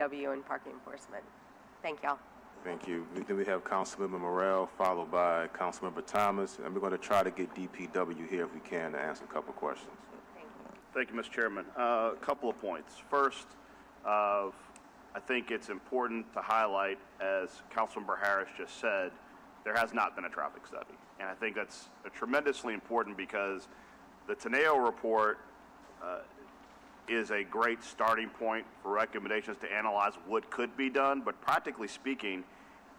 DPW and parking enforcement. Thank y'all. Thank you. Then we have Councilmember Morrell, followed by Councilmember Thomas, and we're going to try to get DPW here if we can to answer a couple of questions. Thank you, Mr. Chairman. A couple of points. First, I think it's important to highlight, as Councilmember Harris just said, there has not been a traffic study. And I think that's tremendously important because the Teneo report is a great starting point for recommendations to analyze what could be done. But practically speaking,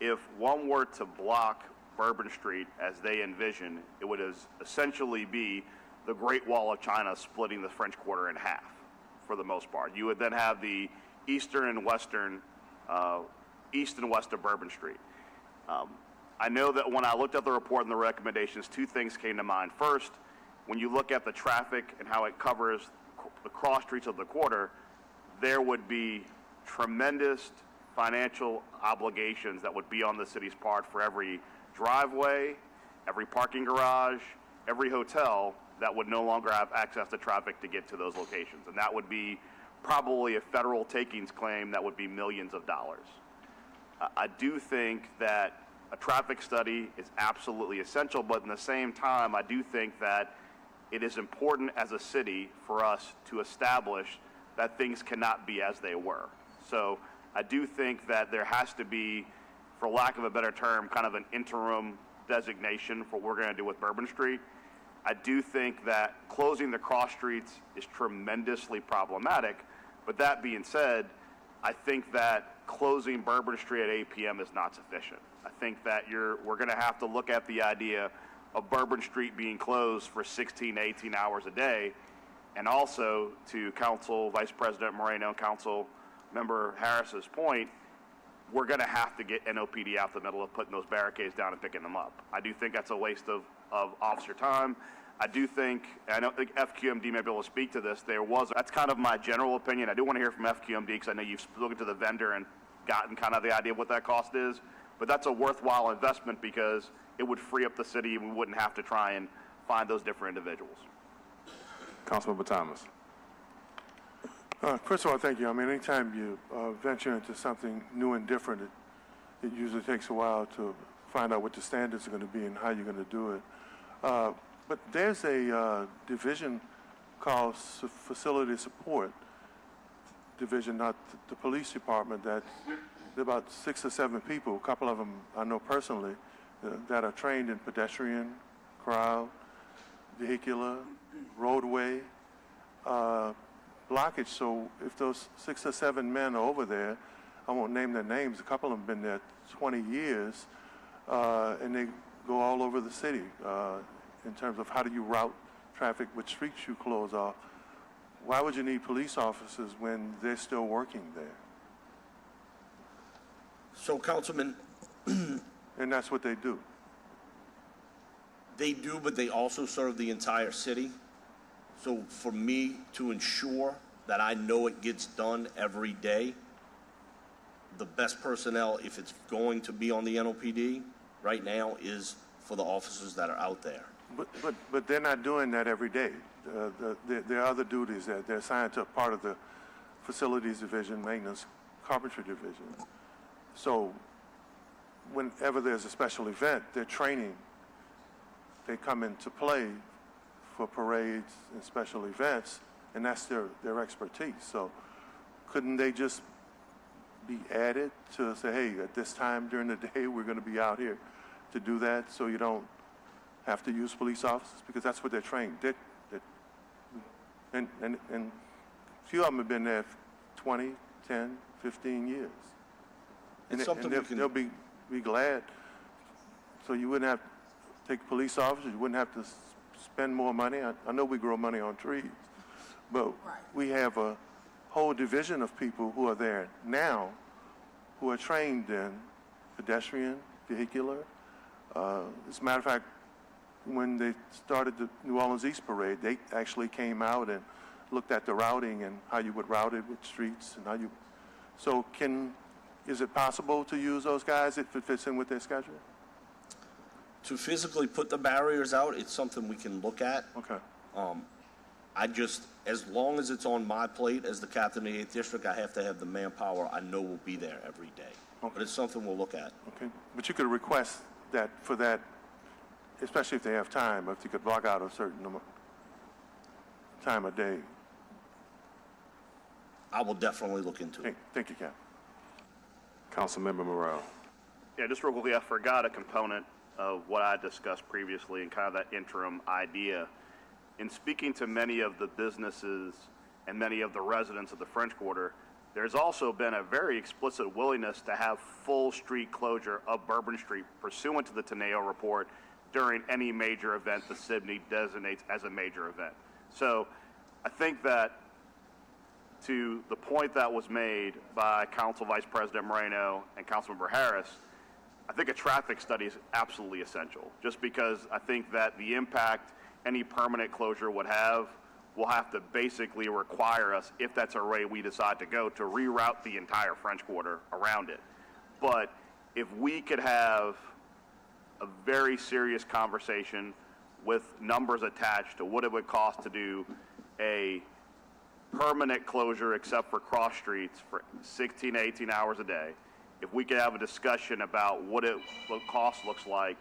if one were to block Bourbon Street as they envision, it would essentially be the Great Wall of China splitting the French Quarter in half for the most part. You would then have the eastern and western, east and west of Bourbon Street. I know that when I looked at the report and the recommendations, two things came to mind. First, when you look at the traffic and how it covers the cross streets of the quarter, there would be tremendous financial obligations that would be on the city's part for every driveway, every parking garage, every hotel that would no longer have access to traffic to get to those locations. And that would be probably a federal takings claim that would be millions of dollars. I do think that a traffic study is absolutely essential, but in the same time, I do think that it is important as a city for us to establish that things cannot be as they were. So I do think that there has to be, for lack of a better term, kind of an interim designation for what we're going to do with Bourbon Street. I do think that closing the cross streets is tremendously problematic, but that being said, I think that closing Bourbon Street at 8 p.m. is not sufficient. I think that we're going to have to look at the idea of Bourbon Street being closed for 16 to 18 hours a day, and also to Council Vice President Moreno and Council Member Harris's point, we're going to have to get NOPD out the middle of putting those barricades down and picking them up. I do think that's a waste of officer time. I do think, and I don't think FQMD may be able to speak to this, that's kind of my general opinion. I do want to hear from FQMD because I know you've spoken to the vendor and gotten kind of the idea of what that cost is, but that's a worthwhile investment because it would free up the city and we wouldn't have to try and find those different individuals. Councilmember Thomas. First of all, thank you. I mean, anytime you venture into something new and different, it usually takes a while to find out what the standards are going to be and how you're going to do it. But there's a division called Facility Support Division, not the police department, that there are about 6 or 7 people, a couple of them I know personally, that are trained in pedestrian, crowd, vehicular, roadway, blockage. So if those 6 or 7 men are over there, I won't name their names, a couple of them have been there 20 years, and they go all over the city in terms of how do you route traffic, which streets you close off. Why would you need police officers when they're still working there? So, Councilman, And that's what they do. they do, but they also serve the entire city. So for me to ensure that I know it gets done every day, the best personnel, if it's going to be on the NOPD right now, is for the officers that are out there. But they're not doing that every day. There are other duties that they're assigned to a part of the facilities division, maintenance, carpentry division. So whenever there's a special event, their training, they come into play for parades and special events, and that's their expertise. So couldn't they just be added to say, hey, at this time during the day, we're going to be out here to do that, so you don't have to use police officers? Because that's what they're trained. And a few of them have been there 20, 10, 15 years. And they'll be glad. So you wouldn't have to take police officers, you wouldn't have to spend more money. I know we grow money on trees, but we have a whole division of people who are there now who are trained in pedestrian, vehicular. As a matter of fact, when they started the New Orleans East Parade, they actually came out and looked at the routing and how you would route it with streets and how you. So is it possible to use those guys if it fits in with their schedule? To physically put the barriers out, it's something we can look at. Okay. as long as it's on my plate as the captain of the 8th District, I have to have the manpower I know will be there every day. Okay. But it's something we'll look at. Okay, but you could request that for that, especially if they have time, if you could block out a certain time of day. I will definitely look into it. Thank you, Cap. Councilmember Morrell. Yeah, just real quickly, I forgot a component of what I discussed previously and kind of that interim idea. In speaking to many of the businesses and many of the residents of the French Quarter, there's also been a very explicit willingness to have full street closure of Bourbon Street pursuant to the Teneo report during any major event the CIBNY designates as a major event. So I think that to the point that was made by Council Vice President Moreno and Councilmember Harris, I think a traffic study is absolutely essential, just because I think that the impact any permanent closure would have will have to basically require us, if that's a way we decide to go, to reroute the entire French Quarter around it. But if we could have a very serious conversation with numbers attached to what it would cost to do a permanent closure except for cross streets for 16 to 18 hours a day, if we could have a discussion about what cost looks like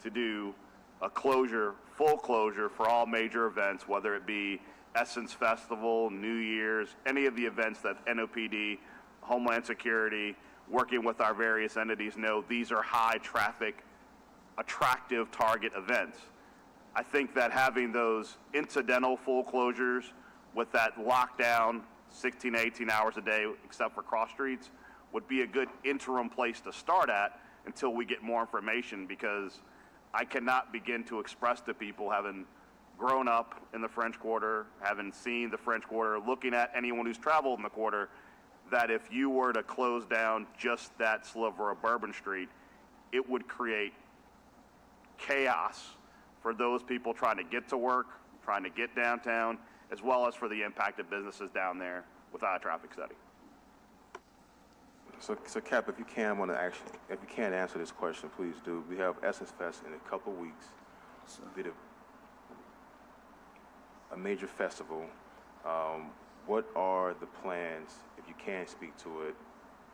to do a closure, full closure for all major events, whether it be Essence Festival, New Year's, any of the events that NOPD, Homeland Security, working with our various entities know these are high traffic, attractive target events. I think that having those incidental full closures with that lockdown 16, 18 hours a day except for cross streets would be a good interim place to start at until we get more information, because I cannot begin to express to people, having grown up in the French Quarter, having seen the French Quarter, looking at anyone who's traveled in the Quarter, that if you were to close down just that sliver of Bourbon Street, it would create chaos for those people trying to get to work, trying to get downtown, as well as for the impacted businesses down there without a traffic study. So Cap, if you can answer this question, please do. We have Essence Fest in a couple weeks. It'll be a major festival. What are the plans, if you can speak to it,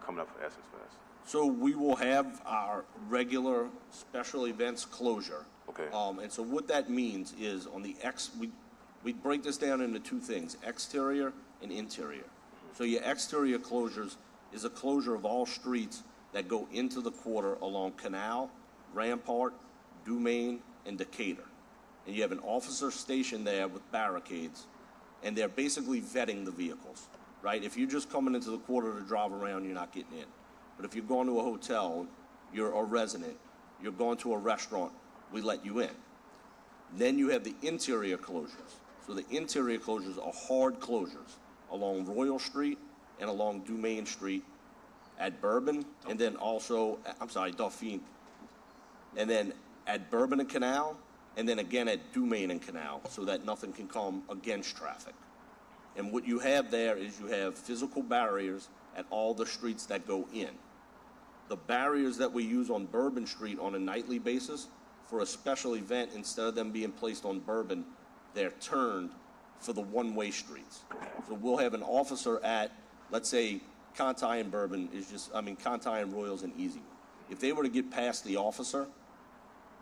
coming up for Essence Fest? So we will have our regular special events closure. Okay. And so what that means is on the we break this down into two things, exterior and interior. So your exterior closures is a closure of all streets that go into the Quarter along Canal, Rampart, Dumaine, and Decatur. And you have an officer stationed there with barricades, and they're basically vetting the vehicles, right? If you're just coming into the Quarter to drive around, you're not getting in. But if you're going to a hotel, you're a resident, you're going to a restaurant, we let you in. Then you have the interior closures. So the interior closures are hard closures along Royal Street and along Dumaine Street at Bourbon, and then also, Dauphine, and then at Bourbon and Canal, and then again at Dumaine and Canal, so that nothing can come against traffic. And what you have there is you have physical barriers at all the streets that go in. The barriers that we use on Bourbon Street on a nightly basis, for a special event, instead of them being placed on Bourbon, they're turned for the one-way streets. So we'll have an officer at, let's say, Conti and Bourbon Conti and Royals and Easy. If they were to get past the officer,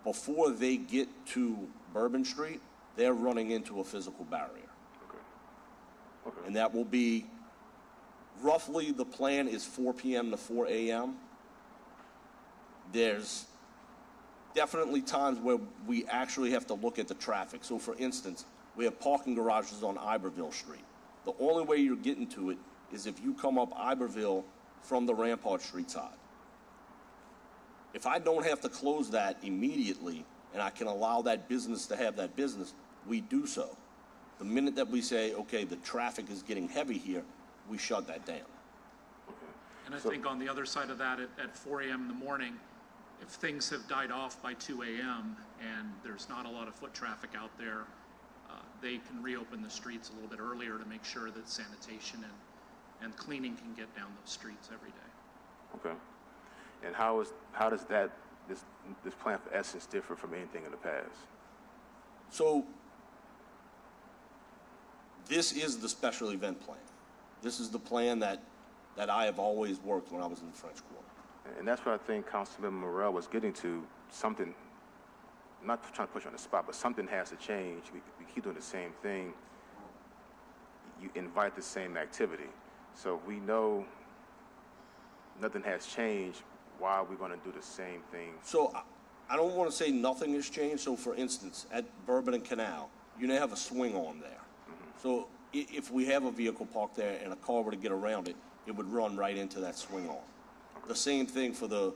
before they get to Bourbon Street, they're running into a physical barrier. Okay. And that will be, roughly the plan is 4 p.m. to 4 a.m. There's definitely times where we actually have to look at the traffic. So for instance, we have parking garages on Iberville Street. The only way you're getting to it is if you come up Iberville from the Rampart Street side. If I don't have to close that immediately and I can allow that business to have that business, we do so. The minute that we say, okay, the traffic is getting heavy here, we shut that down. And I think on the other side of that, at 4 a.m. in the morning, if things have died off by 2 a.m. and there's not a lot of foot traffic out there, they can reopen the streets a little bit earlier to make sure that sanitation and cleaning can get down those streets every day. Okay. And how does this plan for Essence differ from anything in the past? So This is the special event plan. This is the plan that I have always worked when I was in the French Quarter. And that's what I think Councilmember Morrell was getting to, something, not trying to push you on the spot, but something has to change. We keep doing the same thing. You invite the same activity. So if we know nothing has changed, why are we going to do the same thing? So I don't want to say nothing has changed. So for instance, at Bourbon and Canal, you now have a swing on there. So if we have a vehicle parked there and a car were to get around it, it would run right into that swing arm. The same thing for the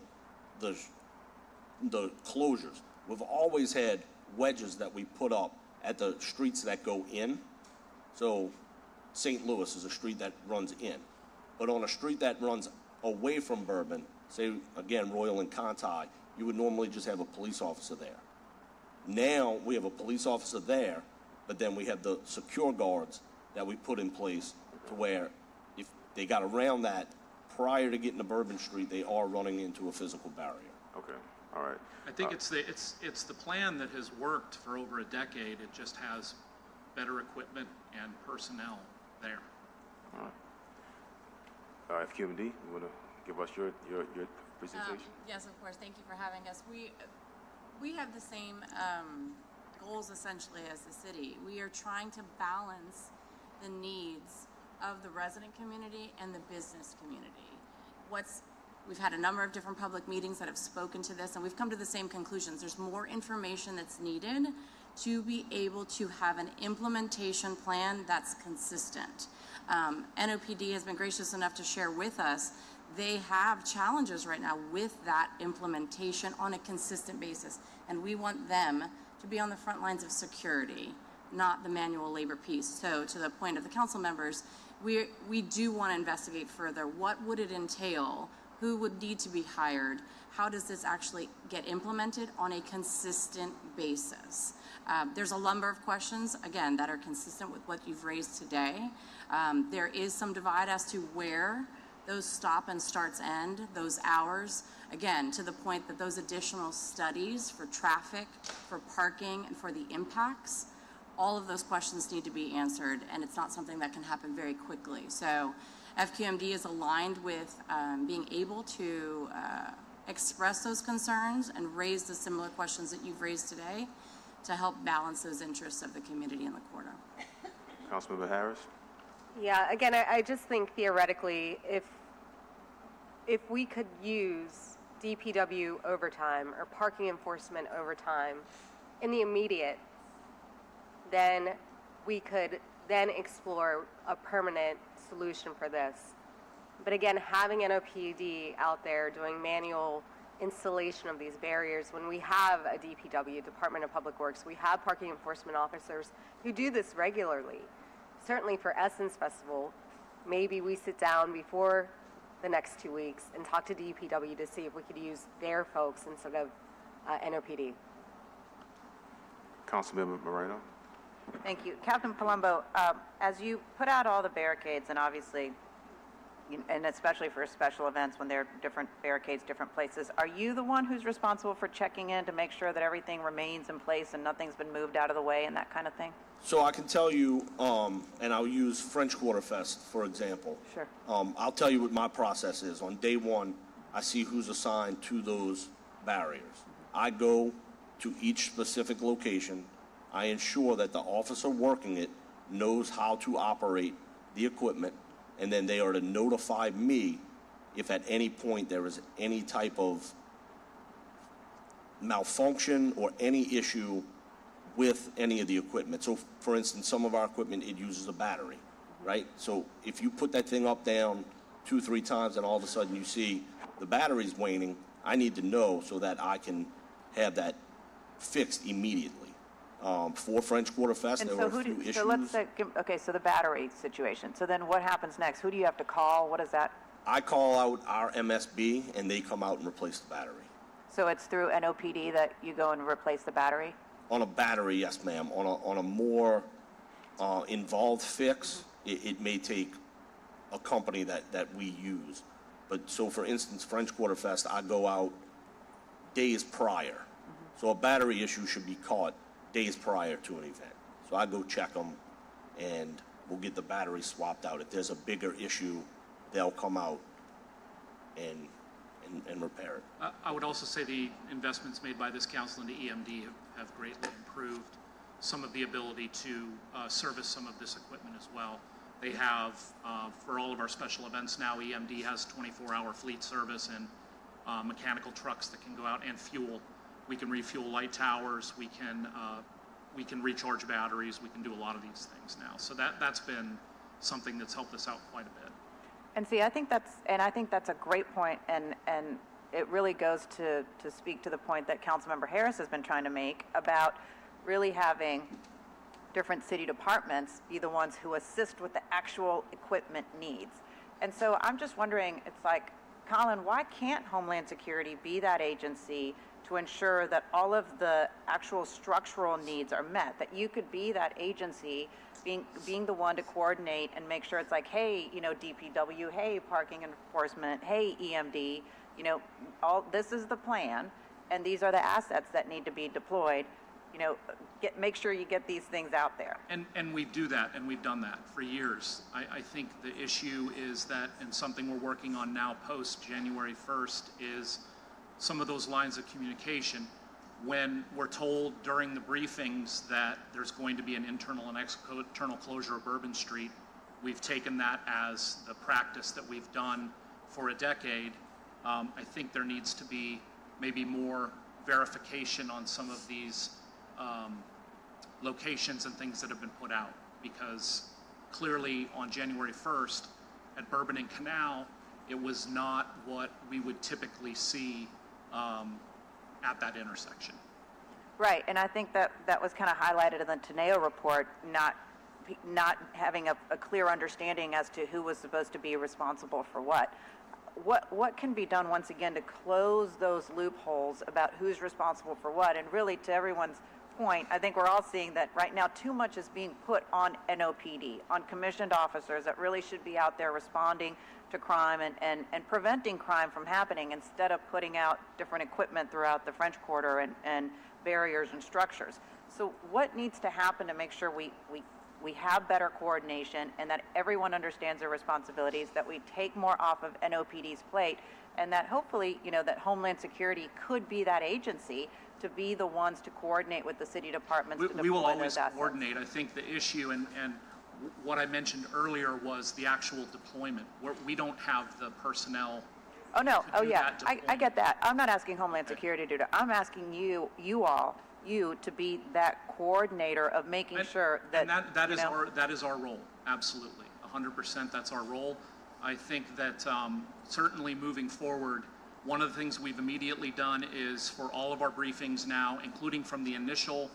closures. We've always had wedges that we put up at the streets that go in. So St. Louis is a street that runs in. But on a street that runs away from Bourbon, say again, Royal and Conti, you would normally just have a police officer there. Now we have a police officer there, but then we have the secure guards that we put in place to where if they got around that prior to getting to Bourbon Street, they are running into a physical barrier. Okay, all right. I think it's the plan that has worked for over a decade. It just has better equipment and personnel there. All right, FQMD, you want to give us your presentation? Yes, of course. Thank you for having us. We have the same goals essentially as the city. We are trying to balance the needs of the resident community and the business community. We've had a number of different public meetings that have spoken to this, and we've come to the same conclusions. There's more information that's needed to be able to have an implementation plan that's consistent. NOPD has been gracious enough to share with us they have challenges right now with that implementation on a consistent basis, and we want them to be on the front lines of security, not the manual labor piece. So to the point of the council members, we do want to investigate further. What would it entail? Who would need to be hired? How does this actually get implemented on a consistent basis? There's a number of questions, again, that are consistent with what you've raised today. There is some divide as to where those stop and starts end, those hours. Again, to the point that those additional studies for traffic, for parking, and for the impacts, all of those questions need to be answered, and it's not something that can happen very quickly. So FQMD is aligned with being able to express those concerns and raise the similar questions that you've raised today to help balance those interests of the community in the quarter. Councilmember Harris? Yeah, again, I just think theoretically, if we could use DPW overtime or parking enforcement overtime in the immediate, then we could then explore a permanent solution for this. But again, having NOPD out there doing manual installation of these barriers, when we have a DPW, Department of Public Works, we have parking enforcement officers who do this regularly. Certainly for Essence Festival, maybe we sit down before the next 2 weeks and talk to DPW to see if we could use their folks instead of NOPD. Councilmember Moreno? Thank you. Captain Palumbo, as you put out all the barricades, and obviously, and especially for special events when there are different barricades, different places, are you the one who's responsible for checking in to make sure that everything remains in place and nothing's been moved out of the way and that kind of thing? So I can tell you, and I'll use French Quarter Fest, for example. Sure. I'll tell you what my process is. On day one, I see who's assigned to those barriers. I go to each specific location. I ensure that the officer working it knows how to operate the equipment, and then they are to notify me if at any point there is any type of malfunction or any issue with any of the equipment. So, for instance, some of our equipment, it uses a battery, right? So if you put that thing up, down 2-3 times and all of a sudden you see the battery's waning, I need to know so that I can have that fixed immediately. For French Quarter Fest, there were a few issues. So let's say, okay, so the battery situation. So then what happens next? Who do you have to call? What is that? I call out our MSB and they come out and replace the battery. So it's through NOPD that you go and replace the battery? On a battery, yes, ma'am. On a more involved fix, it may take a company that we use. But so, for instance, French Quarter Fest, I go out days prior. So a battery issue should be caught days prior to an event. So I go check them, and we'll get the battery swapped out. If there's a bigger issue, they'll come out and repair it. I would also say the investments made by this council into EMD have greatly improved some of the ability to service some of this equipment as well. They have, for all of our special events now, EMD has 24-hour fleet service and mechanical trucks that can go out and fuel. We can refuel light towers. We can recharge batteries. We can do a lot of these things now. So that's been something that's helped us out quite a bit. And see, I think that's a great point, and it really goes to speak to the point that Councilmember Harris has been trying to make about really having different city departments be the ones who assist with the actual equipment needs. And so I'm just wondering, it's like, Colin, why can't Homeland Security be that agency to ensure that all of the actual structural needs are met? That you could be that agency being the one to coordinate and make sure it's like, hey, DPW, hey, parking enforcement, hey, EMD, this is the plan, and these are the assets that need to be deployed. Make sure you get these things out there. And we do that, and we've done that for years. I think the issue is that, and something we're working on now post January 1st, is some of those lines of communication. When we're told during the briefings that there's going to be an internal and external closure of Bourbon Street, we've taken that as the practice that we've done for a decade. I think there needs to be maybe more verification on some of these locations and things that have been put out, because clearly on January 1st at Bourbon and Canal, it was not what we would typically see at that intersection. Right, and I think that was kind of highlighted in the Teneo report, not having a clear understanding as to who was supposed to be responsible for what. What can be done once again to close those loopholes about who's responsible for what? And really, to everyone's point, I think we're all seeing that right now too much is being put on NOPD, on commissioned officers that really should be out there responding to crime and preventing crime from happening, instead of putting out different equipment throughout the French Quarter and barriers and structures. So what needs to happen to make sure we have better coordination and that everyone understands their responsibilities, that we take more off of NOPD's plate, and that hopefully, that Homeland Security could be that agency to be the ones to coordinate with the city departments to deploy we will always those assets. coordinate. I think the issue and what I mentioned earlier was the actual deployment, where we don't have the personnel. Oh, no. to Oh, do yeah. that I deployment. get that. I'm not asking Homeland Security to do that. I'm asking you to be that coordinator of making sure that, And that is our role. Absolutely. 100% that's our role. I think that certainly moving forward, one of the things we've immediately done is for all of our briefings now, including from the initial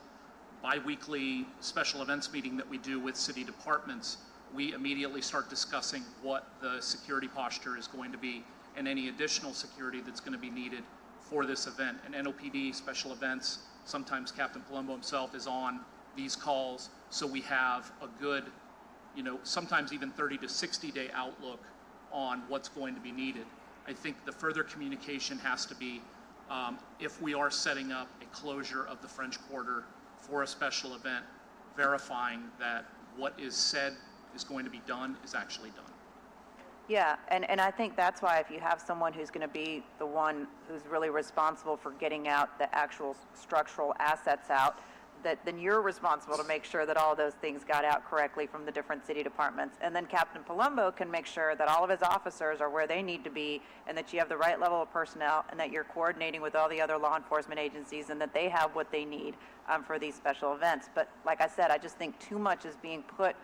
biweekly special events meeting that we do with city departments, we immediately start discussing what the security posture is going to be and any additional security that's going to be needed for this event. And NOPD special events, sometimes Captain Palumbo himself is on these calls, so we have a good, sometimes even 30 to 60 day outlook on what's going to be needed. I think the further communication has to be, if we are setting up a closure of the French Quarter for a special event, verifying that what is said is going to be done is actually done. yeah, and I think that's why if you have someone who's going to be the one who's really responsible for getting out the actual structural assets out, then you're responsible to make sure that all those things got out correctly from the different city departments. And then Captain Palumbo can make sure that all of his officers are where they need to be, and that you have the right level of personnel, and that you're coordinating with all the other law enforcement agencies, and that they have what they need for these special events. But like I said, I just think too much is being put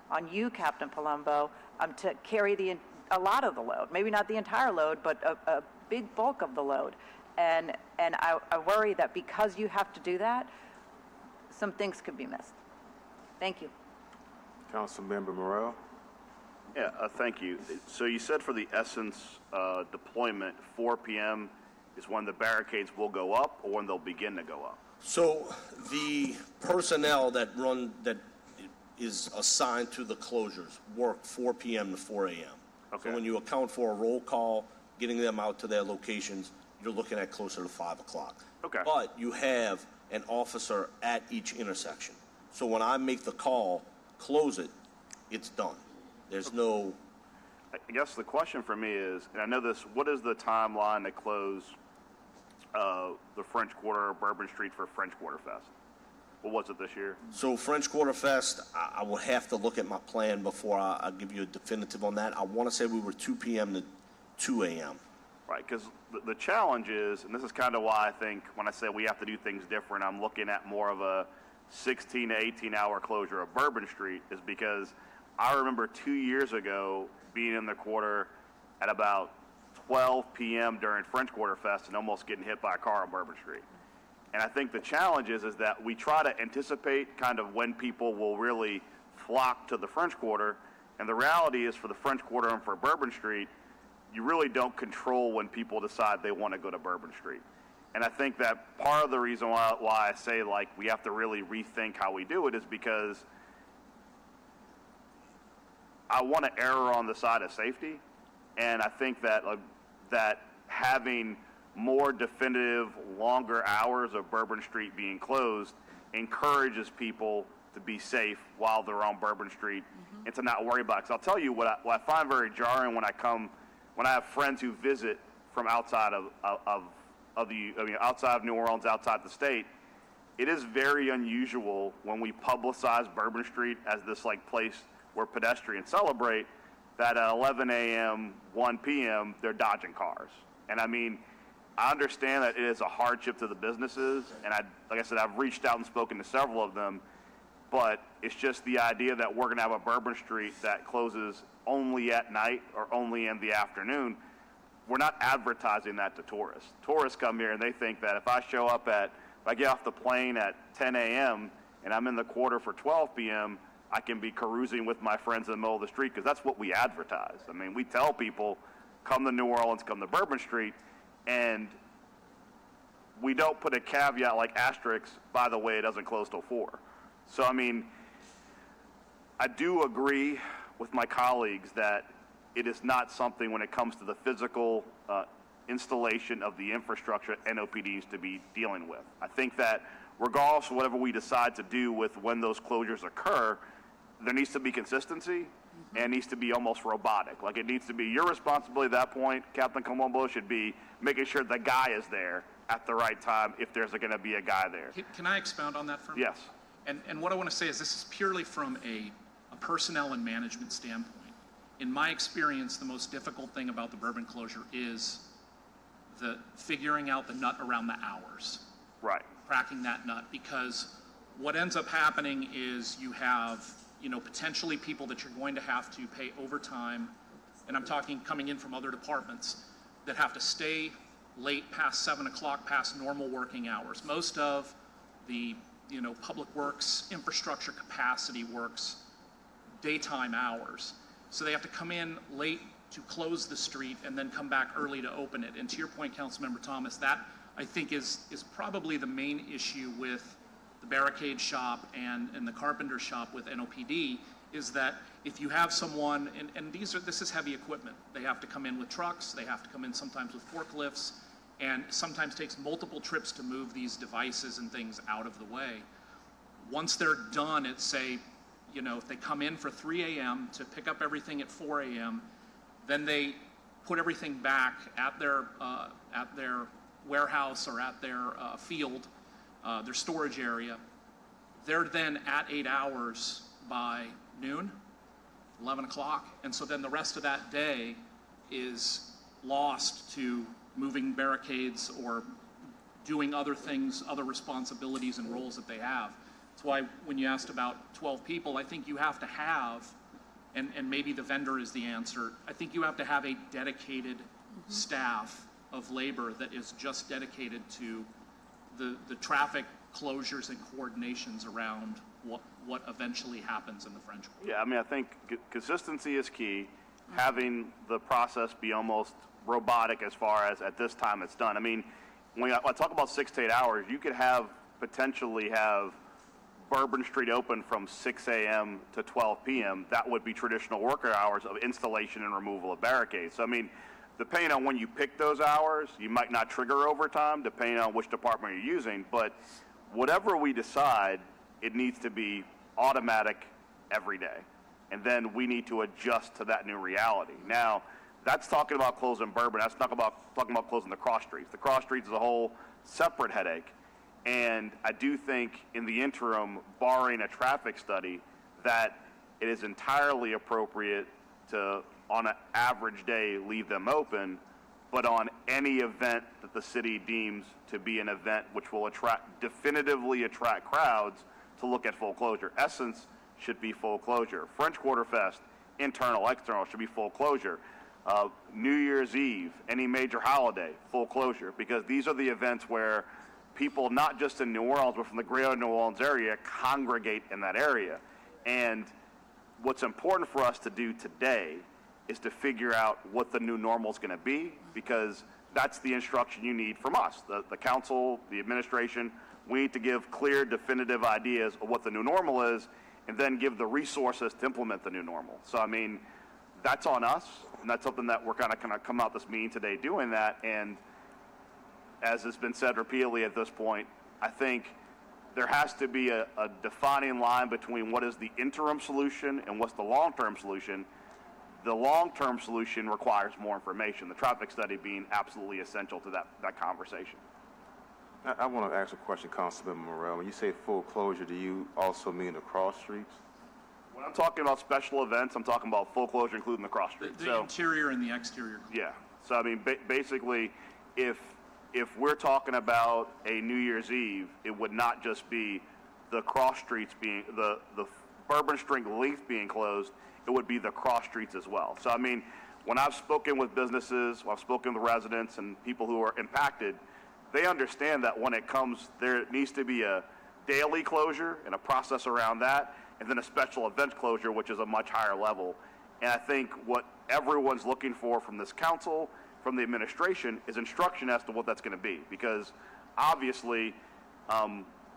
on you, Captain Palumbo, to carry a lot of the load. Maybe not the entire load, but a big bulk of the load. And I worry that because you have to do that, some things could be missed. Thank you. Councilmember Morrell? Yeah, thank you. So you said for the Essence deployment, 4 p.m. is when the barricades will go up or when they'll begin to go up? So the personnel that is assigned to the closures work 4 p.m. to 4 a.m. Okay. So when you account for a roll call, getting them out to their locations, you're looking at closer to 5 o'clock. Okay. But you have an officer at each intersection. So when I make the call, close it, it's done. There's no, I guess the question for me is, and I know this, what is the timeline to close the French Quarter or Bourbon Street for French Quarter Fest? What was it this year? so French Quarter Fest, I would have to look at my plan before I give you a definitive on that. I want to say we were 2 p.m. to 2 a.m. Right, because the challenge is, and this is kind of why I think when I say we have to do things different, I'm looking at more of a 16 to 18 hour closure of Bourbon Street, is because I remember 2 years ago being in the quarter at about 12 p.m. during French Quarter Fest and almost getting hit by a car on Bourbon Street. And I think the challenge is that we try to anticipate kind of when people will really flock to the French Quarter, and the reality is for the French Quarter and for Bourbon Street, you really don't control when people decide they want to go to Bourbon Street. And I think that part of the reason why I say, like, we have to really rethink how we do it is because I want to err on the side of safety. And I think that that having more definitive, longer hours of Bourbon Street being closed encourages people to be safe while they're on Bourbon Street and to not worry about it. 'Cause I'll tell you what I find very jarring when I have friends who visit from outside outside of New Orleans, outside the state. It is very unusual when we publicize Bourbon Street as this like place where pedestrians celebrate, that at 11 a.m., 1 p.m., they're dodging cars. And I mean, I understand that it is a hardship to the businesses, and like I said, I've reached out and spoken to several of them, but it's just the idea that we're going to have a Bourbon Street that closes only at night or only in the afternoon. We're not advertising that to tourists. Tourists come here and they think that if I get off the plane at 10 a.m. and I'm in the quarter for 12 p.m., I can be carousing with my friends in the middle of the street, because that's what we advertise. I mean, we tell people, come to New Orleans, come to Bourbon Street, and we don't put a caveat like asterisk, by the way, it doesn't close till 4. So, I mean, I do agree with my colleagues that it is not something when it comes to the physical installation of the infrastructure NOPD needs to be dealing with. I think that regardless of whatever we decide to do with when those closures occur, there needs to be consistency and it needs to be almost robotic. Like, it needs to be your responsibility at that point. Captain Colombo should be making sure the guy is there at the right time if there's going to be a guy there. Can I expound on that for a minute? Yes. And what I want to say is this is purely from a personnel and management standpoint. In my experience, the most difficult thing about the Bourbon closure is the figuring out the nut around the hours. Right. Cracking that nut, because what ends up happening is you have, potentially people that you're going to have to pay overtime, and I'm talking coming in from other departments, that have to stay late past 7 o'clock, past normal working hours. Most of the, public works, infrastructure capacity works daytime hours. So they have to come in late to close the street and then come back early to open it. And to your point, Councilmember Thomas, that I think is probably the main issue with the barricade shop and the carpenter shop with NOPD, is that if you have someone, and this is heavy equipment, they have to come in with trucks, they have to come in sometimes with forklifts, and sometimes takes multiple trips to move these devices and things out of the way. Once they're done at, say, if they come in for 3 a.m. to pick up everything at 4 a.m., then they put everything back at their warehouse or at their field, their storage area. They're then at 8 hours by noon, 11 o'clock, and so then the rest of that day is lost to moving barricades or doing other things, other responsibilities and roles that they have. That's why when you asked about 12 people, I think you have to have, and maybe the vendor is the answer, I think you have to have a dedicated staff of labor that is just dedicated to the traffic closures and coordinations around what eventually happens in the French Quarter. Yeah, I mean, I think consistency is key. Having the process be almost robotic as far as at this time it's done. I mean, when I talk about 6 to 8 hours, you could potentially have Bourbon Street open from 6 a.m. to 12 p.m. That would be traditional worker hours of installation and removal of barricades. So, I mean, depending on when you pick those hours, you might not trigger overtime, depending on which department you're using. But whatever we decide, it needs to be automatic every day. and then we need to adjust to that new reality. Now, that's talking about closing Bourbon. That's not about talking about closing the cross streets. The cross streets is a whole separate headache. And I do think in the interim, barring a traffic study, that it is entirely appropriate to, on an average day, leave them open, but on any event that the city deems to be an event which will definitively attract crowds, to look at full closure. Essence should be full closure. French Quarter Fest, internal, external, should be full closure. New Year's Eve, any major holiday, full closure, because these are the events where people, not just in New Orleans, but from the greater New Orleans area, congregate in that area. And what's important for us to do today is to figure out what the new normal is going to be, because that's the instruction you need from us, the council, the administration. We need to give clear, definitive ideas of what the new normal is, and then give the resources to implement the new normal. So, I mean, that's on us, and that's something that we're kind of going to come out this meeting today doing that. And as has been said repeatedly at this point, I think there has to be a defining line between what is the interim solution and what's the long-term solution. The long-term solution requires more information, the traffic study being absolutely essential to that conversation. I want to ask a question, Councilman Morrell. When you say full closure, do you also mean the cross streets? When I'm talking about special events, I'm talking about full closure, including the cross streets. The interior and the exterior. Yeah. So, I mean, basically, if we're talking about a New Year's Eve, it would not just be the cross streets being, the Bourbon Street length being closed, it would be the cross streets as well. So, I mean, when I've spoken with businesses, when I've spoken with residents and people who are impacted, they understand that when it comes, there needs to be a daily closure and a process around that, and then a special event closure, which is a much higher level. And I think what everyone's looking for from this council, from the administration, is instruction as to what that's going to be. Because obviously,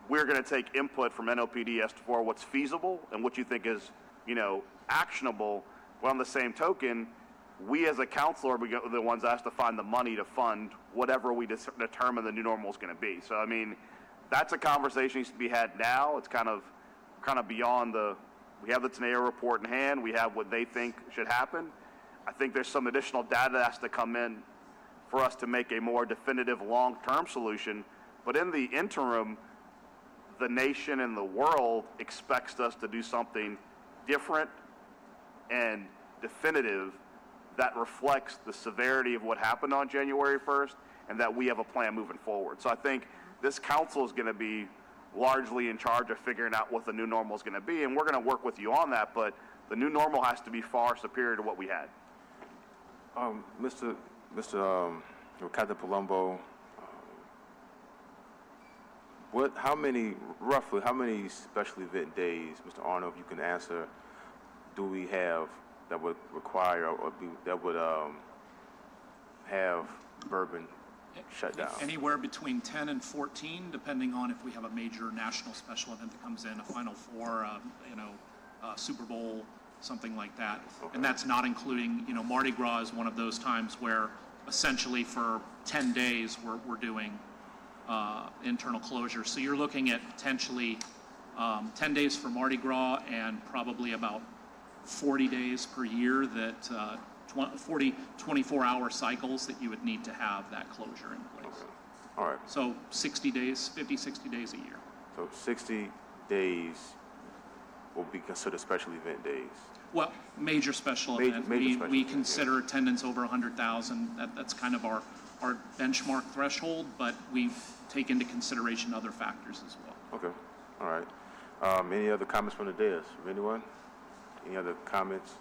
we're going to take input from NOPD as for what's feasible and what you think is, actionable. But on the same token, we as a council are the ones that have to find the money to fund whatever we determine the new normal is going to be. So, I mean, that's a conversation that needs to be had now. It's kind of beyond we have the Teneo report in hand. We have what they think should happen. I think there's some additional data that has to come in for us to make a more definitive long-term solution. But in the interim, the nation and the world expects us to do something different and definitive that reflects the severity of what happened on January 1st, and that we have a plan moving forward. So I think this council is going to be largely in charge of figuring out what the new normal is going to be, and we're going to work with you on that, but the new normal has to be far superior to what we had. Mr. Captain Palumbo, roughly how many special event days, Mr. Arnold, if you can answer, do we have that would require that would have Bourbon shut down? Anywhere between 10 and 14, depending on if we have a major national special event that comes in, a Final Four, Super Bowl, something like that. Okay. And that's not including, Mardi Gras is one of those times where essentially for 10 days we're doing internal closure. So you're looking at potentially 10 days for Mardi Gras and probably about 40 days per year that 24-hour cycles that you would need to have that closure in place. Okay. All right. So 60 days, 50, 60 days a year. So 60 days will be considered special event days. Well, major special event. We consider attendance over 100,000. That's kind of our benchmark threshold, but we take into consideration other factors as well. Okay. All right. Any other comments from the dais? From anyone? Any other comments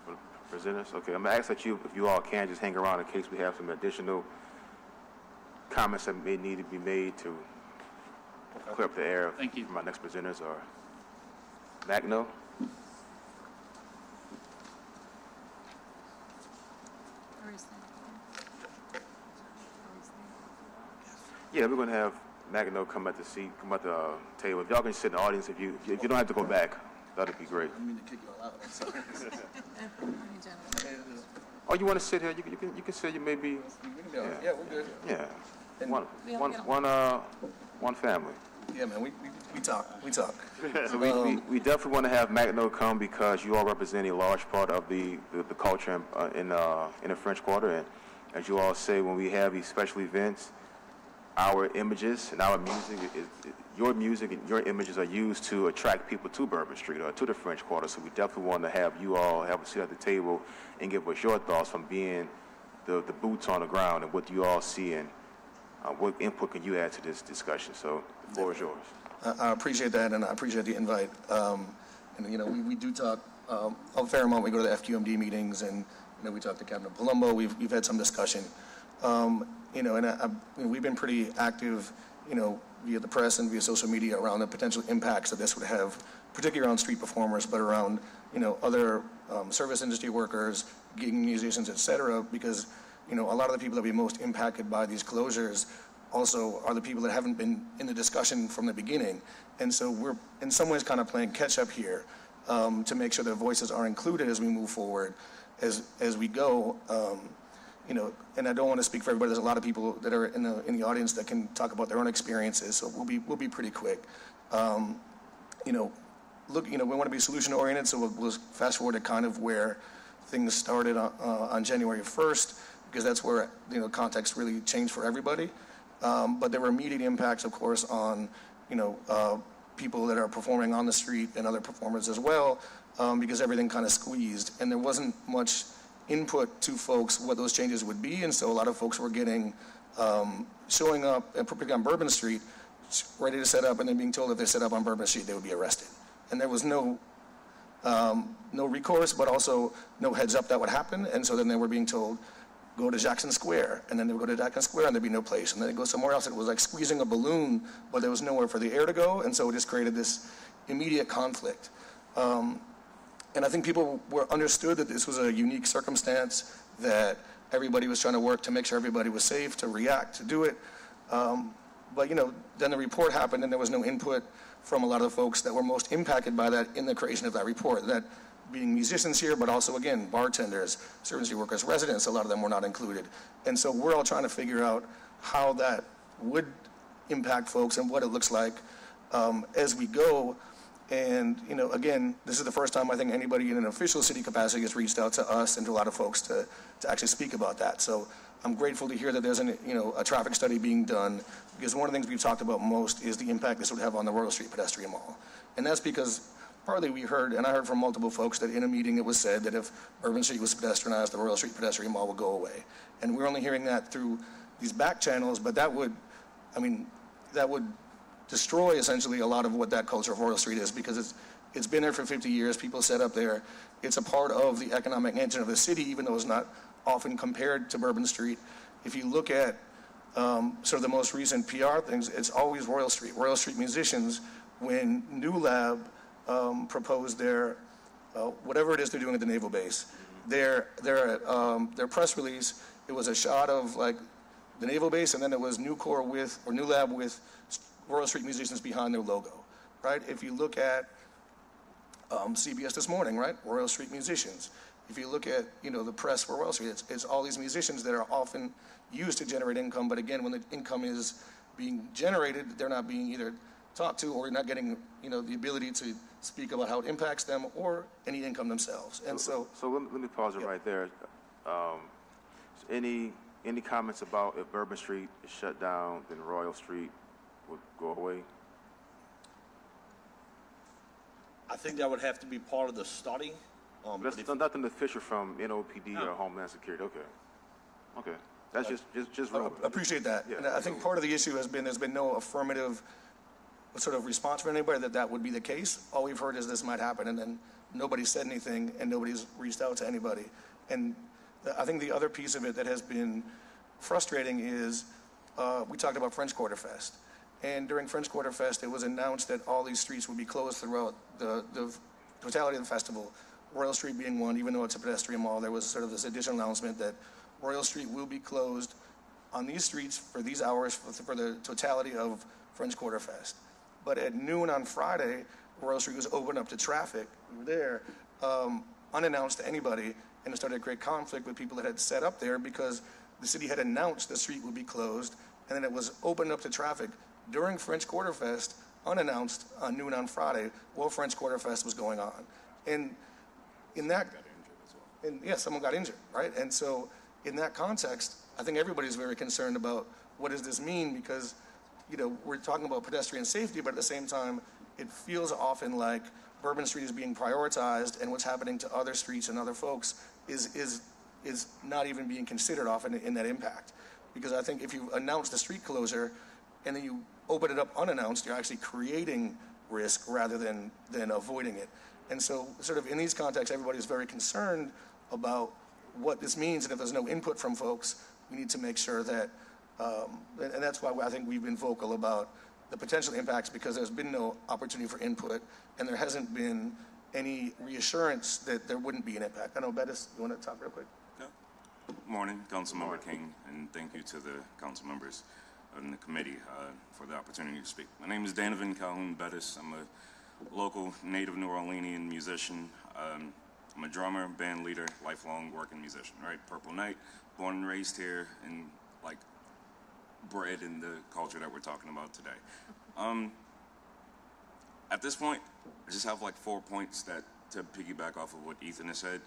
from the presenters? Okay, I'm going to ask that if you all can, just hang around in case we have some additional comments that may need to be made to clear up the air. Thank you. My next presenters are Magno. Yeah, we're going to have Magno come at the table. If y'all can sit in the audience, if you don't have to go back, that'd be great. I didn't mean to kick you all out. I'm sorry. Oh, you want to sit here? You can sit. You maybe. Yeah, we're good. Yeah. One family. Yeah, man, we talk. So we definitely want to have Magno come because you all represent a large part of the culture in the French Quarter. And as you all say, when we have these special events, our images and our music, your music and your images are used to attract people to Bourbon Street or to the French Quarter. So we definitely want to have you all have a seat at the table and give us your thoughts from being the boots on the ground and what you all see and what input can you add to this discussion. So the floor is yours. I appreciate that, and I appreciate the invite. And you know, we do talk a fair amount. We go to the FQMD meetings, and you know, we talk to Captain Palumbo. We've had some discussion. You know, and we've been pretty active, you know, via the press and via social media around the potential impacts that this would have, particularly around street performers, but around, you know, other service industry workers, gig musicians, et cetera, because, you know, a lot of the people that will be most impacted by these closures also are the people that haven't been in the discussion from the beginning. And so we're in some ways kind of playing catch up here to make sure their voices are included as we move forward, as we go. You know, and I don't want to speak for everybody. There's a lot of people that are in the audience that can talk about their own experiences. So we'll be pretty quick. You know, look, you know, we want to be solution oriented. So we'll fast forward to kind of where things started on January 1st, because that's where, you know, context really changed for everybody. But there were immediate impacts, of course, on, you know, people that are performing on the street and other performers as well, because everything kind of squeezed, and there wasn't much input to folks what those changes would be. And so a lot of folks were getting, showing up, particularly on Bourbon Street, ready to set up, and then being told if they set up on Bourbon Street, they would be arrested. And there was no recourse, but also no heads up that would happen. And so then they were being told, go to Jackson Square, and then they would go to Jackson Square and there'd be no place. And then they'd go somewhere else, and it was like squeezing a balloon, but there was nowhere for the air to go. And so it just created this immediate conflict. And I think people were understood that this was a unique circumstance, that everybody was trying to work to make sure everybody was safe, to react, to do it. But, you know, then the report happened, and there was no input from a lot of the folks that were most impacted by that in the creation of that report, that being musicians here, but also, again, bartenders, service workers, residents, a lot of them were not included. And so we're all trying to figure out how that would impact folks and what it looks like as we go. And, you know, again, this is the first time I think anybody in an official city capacity has reached out to us and to a lot of folks to actually speak about that. So I'm grateful to hear that there's a traffic study being done, because one of the things we've talked about most is the impact this would have on the Royal Street pedestrian mall. And that's because partly we heard, and I heard from multiple folks, that in a meeting it was said that if Bourbon Street was pedestrianized, the Royal Street pedestrian mall would go away. And we're only hearing that through these back channels, but that would destroy essentially a lot of what that culture of Royal Street is, because it's been there for 50 years. People set up there. It's a part of the economic engine of the city, even though it's not often compared to Bourbon Street. If you look at sort of the most recent PR things, it's always Royal Street. Royal Street musicians, when New Lab proposed their whatever it is they're doing at the naval base, their press release, it was a shot of like the naval base, and then it was New Lab with Royal Street musicians behind their logo, right? If you look at CBS This Morning, right? Royal Street musicians. If you look at, you know, the press for Royal Street, it's all these musicians that are often used to generate income, but again, when the income is being generated, they're not being either talked to, or not getting, you know, the ability to speak about how it impacts them or any income themselves. And so let me pause it right there. Any comments about if Bourbon Street is shut down, then Royal Street would go away? I think that would have to be part of the study. That's nothing official from NOPD or Homeland Security. Okay. That's just I appreciate that. Yeah. And I think part of the issue has been there's been no affirmative sort of response from anybody that would be the case. All we've heard is this might happen, and then nobody said anything, and nobody's reached out to anybody. And I think the other piece of it that has been frustrating is we talked about French Quarter Fest. And during French Quarter Fest, it was announced that all these streets would be closed throughout the totality of the festival. Royal Street being one, even though it's a pedestrian mall, there was sort of this additional announcement that Royal Street will be closed on these streets for these hours for the totality of French Quarter Fest. But at noon on Friday, Royal Street was opened up to traffic. We were there, unannounced to anybody, and it started to create conflict with people that had set up there, because the city had announced the street would be closed, and then it was opened up to traffic during French Quarter Fest, unannounced on noon on Friday, while French Quarter Fest was going on. And in that, and yeah, someone got injured, right? And so in that context, I think everybody's very concerned about what does this mean, because, you know, we're talking about pedestrian safety, but at the same time, it feels often like Bourbon Street is being prioritized, and what's happening to other streets and other folks is not even being considered often in that impact. Because I think if you announce the street closure and then you open it up unannounced, you're actually creating risk rather than avoiding it. And so sort of in these contexts, everybody's very concerned about what this means, and if there's no input from folks, we need to make sure that, and that's why I think we've been vocal about the potential impacts, because there's been no opportunity for input, and there hasn't been any reassurance that there wouldn't be an impact. I know, Bettis, you want to talk real quick? Morning, Councilmember King, and thank you to the council members in the committee for the opportunity to speak. My name is Danovan Calhoun Bettis. I'm a local native New Orleanian musician. I'm a drummer, band leader, lifelong working musician, right? Purple Knight, born and raised here, and like bred in the culture that we're talking about today. At this point, I just have like 4 points that to piggyback off of what Ethan has said.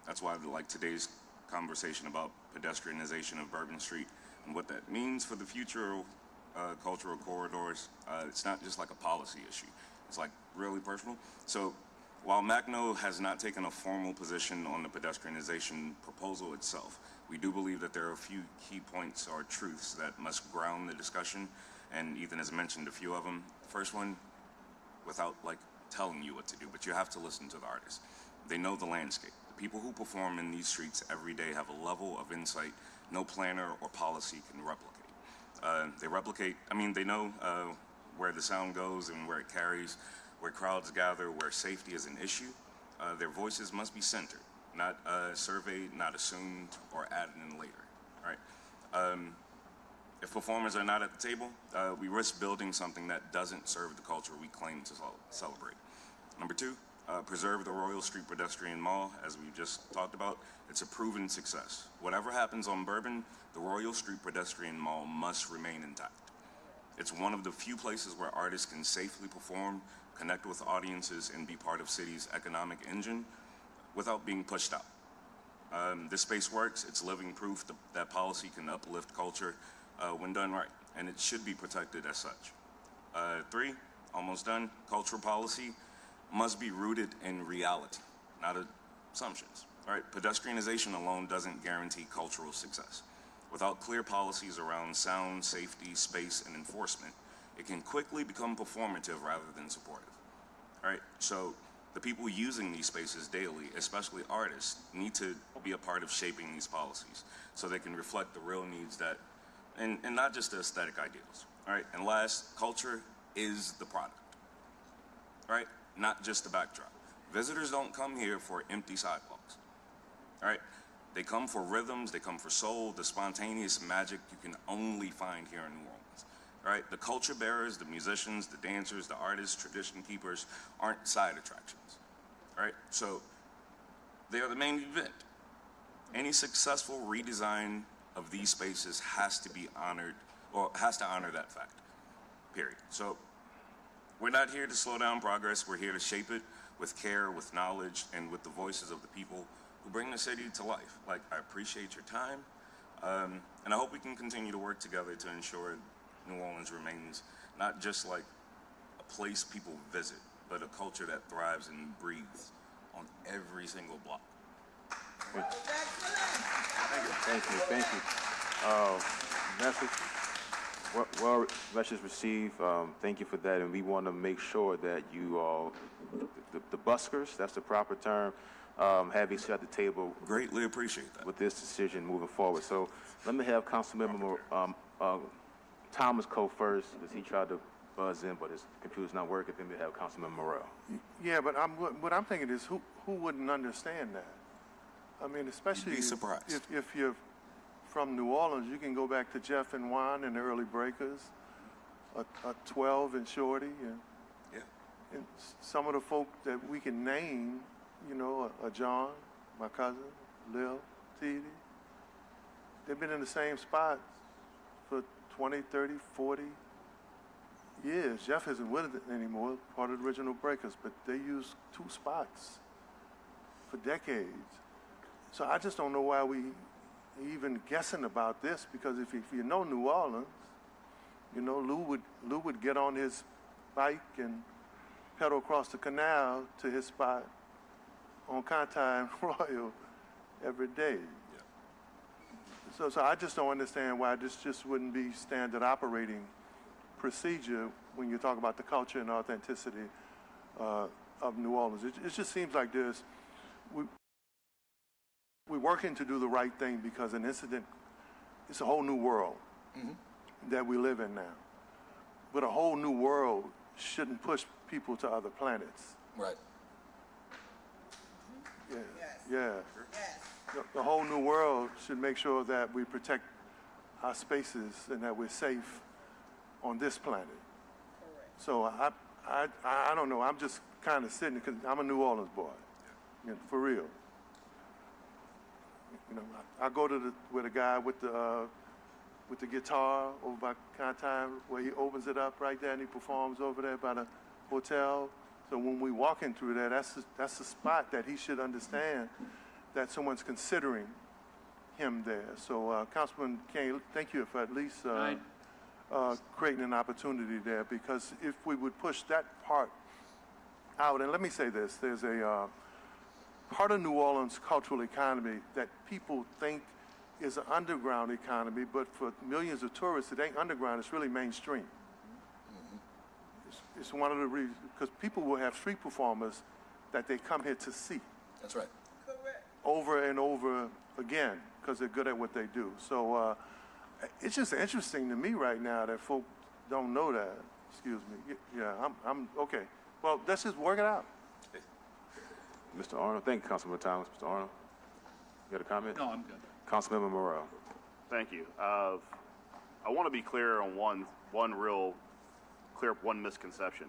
That's why I like today's conversation about pedestrianization of Bourbon Street and what that means for the future cultural corridors. It's not just like a policy issue. It's like really personal. So while MACNO has not taken a formal position on the pedestrianization proposal itself, we do believe that there are a few key points or truths that must ground the discussion, and Ethan has mentioned a few of them. First one, without like telling you what to do, but you have to listen to the artists. They know the landscape. The people who perform in these streets every day have a level of insight no planner or policy can replicate. They replicate, I mean, they know where the sound goes and where it carries, where crowds gather, where safety is an issue. Their voices must be centered, not surveyed, not assumed, or added in later, right? If performers are not at the table, we risk building something that doesn't serve the culture we claim to celebrate. Number two, preserve the Royal Street Pedestrian Mall, as we just talked about. It's a proven success. Whatever happens on Bourbon, the Royal Street Pedestrian Mall must remain intact. It's one of the few places where artists can safely perform, connect with audiences, and be part of city's economic engine without being pushed out. This space works. It's living proof that policy can uplift culture when done right, and it should be protected as such. Three, almost done, cultural policy must be rooted in reality, not assumptions. All right, pedestrianization alone doesn't guarantee cultural success. Without clear policies around sound, safety, space, and enforcement, it can quickly become performative rather than supportive. All right, so the people using these spaces daily, especially artists, need to be a part of shaping these policies so they can reflect the real needs that, and not just the aesthetic ideals. All right, and last, culture is the product, right? Not just the backdrop. Visitors don't come here for empty sidewalks, all right? They come for rhythms, they come for soul, the spontaneous magic you can only find here in New Orleans, all right? The culture bearers, the musicians, the dancers, the artists, tradition keepers aren't side attractions, all right? So they are the main event. Any successful redesign of these spaces has to be honored, or has to honor that fact, period. So we're not here to slow down progress. We're here to shape it with care, with knowledge, and with the voices of the people who bring the city to life. Like, I appreciate your time, and I hope we can continue to work together to ensure New Orleans remains not just like a place people visit, but a culture that thrives and breathes on every single block. Thank you. Message received. Thank you for that, and we want to make sure that you all, the buskers, that's the proper term, have a seat at the table. Greatly appreciate that. With this decision moving forward. So let me have Councilmember Thomas go first, as he tried to buzz in, but his computer's not working. Then we have Councilmember Morrell. Yeah, but what I'm thinking is who wouldn't understand that? I mean, especially You'd be surprised. If you're from New Orleans, you can go back to Jeff and Juan and the Early Breakers, a 12 and Shorty, and some of the folk that we can name, you know, a John, my cousin, Lil, T.D. They've been in the same spot for 20, 30, 40, years. Jeff isn't with it anymore, part of the original Breakers, but they used 2 spots for decades. So I just don't know why we even guessing about this, because if you know New Orleans, you know, Lou would get on his bike and pedal across the canal to his spot on Conti and Royal every day. So I just don't understand why this just wouldn't be standard operating procedure when you talk about the culture and authenticity of New Orleans. It just seems like we're working to do the right thing because an incident, it's a whole new world that we live in now. But a whole new world shouldn't push people to other planets. Right. Yeah. Yeah. The whole new world should make sure that we protect our spaces and that we're safe on this planet. Correct. So I don't know. I'm just kind of sitting because I'm a New Orleans boy, you know, for real. You know, I go to where the guy with the guitar over by Conti, where he opens it up right there and he performs over there by the hotel. So when we walking through there, that's the spot that he should understand that someone's considering him there. So Councilman King, thank you for at least creating an opportunity there, because if we would push that part out, and let me say this, there's a part of New Orleans' cultural economy that people think is an underground economy, but for millions of tourists, it ain't underground, it's really mainstream. It's one of the reasons, because people will have street performers that they come here to see. That's right. Over and over again, because they're good at what they do. So it's just interesting to me right now that folk don't know that. Excuse me. Yeah, I'm okay. Well, let's just work it out. Mr. Arnold, thank you, Councilman Thomas. Mr. Arnold, you got a comment? No, I'm good. Councilmember Morrell. Thank you. I want to be clear on one misconception.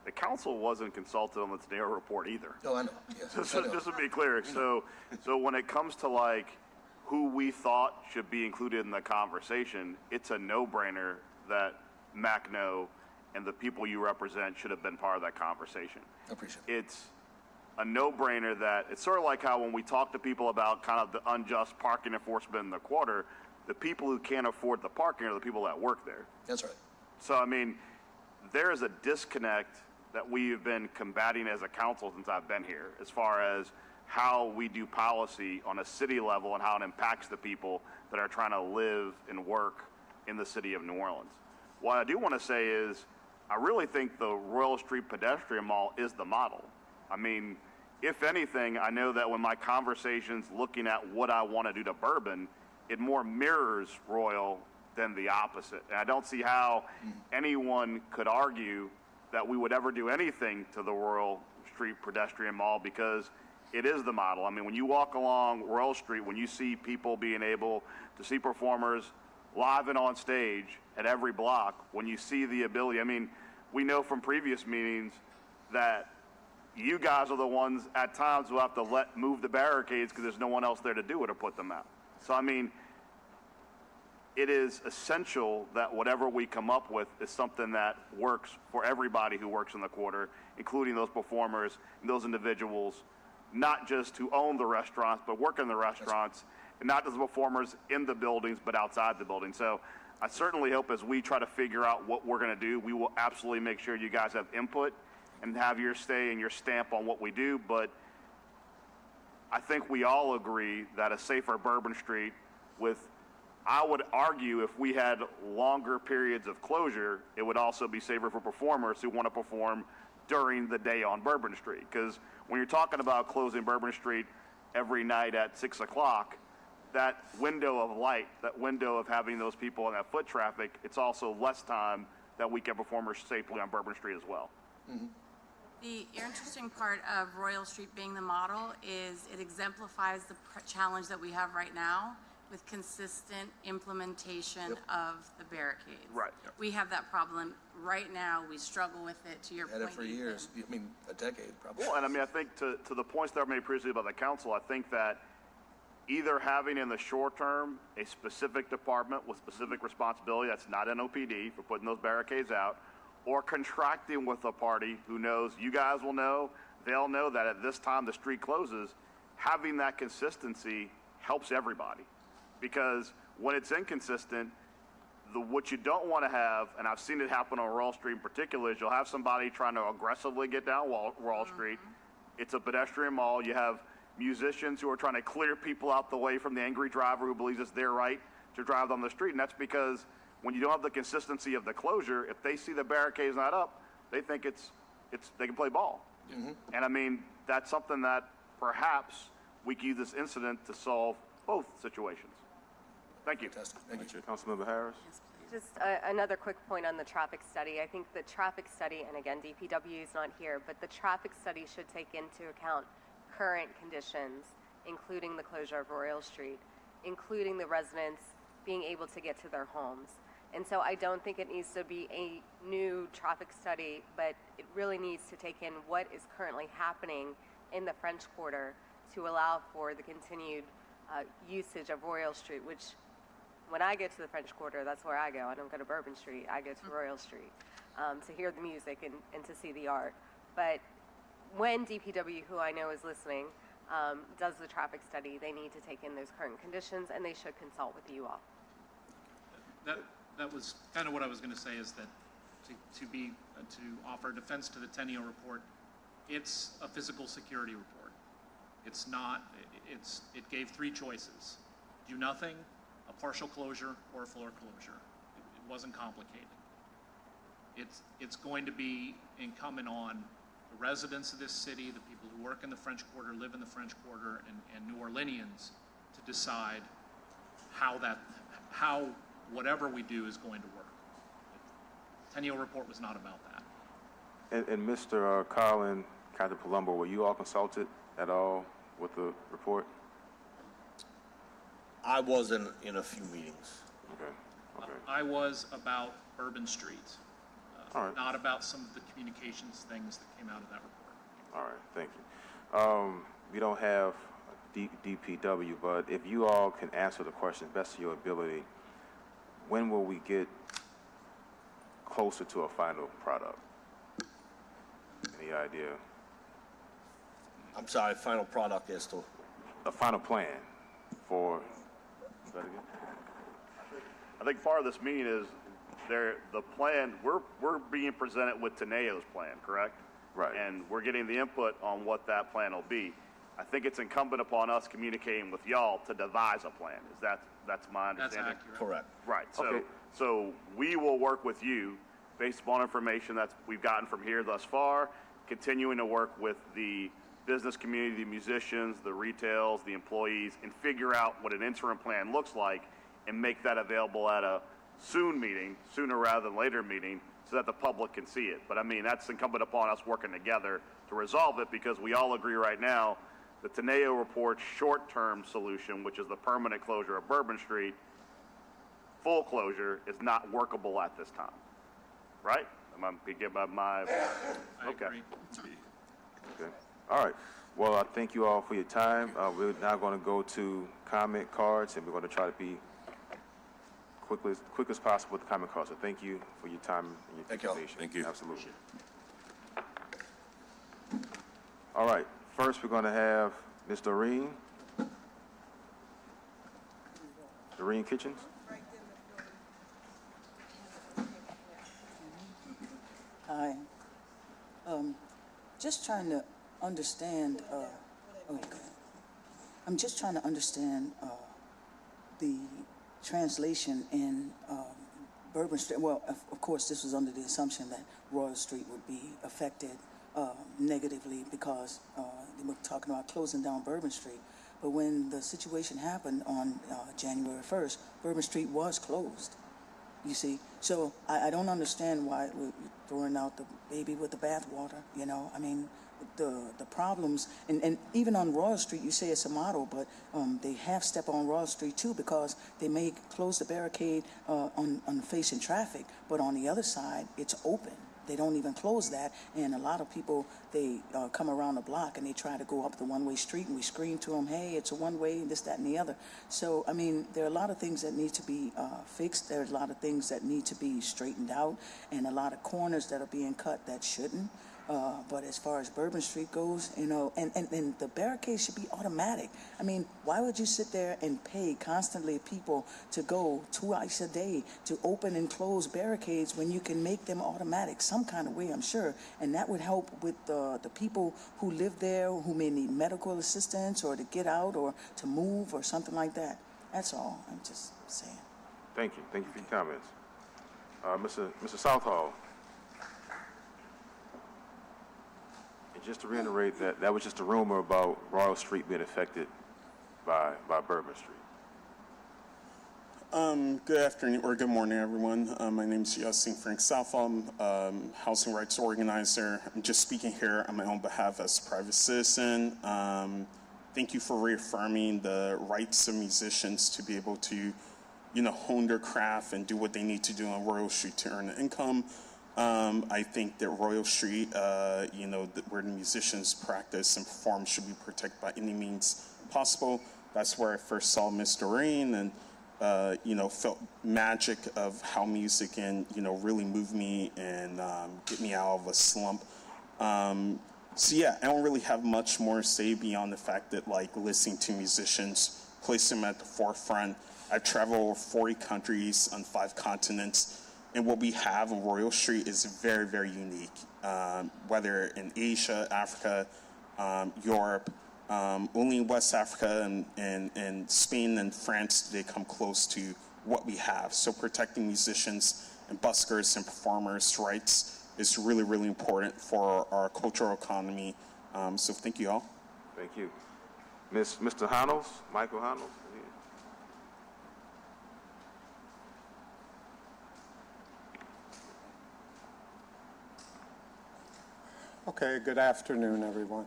The council wasn't consulted on the Teneo report either. Oh, I know. Yes, Just I know. to be clear, so when it comes to like who we thought should be included in the conversation, it's a no-brainer that Macno and the people you represent should have been part of that conversation. I appreciate it. It's a no-brainer that it's sort of like how when we talk to people about kind of the unjust parking enforcement in the quarter, the people who can't afford the parking are the people that work there. That's right. So, I mean, there is a disconnect that we've been combating as a council since I've been here, as far as how we do policy on a city level and how it impacts the people that are trying to live and work in the city of New Orleans. What I do want to say is, I really think the Royal Street Pedestrian Mall is the model. I mean, if anything, I know that when my conversations looking at what I want to do to Bourbon, it more mirrors Royal than the opposite. And I don't see how anyone could argue that we would ever do anything to the Royal Street Pedestrian Mall, because it is the model. I mean, when you walk along Royal Street, when you see people being able to see performers live and on stage at every block, when you see the ability, I mean, we know from previous meetings that you guys are the ones at times who have to move the barricades because there's no one else there to do it or put them out. So, I mean, it is essential that whatever we come up with is something that works for everybody who works in the quarter, including those performers and those individuals, not just who own the restaurants, but work in the restaurants, and not just the performers in the buildings, but outside the building. So I certainly hope as we try to figure out what we're going to do, we will absolutely make sure you guys have input and have your say and your stamp on what we do. But I think we all agree that a safer Bourbon Street with, I would argue, if we had longer periods of closure, it would also be safer for performers who want to perform during the day on Bourbon Street. Because when you're talking about closing Bourbon Street every night at 6 o'clock, that window of light, that window of having those people in that foot traffic, it's also less time that we can perform safely on Bourbon Street as well. Mm-hmm. The interesting part of Royal Street being the model is it exemplifies the challenge that we have right now with consistent implementation of the barricades. Right. We have that problem right now. We struggle with it, to your Had point. it for years. I mean, a decade probably. Well, and I mean, I think to the points that were made previously by the council, I think that either having in the short term a specific department with specific responsibility that's not NOPD for putting those barricades out, or contracting with a party who knows, you guys will know, they'll know that at this time the street closes, having that consistency helps everybody. Because when it's inconsistent, what you don't want to have, and I've seen it happen on Royal Street in particular, is you'll have somebody trying to aggressively get down Royal Street. It's a pedestrian mall. You have musicians who are trying to clear people out the way from the angry driver who believes it's their right to drive down the street. And that's because when you don't have the consistency of the closure, if they see the barricade's not up, they think they can play ball. And I mean, that's something that perhaps we could use this incident to solve both situations. Thank you. Thank you. Councilmember Harris? Just another quick point on the traffic study. I think the traffic study, and again, DPW is not here, but the traffic study should take into account current conditions, including the closure of Royal Street, including the residents being able to get to their homes. And so I don't think it needs to be a new traffic study, but it really needs to take in what is currently happening in the French Quarter to allow for the continued usage of Royal Street, which when I get to the French Quarter, that's where I go. I don't go to Bourbon Street. I go to Royal Street to hear the music and to see the art. But when DPW, who I know is listening, does the traffic study, they need to take in those current conditions, and they should consult with you all. That was kind of what I was going to say, is that to offer defense to the Tenio report, it's a physical security report. It's not, it gave three choices: do nothing, a partial closure, or a fuller closure. It wasn't complicated. It's going to be incumbent on the residents of this city, the people who work in the French Quarter, live in the French Quarter, and New Orleanians to decide how whatever we do is going to work. The Tenio report was not about that. And Mr. Collin, Captain Palumbo, were you all consulted at all with the report? I was in a few meetings. Okay. I was about Bourbon Street, All right. not about some of the communications things that came out of that report. All right, thank you. We don't have DPW, but if you all can answer the question best of your ability, when will we get closer to a final product? Any idea? I'm sorry, final product is to? A final plan for, say that again? I think part of this meeting is the plan, we're being presented with Teneo's plan, correct? Right. And we're getting the input on what that plan will be. I think it's incumbent upon us communicating with y'all to devise a plan. That's my understanding? That's accurate. Correct. Right. Okay. So we will work with you based upon information that we've gotten from here thus far, continuing to work with the business community, the musicians, the retails, the employees, and figure out what an interim plan looks like and make that available at a sooner rather than later meeting, so that the public can see it. But I mean, that's incumbent upon us working together to resolve it, because we all agree right now the Teneo report's short-term solution, which is the permanent closure of Bourbon Street, full closure, is not workable at this time. Right? Am I getting my? I Okay. agree. Okay. All right. Well, I thank you all for your time. We're now going to go to comment cards, and we're going to try to be quick as possible with the comment cards. So thank you for your time and your Thank you all. participation. Thank you. Absolutely. All right. First, we're going to have Ms. Doreen. Doreen Kitchens. Hi. Just trying to understand, I'm just trying to understand the translation in Bourbon Street. Well, of course, this was under the assumption that Royal Street would be affected negatively because they were talking about closing down Bourbon Street. But when the situation happened on January 1st, Bourbon Street was closed. You see, so I don't understand why we're throwing out the baby with the bathwater. You know, I mean, the problems, and even on Royal Street, you say it's a model, but they half step on Royal Street too, because they may close the barricade on facing traffic, but on the other side, it's open. they don't even close that. And a lot of people, they come around the block and they try to go up the one-way street, and we scream to them, hey, it's a one-way, and this, that, and the other. So, I mean, there are a lot of things that need to be fixed. There's a lot of things that need to be straightened out, and a lot of corners that are being cut that shouldn't. But as far as Bourbon Street goes, you know, and the barricades should be automatic. I mean, why would you sit there and pay constantly people to go twice a day to open and close barricades when you can make them automatic some kind of way, I'm sure. And that would help with the people who live there who may need medical assistance or to get out or to move or something like that. That's all. I'm just saying. Thank you. Thank you for your comments. Mr. Southall. And just to reiterate that was just a rumor about Royal Street being affected by Bourbon Street. Good afternoon or good morning, everyone. My name is Justin Frank Southall. I'm housing rights organizer. I'm just speaking here on my own behalf as a private citizen. Thank you for reaffirming the rights of musicians to be able to, you know, hone their craft and do what they need to do on Royal Street to earn an income. I think that Royal Street, you know, where the musicians practice and perform should be protected by any means possible. That's where I first saw Miss Doreen and, you know, felt magic of how music can, you know, really move me and get me out of a slump. So yeah, I don't really have much more to say beyond the fact that, like, listening to musicians, place them at the forefront. I've traveled over 40 countries on 5 continents. And what we have on Royal Street is very, very unique, whether in Asia, Africa, Europe, only in West Africa and Spain and France do they come close to what we have. So protecting musicians and buskers and performers' rights is really, really important for our cultural economy. So thank you all. Thank you. Mr. Honos, Michael Honos. Okay, good afternoon, everyone.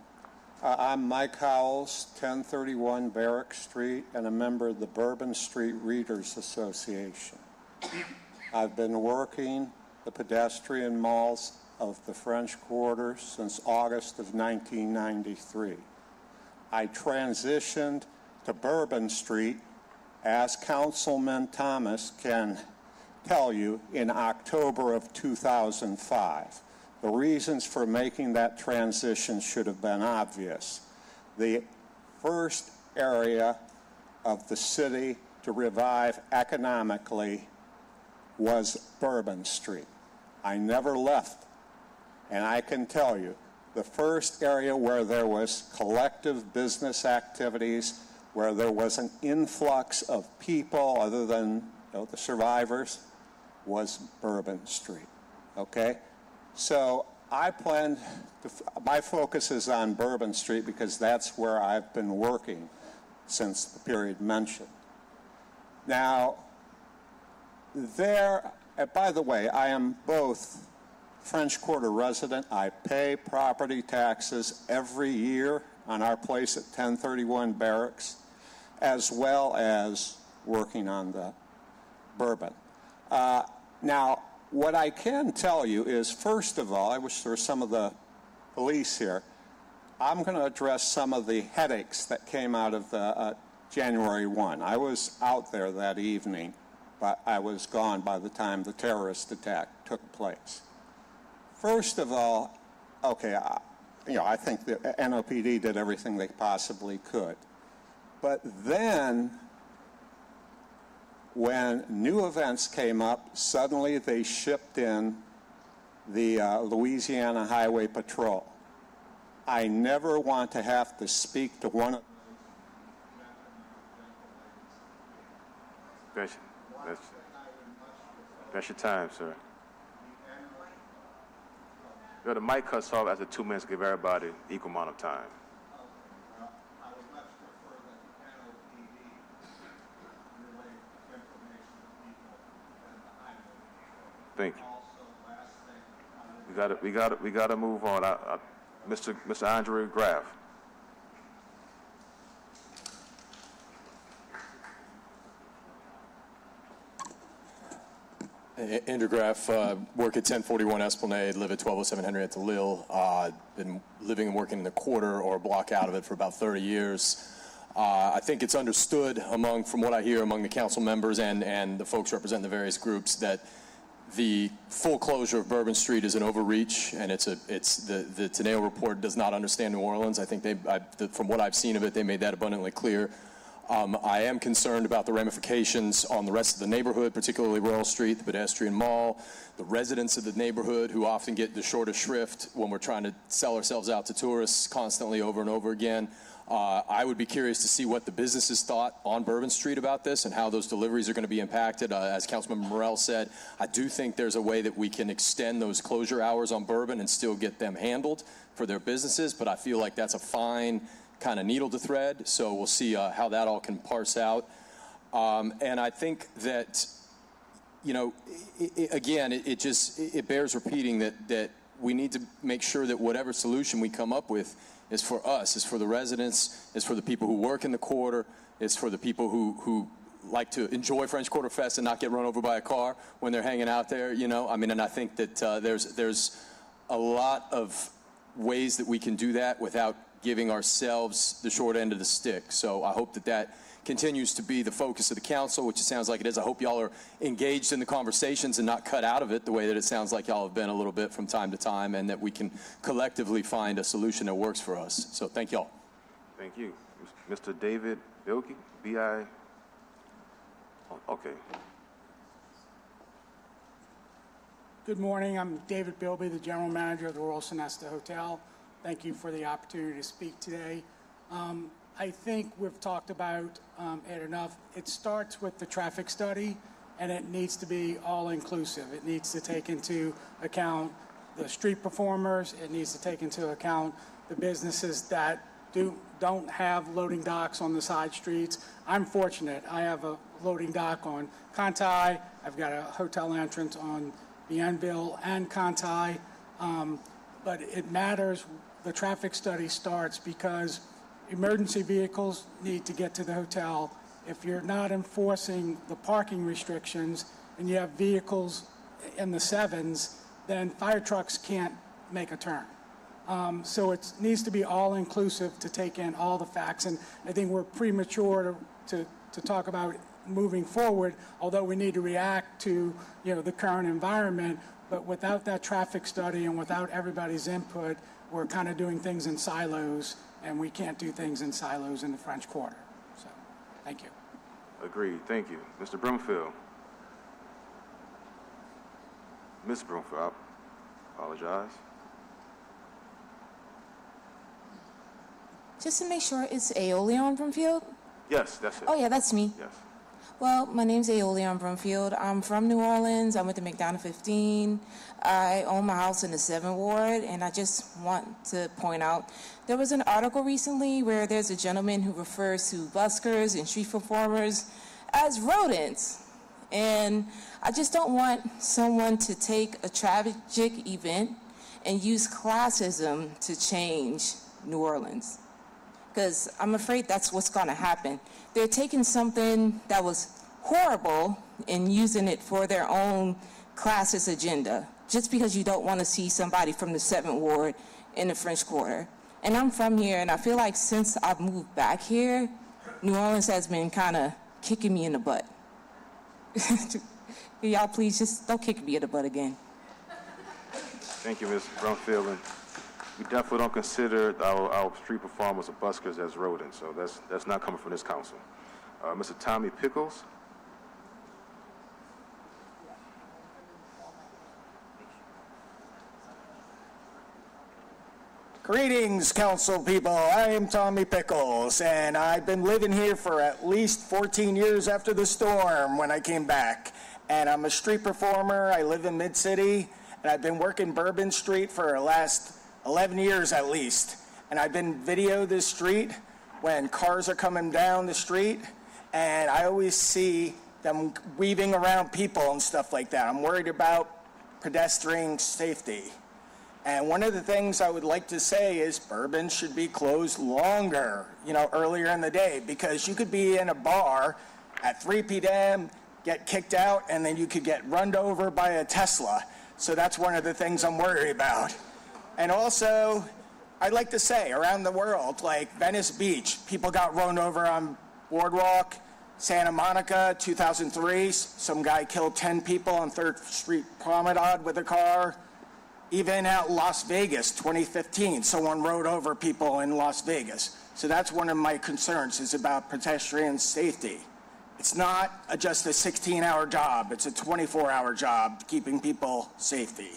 I'm Mike Howells, 1031 Barrack Street, and a member of the Bourbon Street Readers Association. I've been working the pedestrian malls of the French Quarter since August of 1993. I transitioned to Bourbon Street, as Councilman Thomas can tell you, in October of 2005. The reasons for making that transition should have been obvious. The first area of the city to revive economically was Bourbon Street. I never left, and I can tell you, the first area where there was collective business activities, where there was an influx of people other than, you know, the survivors, was Bourbon Street, okay? So I plan to, my focus is on Bourbon Street because that's where I've been working since the period mentioned. Now, there, by the way, I am both French Quarter resident. I pay property taxes every year on our place at 1031 Barracks, as well as working on the Bourbon. Now, what I can tell you is, first of all, I wish there were some of the police here. I'm going to address some of the headaches that came out of the January 1. I was out there that evening, but I was gone by the time the terrorist attack took place. First of all, okay, you know, I think the NOPD did everything they possibly could. But then, when new events came up, suddenly they shipped in the Louisiana Highway Patrol. I never want to have to speak to one of That's your time, sir. You know, the mic cuts off after 2 minutes, give everybody equal amount of time. Thank you. We gotta move on. Mr. Andre Graff. Andrew Graff, work at 1041 Esplanade, live at 1207 Henrietta Lille. Been living and working in the quarter or a block out of it for about 30 years. I think it's understood from what I hear among the council members and the folks representing the various groups that the full closure of Bourbon Street is an overreach, and the Teneo report does not understand New Orleans. I think from what I've seen of it, they made that abundantly clear. I am concerned about the ramifications on the rest of the neighborhood, particularly Royal Street, the pedestrian mall, the residents of the neighborhood who often get the shortest shrift when we're trying to sell ourselves out to tourists constantly over and over again. I would be curious to see what the businesses thought on Bourbon Street about this and how those deliveries are going to be impacted. As Councilmember Morell said, I do think there's a way that we can extend those closure hours on Bourbon and still get them handled for their businesses, but I feel like that's a fine kind of needle to thread, so we'll see how that all can parse out. And I think that, it bears repeating that we need to make sure that whatever solution we come up with is for us, is for the residents, is for the people who work in the quarter, is for the people who like to enjoy French Quarter Fest and not get run over by a car when they're hanging out there, and I think that there's a lot of ways that we can do that without giving ourselves the short end of the stick. So I hope that continues to be the focus of the council, which it sounds like it is. I hope y'all are engaged in the conversations and not cut out of it the way that it sounds like y'all have been a little bit from time to time, and that we can collectively find a solution that works for us. So thank y'all. Thank you. Mr. David Bilkey, B.I. Okay. Good morning. I'm David Bilby, the General Manager of the Royal Sonesta Hotel. Thank you for the opportunity to speak today. I think we've talked about it enough. It starts with the traffic study, and it needs to be all-inclusive. It needs to take into account the street performers. It needs to take into account the businesses that don't have loading docks on the side streets. I'm fortunate. I have a loading dock on Conti. I've got a hotel entrance on Bienville and Conti. But it matters. The traffic study starts because emergency vehicles need to get to the hotel. If you're not enforcing the parking restrictions and you have vehicles in the sevens, then fire trucks can't make a turn. So it needs to be all-inclusive to take in all the facts, and I think we're premature to talk about moving forward, although we need to react to the current environment. But without that traffic study and without everybody's input, we're kind of doing things in silos, and we can't do things in silos in the French Quarter. So, thank you. Agreed. Thank you. Mr. Broomfield. Ms. Broomfield, I apologize. Just to make sure, it's Aeolian Broomfield? Yes, that's it. Oh, yeah, that's me. Yes. Well, my name's Aeolian Broomfield. I'm from New Orleans. I went to McDonough 15. I own my house in the 7th Ward, and I just want to point out, there was an article recently where there's a gentleman who refers to buskers and street performers as rodents. And I just don't want someone to take a tragic event and use classism to change New Orleans, because I'm afraid that's what's going to happen. They're taking something that was horrible and using it for their own classist agenda, just because you don't want to see somebody from the 7th Ward in the French Quarter. And I'm from here, and I feel like since I've moved back here, New Orleans has been kind of kicking me in the butt. Y'all please just don't kick me in the butt again. Thank you, Ms. Brumfield. And we definitely don't consider our street performers or buskers as rodents, so that's not coming from this council. Mr. Tommy Pickles. Greetings, council people. I am Tommy Pickles, and I've been living here for at least 14 years after the storm when I came back. And I'm a street performer. I live in Mid-City, and I've been working Bourbon Street for the last 11 years at least. And I've been videoing this street when cars are coming down the street, and I always see them weaving around people and stuff like that. I'm worried about pedestrian safety. And one of the things I would like to say is Bourbon should be closed longer, earlier in the day, because you could be in a bar at 3 p.m., get kicked out, and then you could get run over by a Tesla. So that's one of the things I'm worried about. And also, I'd like to say, around the world, like Venice Beach, people got run over on Boardwalk. Santa Monica, 2003, some guy killed 10 people on 3rd Street Promenade with a car. Even at Las Vegas, 2015, someone rode over people in Las Vegas. So that's one of my concerns, is about pedestrian safety. It's not just a 16-hour job, it's a 24-hour job, keeping people safety.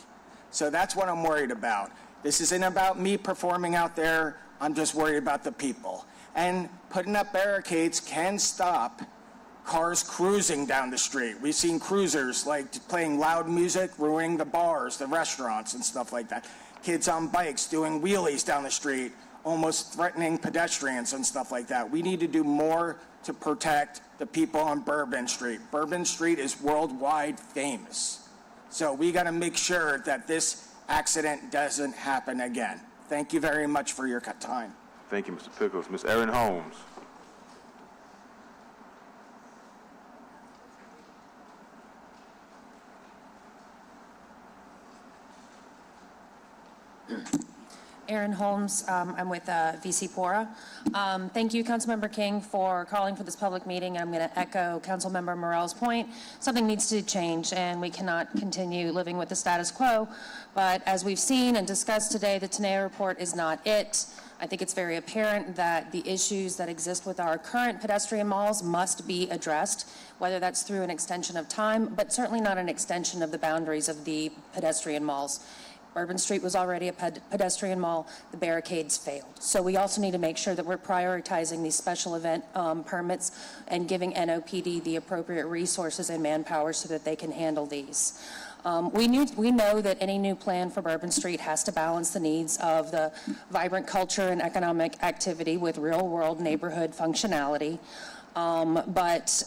So that's what I'm worried about. This isn't about me performing out there, I'm just worried about the people. And putting up barricades can stop cars cruising down the street. We've seen cruisers like playing loud music, ruining the bars, the restaurants, and stuff like that. Kids on bikes doing wheelies down the street, almost threatening pedestrians and stuff like that. We need to do more to protect the people on Bourbon Street. Bourbon Street is worldwide famous. So we got to make sure that this accident doesn't happen again. Thank you very much for your time. Thank you, Mr. Pickles. Ms. Erin Holmes. Erin Holmes, I'm with VC Pora. Thank you, Councilmember King, for calling for this public meeting. I'm going to echo Councilmember Morell's point. Something needs to change, and we cannot continue living with the status quo. But as we've seen and discussed today, the Tenaya report is not it. I think it's very apparent that the issues that exist with our current pedestrian malls must be addressed, whether that's through an extension of time, but certainly not an extension of the boundaries of the pedestrian malls. Bourbon Street was already a pedestrian mall. The barricades failed. So we also need to make sure that we're prioritizing these special event permits and giving NOPD the appropriate resources and manpower so that they can handle these. We know that any new plan for Bourbon Street has to balance the needs of the vibrant culture and economic activity with real-world neighborhood functionality. But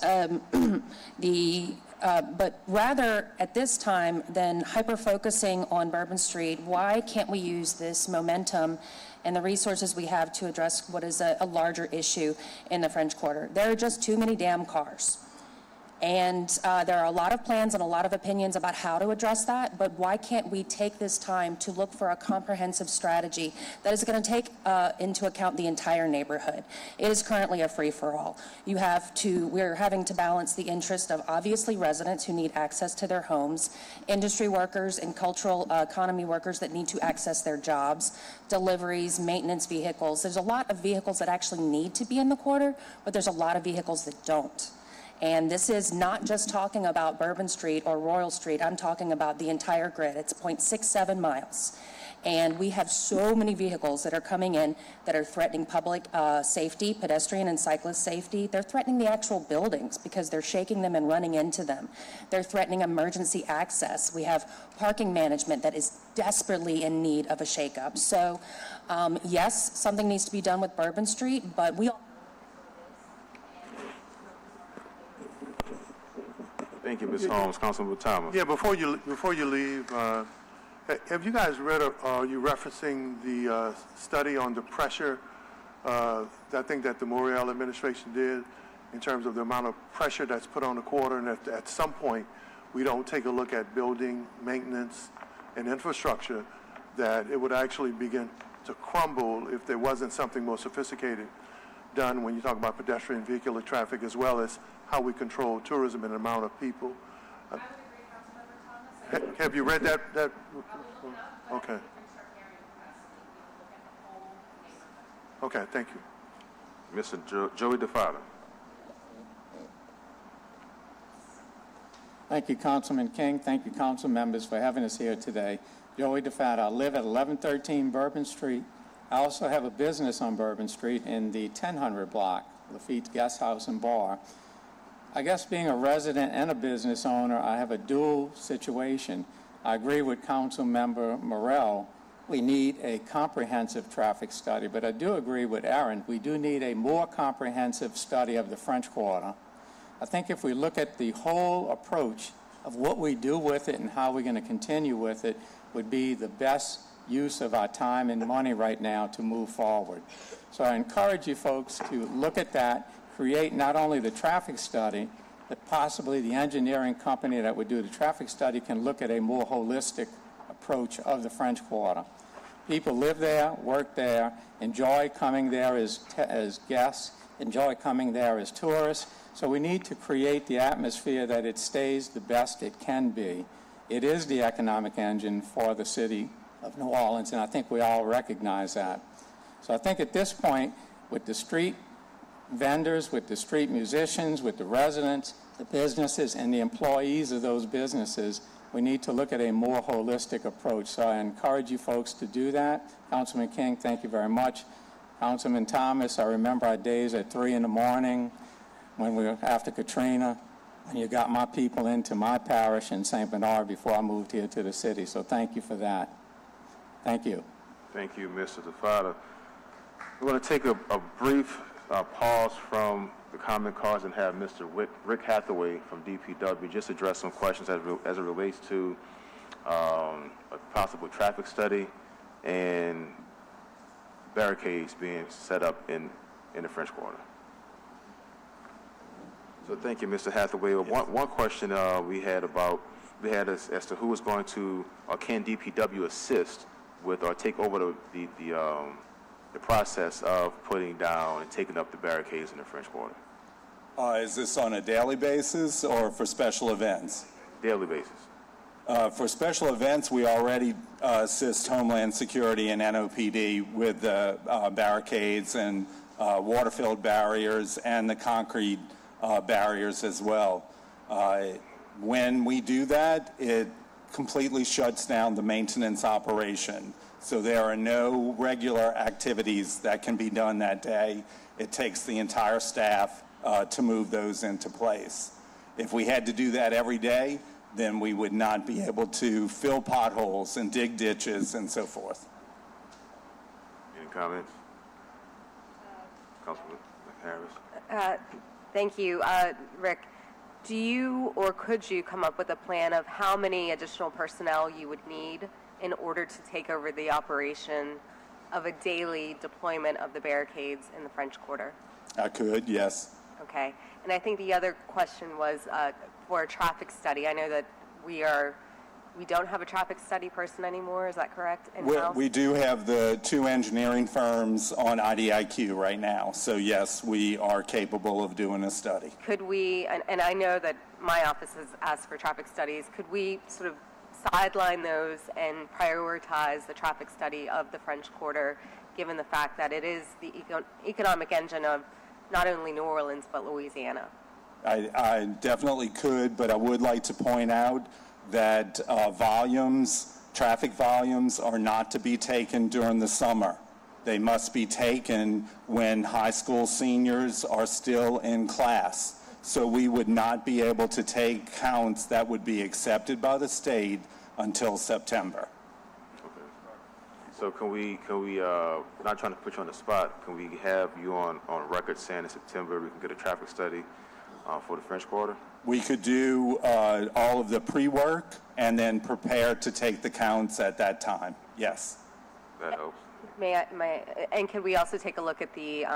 rather, at this time, than hyper-focusing on Bourbon Street, why can't we use this momentum and the resources we have to address what is a larger issue in the French Quarter? There are just too many damn cars. And there are a lot of plans and a lot of opinions about how to address that, but why can't we take this time to look for a comprehensive strategy that is going to take into account the entire neighborhood? It is currently a free-for-all. We're having to balance the interest of obviously residents who need access to their homes, industry workers and cultural economy workers that need to access their jobs, deliveries, maintenance vehicles. There's a lot of vehicles that actually need to be in the quarter, but there's a lot of vehicles that don't. And this is not just talking about Bourbon Street or Royal Street. I'm talking about the entire grid. It's 0.67 miles. And we have so many vehicles that are coming in that are threatening public safety, pedestrian and cyclist safety. They're threatening the actual buildings because they're shaking them and running into them. They're threatening emergency access. We have parking management that is desperately in need of a shakeup. So, yes, something needs to be done with Bourbon Street, but we all Thank you, Ms. Holmes. Councilman Thomas. Yeah, before you leave, have you guys read, are you referencing the study on the pressure, I think that the Morell administration did in terms of the amount of pressure that's put on the quarter, and at some point, we don't take a look at building maintenance and infrastructure, that it would actually begin to crumble if there wasn't something more sophisticated done when you talk about pedestrian vehicular traffic, as well as how we control tourism and the amount of people. I would agree, Councilmember Thomas. Have you read that? Okay. Okay, thank you. Mr. Joey DeFada. Thank you, Councilman King. Thank you, council members, for having us here today. Joey DeFada. I live at 1113 Bourbon Street. I also have a business on Bourbon Street in the 1000 block, Lafitte's Guest House and Bar. I guess being a resident and a business owner, I have a dual situation. I agree with Council Member Morell. We need a comprehensive traffic study, but I do agree with Erin. We do need a more comprehensive study of the French Quarter. I think if we look at the whole approach of what we do with it and how we're going to continue with it would be the best use of our time and money right now to move forward. So I encourage you folks to look at that, create not only the traffic study, that possibly the engineering company that would do the traffic study can look at a more holistic approach of the French Quarter. People live there, work there, enjoy coming there as guests, enjoy coming there as tourists. So we need to create the atmosphere that it stays the best it can be. It is the economic engine for the city of New Orleans, and I think we all recognize that. So I think at this point, with the street vendors, with the street musicians, with the residents, the businesses, and the employees of those businesses, we need to look at a more holistic approach. So I encourage you folks to do that. Councilman King, thank you very much. Councilman Thomas, I remember our days at 3 in the morning when we were after Katrina, and you got my people into my parish in St. Bernard before I moved here to the city. So thank you for that. Thank you. Thank you, Mr. Tafada. We're going to take a brief pause from the comment cards and have Mr. Rick Hathaway from DPW just address some questions as it relates to a possible traffic study and barricades being set up in the French Quarter. So thank you, Mr. Hathaway. Yes. One question we had as to who is going to, or can DPW assist with or take over the process of putting down and taking up the barricades in the French Quarter? Is this on a daily basis or for special events? Daily basis. For special events, we already assist Homeland Security and NOPD with the barricades and water-filled barriers and the concrete barriers as well. When we do that, it completely shuts down the maintenance operation. So there are no regular activities that can be done that day. It takes the entire staff to move those into place. If we had to do that every day, then we would not be able to fill potholes and dig ditches and so forth. Any comments? Councilman Harris? Thank you. Rick, do you or could you come up with a plan of how many additional personnel you would need in order to take over the operation of a daily deployment of the barricades in the French Quarter? I could, yes. Okay. And I think the other question was for a traffic study. I know that we don't have a traffic study person anymore. Is that correct? We do have the 2 engineering firms on IDIQ right now. So yes, we are capable of doing a study. Could we, and I know that my office has asked for traffic studies, could we sort of sideline those and prioritize the traffic study of the French Quarter, given the fact that it is the economic engine of not only New Orleans, but Louisiana? I definitely could, but I would like to point out that traffic volumes are not to be taken during the summer. They must be taken when high school seniors are still in class. So we would not be able to take counts that would be accepted by the state until September. Okay. So can we not trying to put you on the spot, can we have you on record saying in September we can get a traffic study for the French Quarter? We could do all of the pre-work and then prepare to take the counts at that time. Yes. That helps. And could we also take a look at the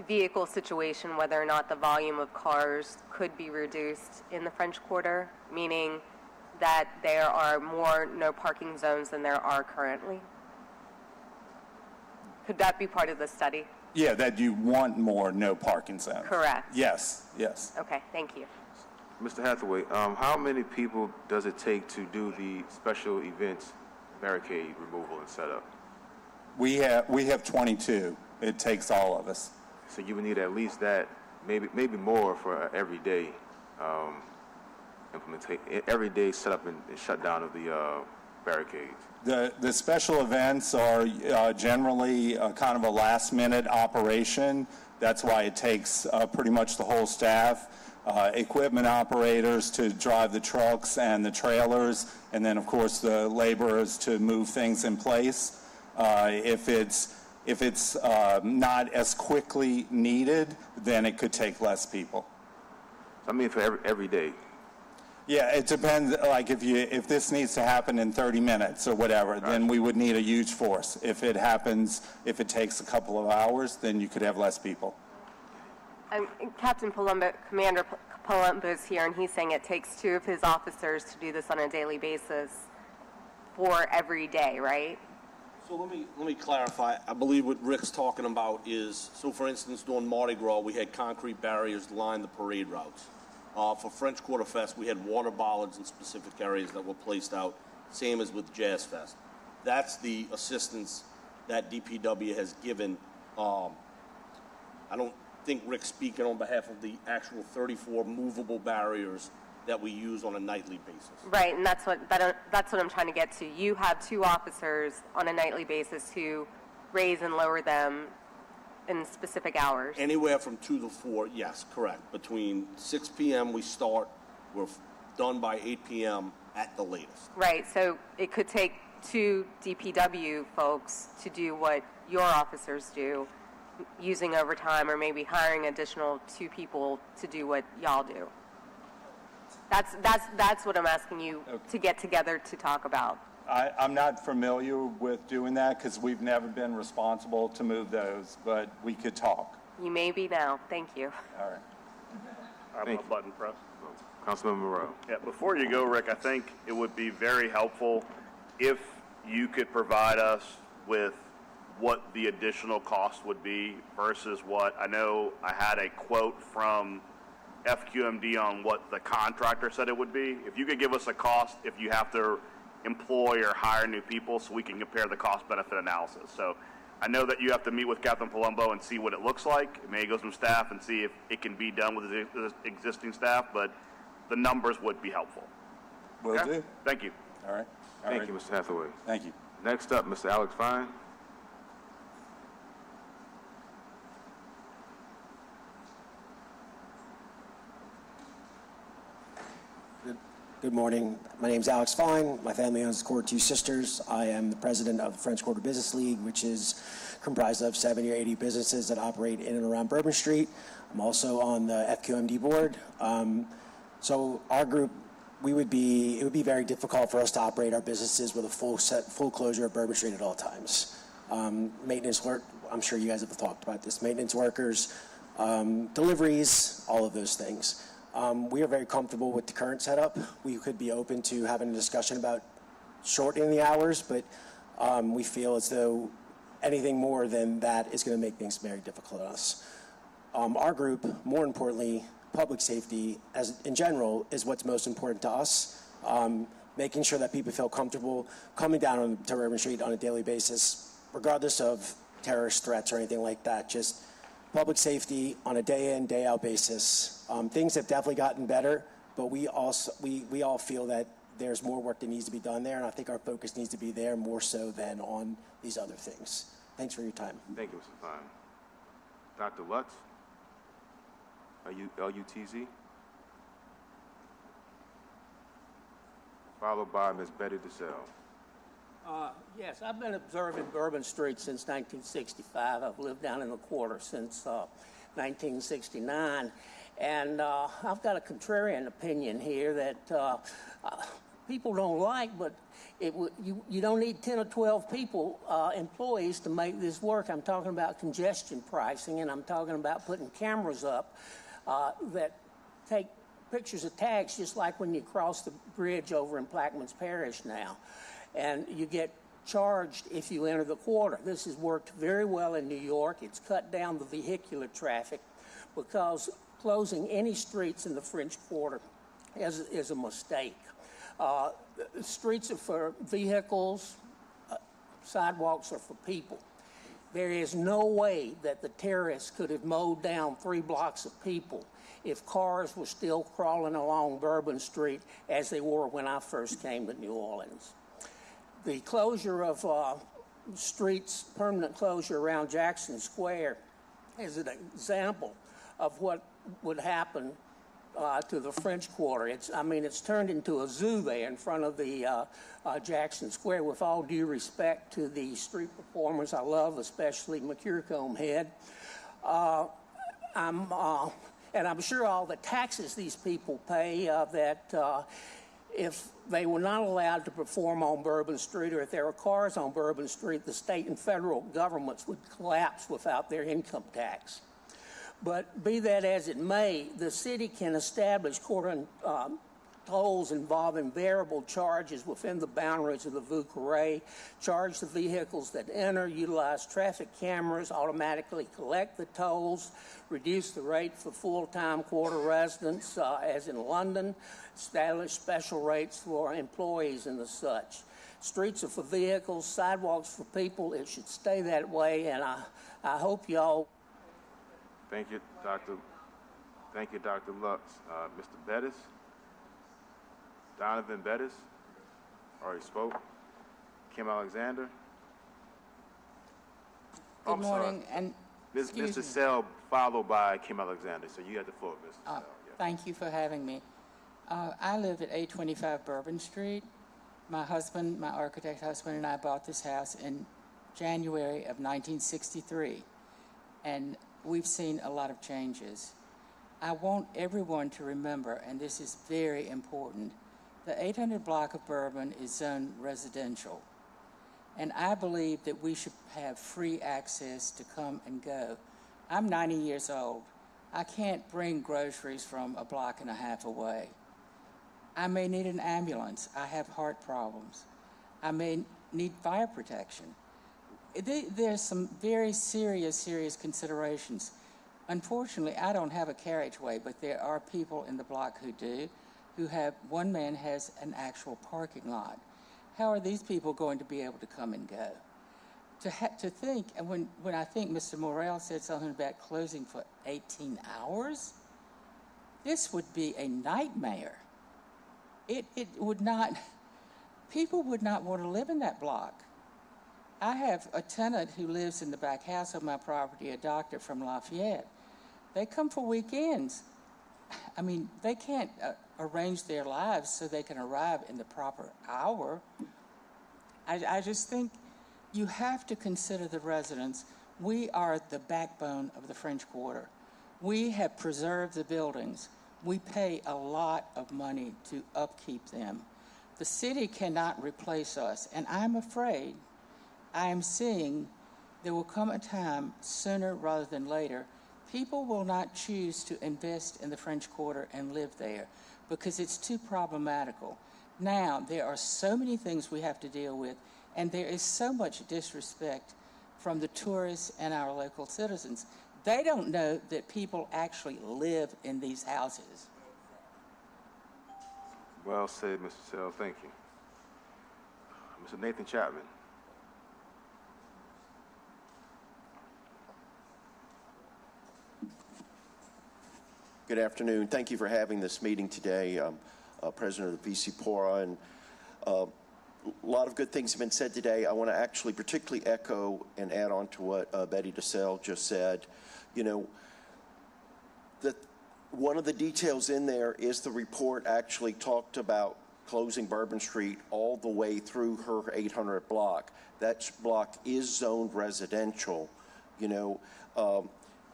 vehicle situation, whether or not the volume of cars could be reduced in the French Quarter, meaning that there are more no parking zones than there are currently? Could that be part of the study? Yeah, that you want more no parking zones. Correct. Yes, yes. Okay, thank you. Mr. Hathaway, how many people does it take to do the special events barricade removal and setup? We have 22. It takes all of us. So you would need at least that, maybe more for every day implementation, every day setup and shutdown of the barricades. The special events are generally kind of a last-minute operation. That's why it takes pretty much the whole staff, equipment operators to drive the trucks and the trailers, and then, of course, the laborers to move things in place. If it's not as quickly needed, then it could take less people. I mean, for every day. Yeah, it depends. Like if this needs to happen in 30 minutes or whatever, then we would need a huge force. If it takes a couple of hours, then you could have less people. Captain Palumbo, Commander Palumbo's here, and he's saying it takes 2 of his officers to do this on a daily basis for every day, right? So let me clarify. I believe what Rick's talking about is, so for instance, during Mardi Gras, we had concrete barriers line the parade routes. For French Quarter Fest, we had water bollards in specific areas that were placed out, same as with Jazz Fest. That's the assistance that DPW has given. I don't think Rick's speaking on behalf of the actual 34 movable barriers that we use on a nightly basis. Right, and that's what I'm trying to get to. You have 2 officers on a nightly basis who raise and lower them in specific hours. Anywhere from 2 to 4, yes, correct. Between 6 p.m. we start, we're done by 8 p.m. at the latest. Right, so it could take 2 DPW folks to do what your officers do, using overtime or maybe hiring additional 2 people to do what y'all do. That's what I'm asking you to get together to talk about. I'm not familiar with doing that because we've never been responsible to move those, but we could talk. You may be now. Thank you. All right. I have a button press. Councilman Moreau. Yeah, before you go, Rick, I think it would be very helpful if you could provide us with what the additional cost would be versus what, I know I had a quote from FQMD on what the contractor said it would be. If you could give us a cost if you have to employ or hire new people so we can compare the cost-benefit analysis. So I know that you have to meet with Captain Palumbo and see what it looks like. It may go some staff and see if it can be done with the existing staff, but the numbers would be helpful. Will do. Thank you. All right. Thank you, Mr. Hathaway. Thank you. Next up, Mr. Alex Fine. Good morning. My name is Alex Fine. My family owns Quarter Two Sisters. I am the president of the French Quarter Business League, which is comprised of 70 or 80 businesses that operate in and around Bourbon Street. I'm also on the FQMD board. So our group, it would be very difficult for us to operate our businesses with a full closure of Bourbon Street at all times. Maintenance work, I'm sure you guys have talked about this, maintenance workers, deliveries, all of those things. We are very comfortable with the current setup. We could be open to having a discussion about shortening the hours, but we feel as though anything more than that is going to make things very difficult on us. Our group, more importantly, public safety as in general is what's most important to us. Making sure that people feel comfortable coming down to Bourbon Street on a daily basis, regardless of terrorist threats or anything like that. Just public safety on a day in, day out basis. Things have definitely gotten better, but we all feel that there's more work that needs to be done there, and I think our focus needs to be there more so than on these other things. Thanks for your time. Thank you, Mr. Fine. Dr. Lutz, LUTZ, followed by Ms. Betty DeSalle. Yes, I've been observing Bourbon Street since 1965. I've lived down in the quarter since 1969. And I've got a contrarian opinion here that people don't like, but you don't need 10 or 12 people, employees, to make this work. I'm talking about congestion pricing, and I'm talking about putting cameras up that take pictures of tags, just like when you cross the bridge over in Plaquemines Parish now. And you get charged if you enter the quarter. This has worked very well in New York. It's cut down the vehicular traffic because closing any streets in the French Quarter is a mistake. Streets are for vehicles, sidewalks are for people. There is no way that the terrorists could have mowed down 3 blocks of people if cars were still crawling along Bourbon Street as they were when I first came to New Orleans. The closure of streets, permanent closure around Jackson Square, is an example of what would happen to the French Quarter. It's turned into a zoo there in front of the Jackson Square, with all due respect to the street performers I love, especially McCure Head. And I'm sure all the taxes these people pay that if they were not allowed to perform on Bourbon Street, or if there were cars on Bourbon Street, the state and federal governments would collapse without their income tax. But be that as it may, the city can establish tolls involving variable charges within the boundaries of the VUCRA, charge the vehicles that enter, utilize traffic cameras, automatically collect the tolls, reduce the rate for full-time quarter residents, as in London, establish special rates for employees and the such. Streets are for vehicles, sidewalks for people. It should stay that way, and I hope y'all. Thank you, Dr. Lux. Mr. Bettis? Donovan Bettis? Already spoke. Kim Alexander? Good morning, and Mr. Sell, followed by Kim Alexander. So you have the floor, Mr. Sell. Thank you for having me. I live at 825 Bourbon Street. My husband, my architect husband, and I bought this house in January of 1963, and we've seen a lot of changes. I want everyone to remember, and this is very important, the 800 block of Bourbon is zoned residential, and I believe that we should have free access to come and go. I'm 90 years old. I can't bring groceries from a block and a half away. I may need an ambulance. I have heart problems. I may need fire protection. There's some very serious considerations. Unfortunately, I don't have a carriageway, but there are people in the block who do, one man has an actual parking lot. How are these people going to be able to come and go? To think, and when I think Mr. Morrell said something about closing for 18 hours, this would be a nightmare. It would not, people would not want to live in that block. I have a tenant who lives in the back house of my property, a doctor from Lafayette. They come for weekends. I mean, they can't arrange their lives so they can arrive in the proper hour. I just think you have to consider the residents. We are the backbone of the French Quarter. We have preserved the buildings. We pay a lot of money to upkeep them. The city cannot replace us, and I'm afraid I am seeing there will come a time sooner rather than later, people will not choose to invest in the French Quarter and live there because it's too problematical. Now, there are so many things we have to deal with, and there is so much disrespect from the tourists and our local citizens. They don't know that people actually live in these houses. Well said, Mr. Sell. Thank you. Mr. Nathan Chapman. Good afternoon. Thank you for having this meeting today. I'm president of the VC-PORA, and a lot of good things have been said today. I want to actually particularly echo and add on to what Betty DeSalle just said. You know, one of the details in there is the report actually talked about closing Bourbon Street all the way through her 800 block. That block is zoned residential. You know,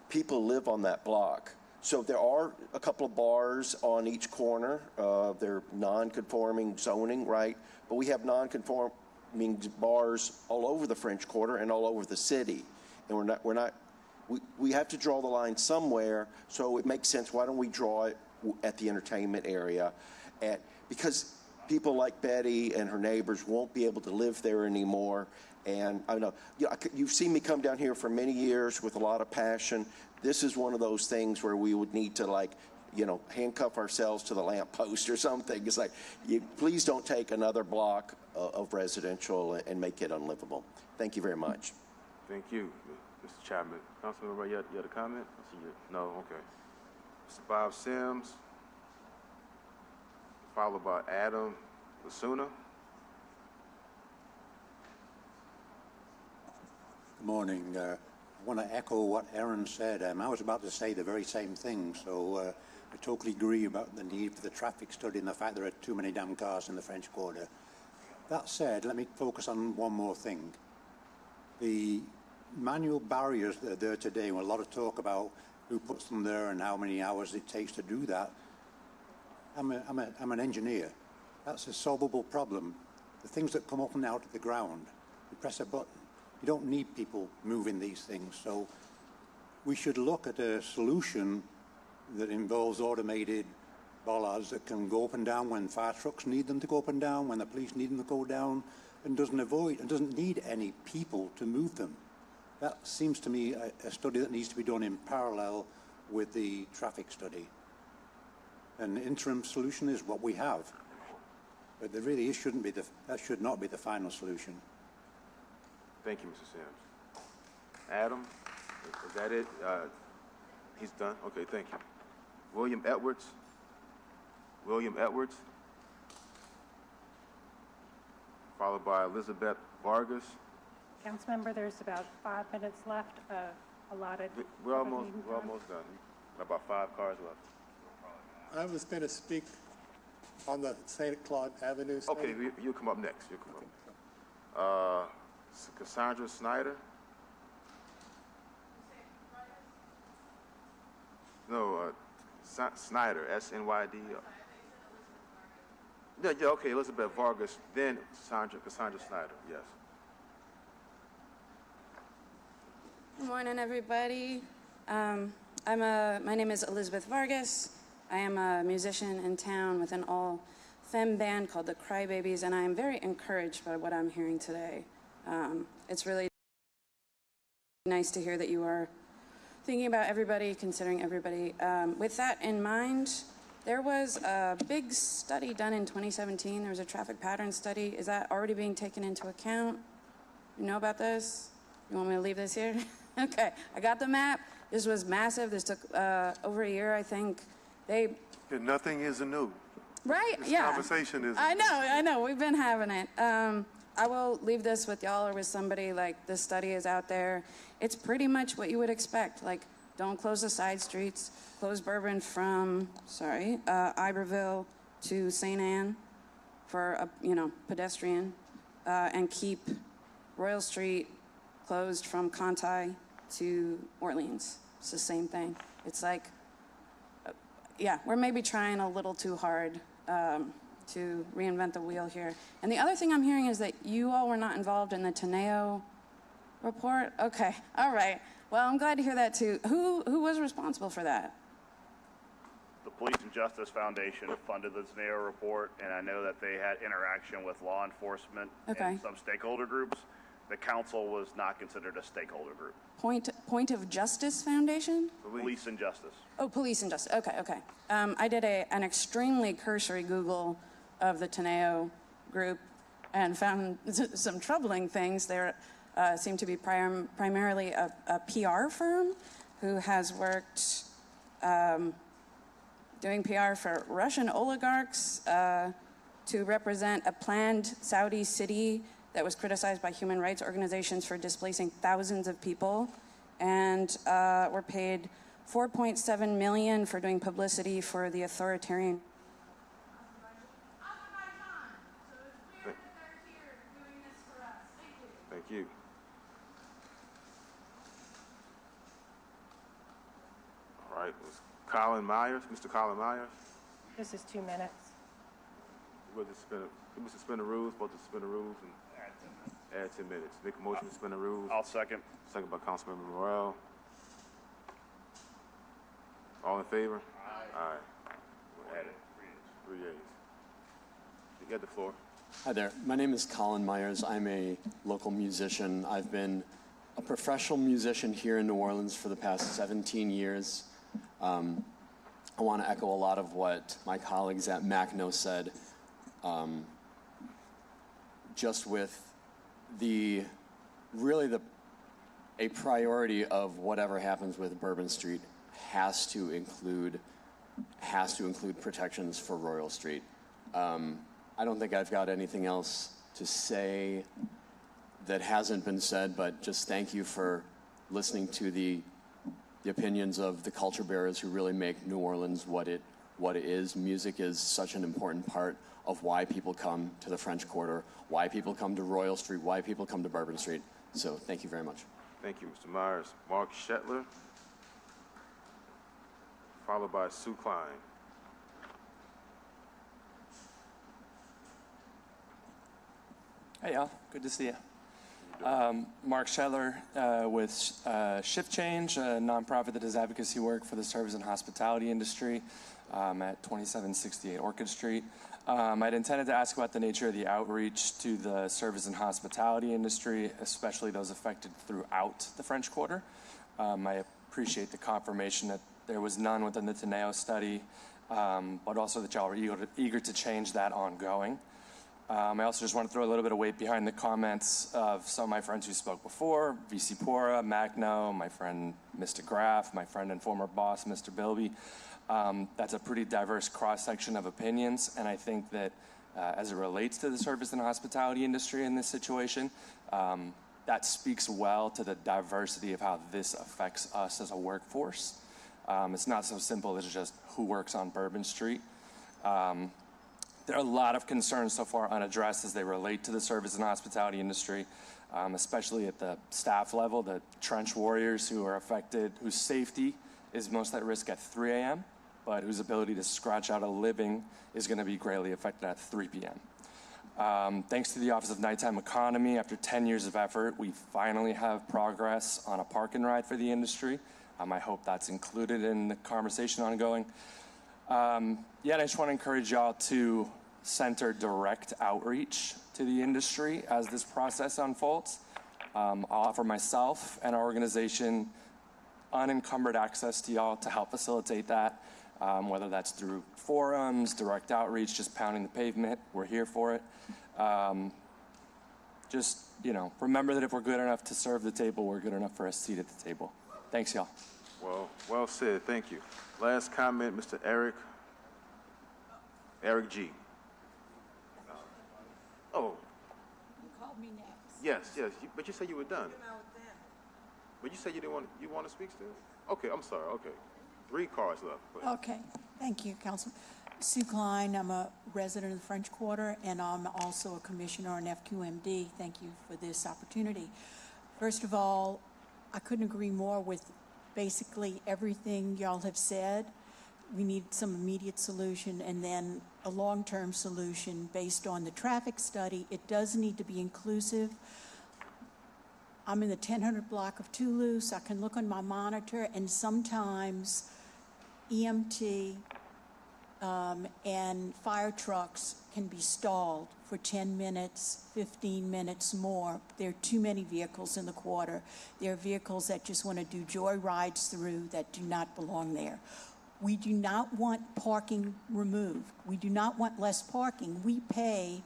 people live on that block. So there are a couple of bars on each corner. They're non-conforming zoning, right? But we have non-conforming bars all over the French Quarter and all over the city. And we have to draw the line somewhere, so it makes sense. Why don't we draw it at the entertainment area? Because people like Betty and her neighbors won't be able to live there anymore. And I know, you've seen me come down here for many years with a lot of passion. This is one of those things where we would need to, handcuff ourselves to the lamppost or something. It's like, please don't take another block of residential and make it unlivable. Thank you very much. Thank you, Mr. Chapman. Councilmember, you had a comment? I see you. No, okay. Mr. Bob Sims, followed by Adam Lasuna. Good morning. I want to echo what Aaron said. I was about to say the very same thing, so I totally agree about the need for the traffic study and the fact there are too many damn cars in the French Quarter. That said, let me focus on one more thing. The manual barriers that are there today, and a lot of talk about who puts them there and how many hours it takes to do that. I'm an engineer. That's a solvable problem. The things that come up and out of the ground, you press a button. You don't need people moving these things. So we should look at a solution that involves automated bollards that can go up and down when fire trucks need them to go up and down, when the police need them to go down, and doesn't need any people to move them. That seems to me a study that needs to be done in parallel with the traffic study. An interim solution is what we have, but there really shouldn't be that should not be the final solution. Thank you, Mr. Sims. Adam, is that it? He's done? Okay, thank you. William Edwards. William Edwards. Followed by Elizabeth Vargas. Councilmember, there's about 5 minutes left allotted. We're almost done. About 5 cars left. I was going to speak on the St. Claude Avenue study. Okay, you'll come up next. You'll come up. Cassandra Snyder. No, Snyder, S-N-Y-D. Yeah, okay, Elizabeth Vargas, then Cassandra Snyder, yes. Good morning, everybody. My name is Elizabeth Vargas. I am a musician in town with an all-femme band called the Crybabies, and I am very encouraged by what I'm hearing today. It's really nice to hear that you are thinking about everybody, considering everybody. With that in mind, there was a big study done in 2017. There was a traffic pattern study. Is that already being taken into account? You know about this? You want me to leave this here? Okay, I got the map. This was massive. This took over a year, I think. Nothing is new. Right, this yeah. Conversation is. I know. We've been having it. I will leave this with y'all or with somebody. Like, this study is out there. It's pretty much what you would expect. Like, don't close the side streets. Close Bourbon from, Iberville to St. Anne for a, pedestrian, and keep Royal Street closed from Conti to Orleans. It's the same thing. It's like, we're maybe trying a little too hard to reinvent the wheel here. And the other thing I'm hearing is that you all were not involved in the Teneo report. Okay, all right. Well, I'm glad to hear that too. Who was responsible for that? The Police and Justice Foundation funded the Teneo report, and I know that they had interaction with law enforcement and some stakeholder groups. The council was not considered a stakeholder group. Point of Justice Foundation? Police and Justice. Oh, Police and Justice. Okay. I did an extremely cursory Google of the Teneo group and found some troubling things. There seem to be primarily a PR firm who has worked doing PR for Russian oligarchs to represent a planned Saudi city that was criticized by human rights organizations for displacing thousands of people, and were paid $4.7 million for doing publicity for the authoritarian. Thank you. All right, Colin Myers, Mr. Colin Myers. This is 2 minutes. We'll suspend the rules, both to suspend the rules and add 10 minutes. Make a motion to suspend the rules. I'll second. Second by Councilmember Morrell. All in favor? Aye. We'll add it. 3 yeas. You get the floor. Hi there. My name is Colin Myers. I'm a local musician. I've been a professional musician here in New Orleans for the past 17 years. I want to echo a lot of what my colleagues at MACNO said. Just with a priority of whatever happens with Bourbon Street has to include protections for Royal Street. I don't think I've got anything else to say that hasn't been said, but just thank you for listening to the opinions of the culture bearers who really make New Orleans what it is. Music is such an important part of why people come to the French Quarter, why people come to Royal Street, why people come to Bourbon Street. So thank you very much. Thank you, Mr. Myers. Mark Shetler, followed by Sue Klein. Hey, y'all. Good to see you. Mark Scheller with Shift Change, a nonprofit that does advocacy work for the service and hospitality industry at 2768 Orchid Street. I'd intended to ask about the nature of the outreach to the service and hospitality industry, especially those affected throughout the French Quarter. I appreciate the confirmation that there was none within the Teneo study, but also that y'all are eager to change that ongoing. I also just want to throw a little bit of weight behind the comments of some of my friends who spoke before, VC Pora, Macno, my friend Mr. Graff, my friend and former boss, Mr. Bilby. That's a pretty diverse cross-section of opinions, and I think that as it relates to the service and hospitality industry in this situation, that speaks well to the diversity of how this affects us as a workforce. It's not so simple as just who works on Bourbon Street. There are a lot of concerns so far unaddressed as they relate to the service and hospitality industry, especially at the staff level, the trench warriors who are affected, whose safety is most at risk at 3 a.m., but whose ability to scratch out a living is going to be greatly affected at 3 p.m. Thanks to the Office of Nighttime Economy, after 10 years of effort, we finally have progress on a park and ride for the industry. I hope that's included in the conversation ongoing. Yeah, I just want to encourage y'all to center direct outreach to the industry as this process unfolds. I'll offer myself and our organization unencumbered access to y'all to help facilitate that, whether that's through forums, direct outreach, just pounding the pavement. We're here for it. Just, remember that if we're good enough to serve the table, we're good enough for a seat at the table. Thanks, y'all. Well said. Thank you. Last comment, Mr. Eric G. Oh. You called me next. Yes. But you said you were done. But you said you want to speak still? Okay, I'm sorry. Okay. 3 cards left. Okay. Thank you, Councilman. Sue Klein, I'm a resident of the French Quarter, and I'm also a commissioner on FQMD. Thank you for this opportunity. First of all, I couldn't agree more with basically everything y'all have said. We need some immediate solution and then a long-term solution based on the traffic study. It does need to be inclusive. I'm in the 1000 block of Toulouse. I can look on my monitor, and sometimes EMT and fire trucks can be stalled for 10 minutes, 15 minutes more. There are too many vehicles in the quarter. There are vehicles that just want to do joy rides through that do not belong there. We do not want parking removed. We do not want less parking. We pay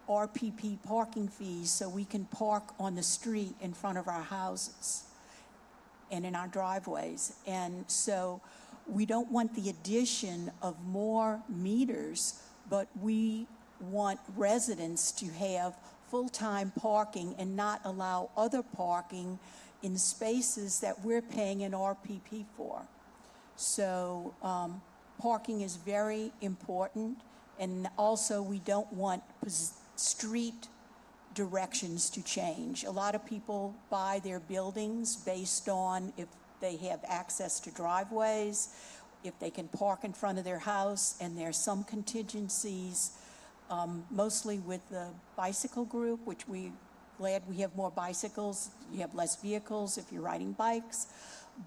RPP parking fees so we can park on the street in front of our houses and in our driveways. And so we don't want the addition of more meters, but we want residents to have full-time parking and not allow other parking in spaces that we're paying an RPP for. So parking is very important, and also we don't want street directions to change. A lot of people buy their buildings based on if they have access to driveways, if they can park in front of their house, and there are some contingencies, mostly with the bicycle group, which we're glad we have more bicycles. You have less vehicles if you're riding bikes,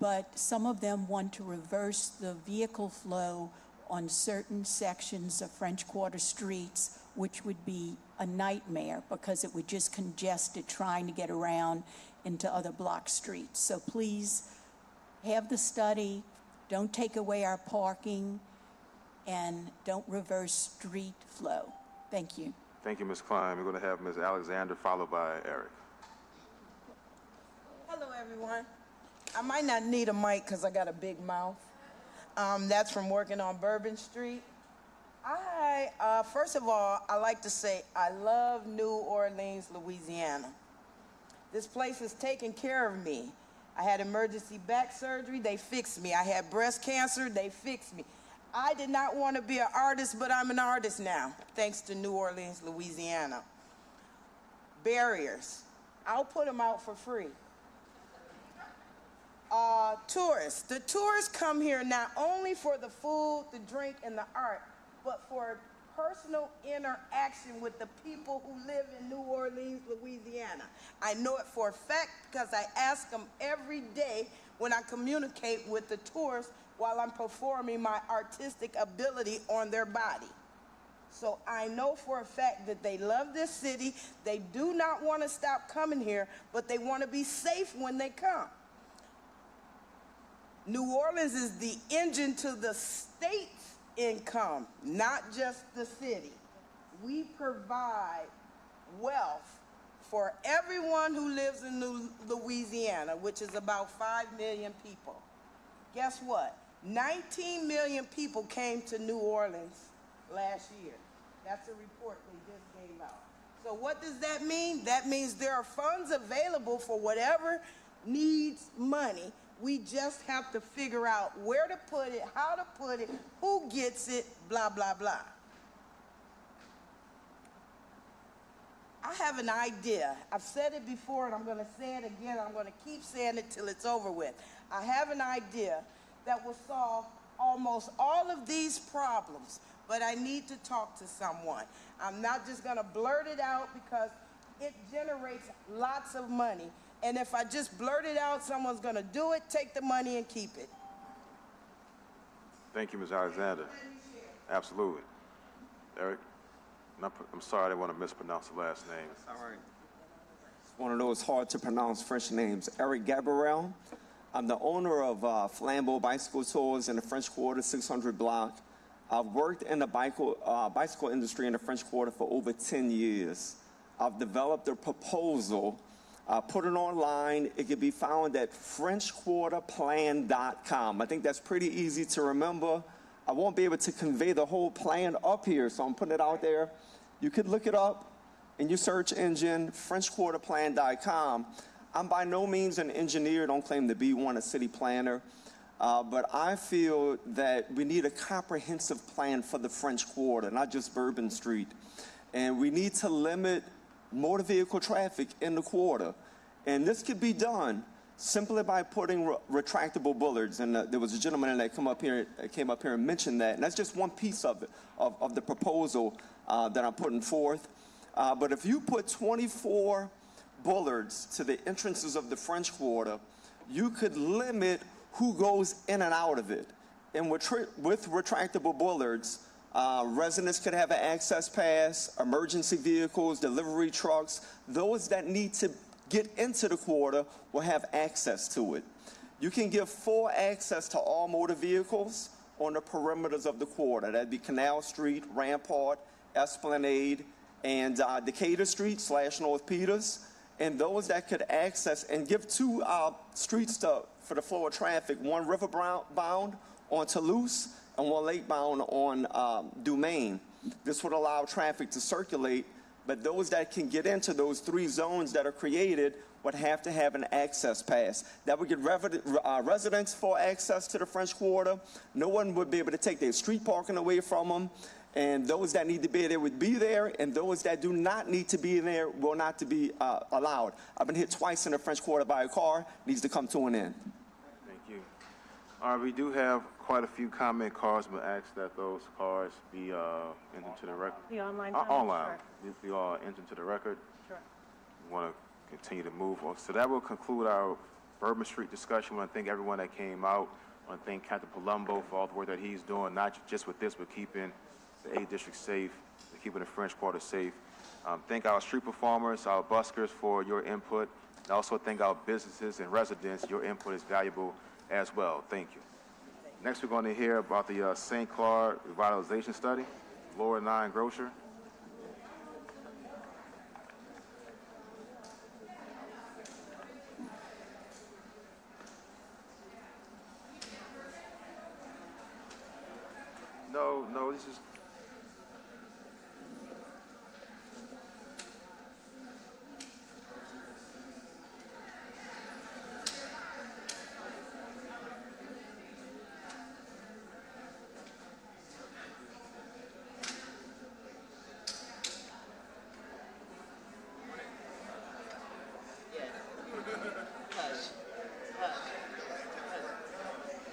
but some of them want to reverse the vehicle flow on certain sections of French Quarter streets, which would be a nightmare because it would just congest it trying to get around into other block streets. So please have the study, don't take away our parking, and don't reverse street flow. Thank you. Thank you, Ms. Klein. We're going to have Ms. Alexander followed by Eric. Hello, everyone. I might not need a mic because I got a big mouth. That's from working on Bourbon Street. First of all, I like to say I love New Orleans, Louisiana. This place is taking care of me. I had emergency back surgery, they fixed me. I had breast cancer, they fixed me. I did not want to be an artist, but I'm an artist now, thanks to New Orleans, Louisiana. Barriers, I'll put them out for free. Tourists, the tourists come here not only for the food, the drink, and the art, but for personal interaction with the people who live in New Orleans, Louisiana. I know it for a fact because I ask them every day when I communicate with the tourists while I'm performing my artistic ability on their body. So I know for a fact that they love this city. They do not want to stop coming here, but they want to be safe when they come. New Orleans is the engine to the state's income, not just the city. We provide wealth for everyone who lives in Louisiana, which is about 5 million people. Guess what? 19 million people came to New Orleans last year. That's a report they just gave out. So what does that mean? That means there are funds available for whatever needs money. We just have to figure out where to put it, how to put it, who gets it, blah, blah, blah. I have an idea. I've said it before and I'm going to say it again. I'm going to keep saying it till it's over with. I have an idea that will solve almost all of these problems, but I need to talk to someone. I'm not just going to blurt it out because it generates lots of money. And if I just blurt it out, someone's going to do it, take the money, and keep it. Thank you, Ms. Alexander. Absolutely. Eric? I'm sorry, I didn't want to mispronounce the last name. All right. It's one of those hard to pronounce French names. Eric Gabriel. I'm the owner of Flambeau Bicycle Tours in the French Quarter 600 block. I've worked in the bicycle industry in the French Quarter for over 10 years. I've developed a proposal. Put it online. It can be found at FrenchQuarterPlan.com. I think that's pretty easy to remember. I won't be able to convey the whole plan up here, so I'm putting it out there. You could look it up in your search engine, FrenchQuarterPlan.com. I'm by no means an engineer, don't claim to be one, a city planner, but I feel that we need a comprehensive plan for the French Quarter, not just Bourbon Street. And we need to limit motor vehicle traffic in the quarter. And this could be done simply by putting retractable bollards. And there was a gentleman that came up here and mentioned that. And that's just one piece of it, of the proposal that I'm putting forth. But if you put 24 bollards to the entrances of the French Quarter, you could limit who goes in and out of it. And with retractable bollards, residents could have an access pass, emergency vehicles, delivery trucks. Those that need to get into the quarter will have access to it. You can give full access to all motor vehicles on the perimeters of the quarter. That'd be Canal Street, Rampart, Esplanade, and Decatur Street / North Peters. And those that could access and give two streets for the flow of traffic, one river-bound on Toulouse and one lake-bound on Dumaine. This would allow traffic to circulate, but those that can get into those 3 zones that are created would have to have an access pass. That would give residents full access to the French Quarter. No one would be able to take their street parking away from them. And those that need to be there would be there, and those that do not need to be there will not to be allowed. I've been hit twice in the French Quarter by a car. Needs to come to an end. Thank you. All right, we do have quite a few comment cards, but ask that those cards be entered to the record. The online? Online. Be all entered to the record. Sure. We want to continue to move on. So that will conclude our Bourbon Street discussion. I want to thank everyone that came out. I want to thank Captain Palumbo for all the work that he's doing, not just with this, but keeping the 8th District safe, keeping the French Quarter safe. Thank our street performers, our buskers for your input. And also thank our businesses and residents. Your input is valuable as well. Thank you. Next, we're going to hear about the St. Clair Revitalization Study. Laura Nine Grocer. No, this is...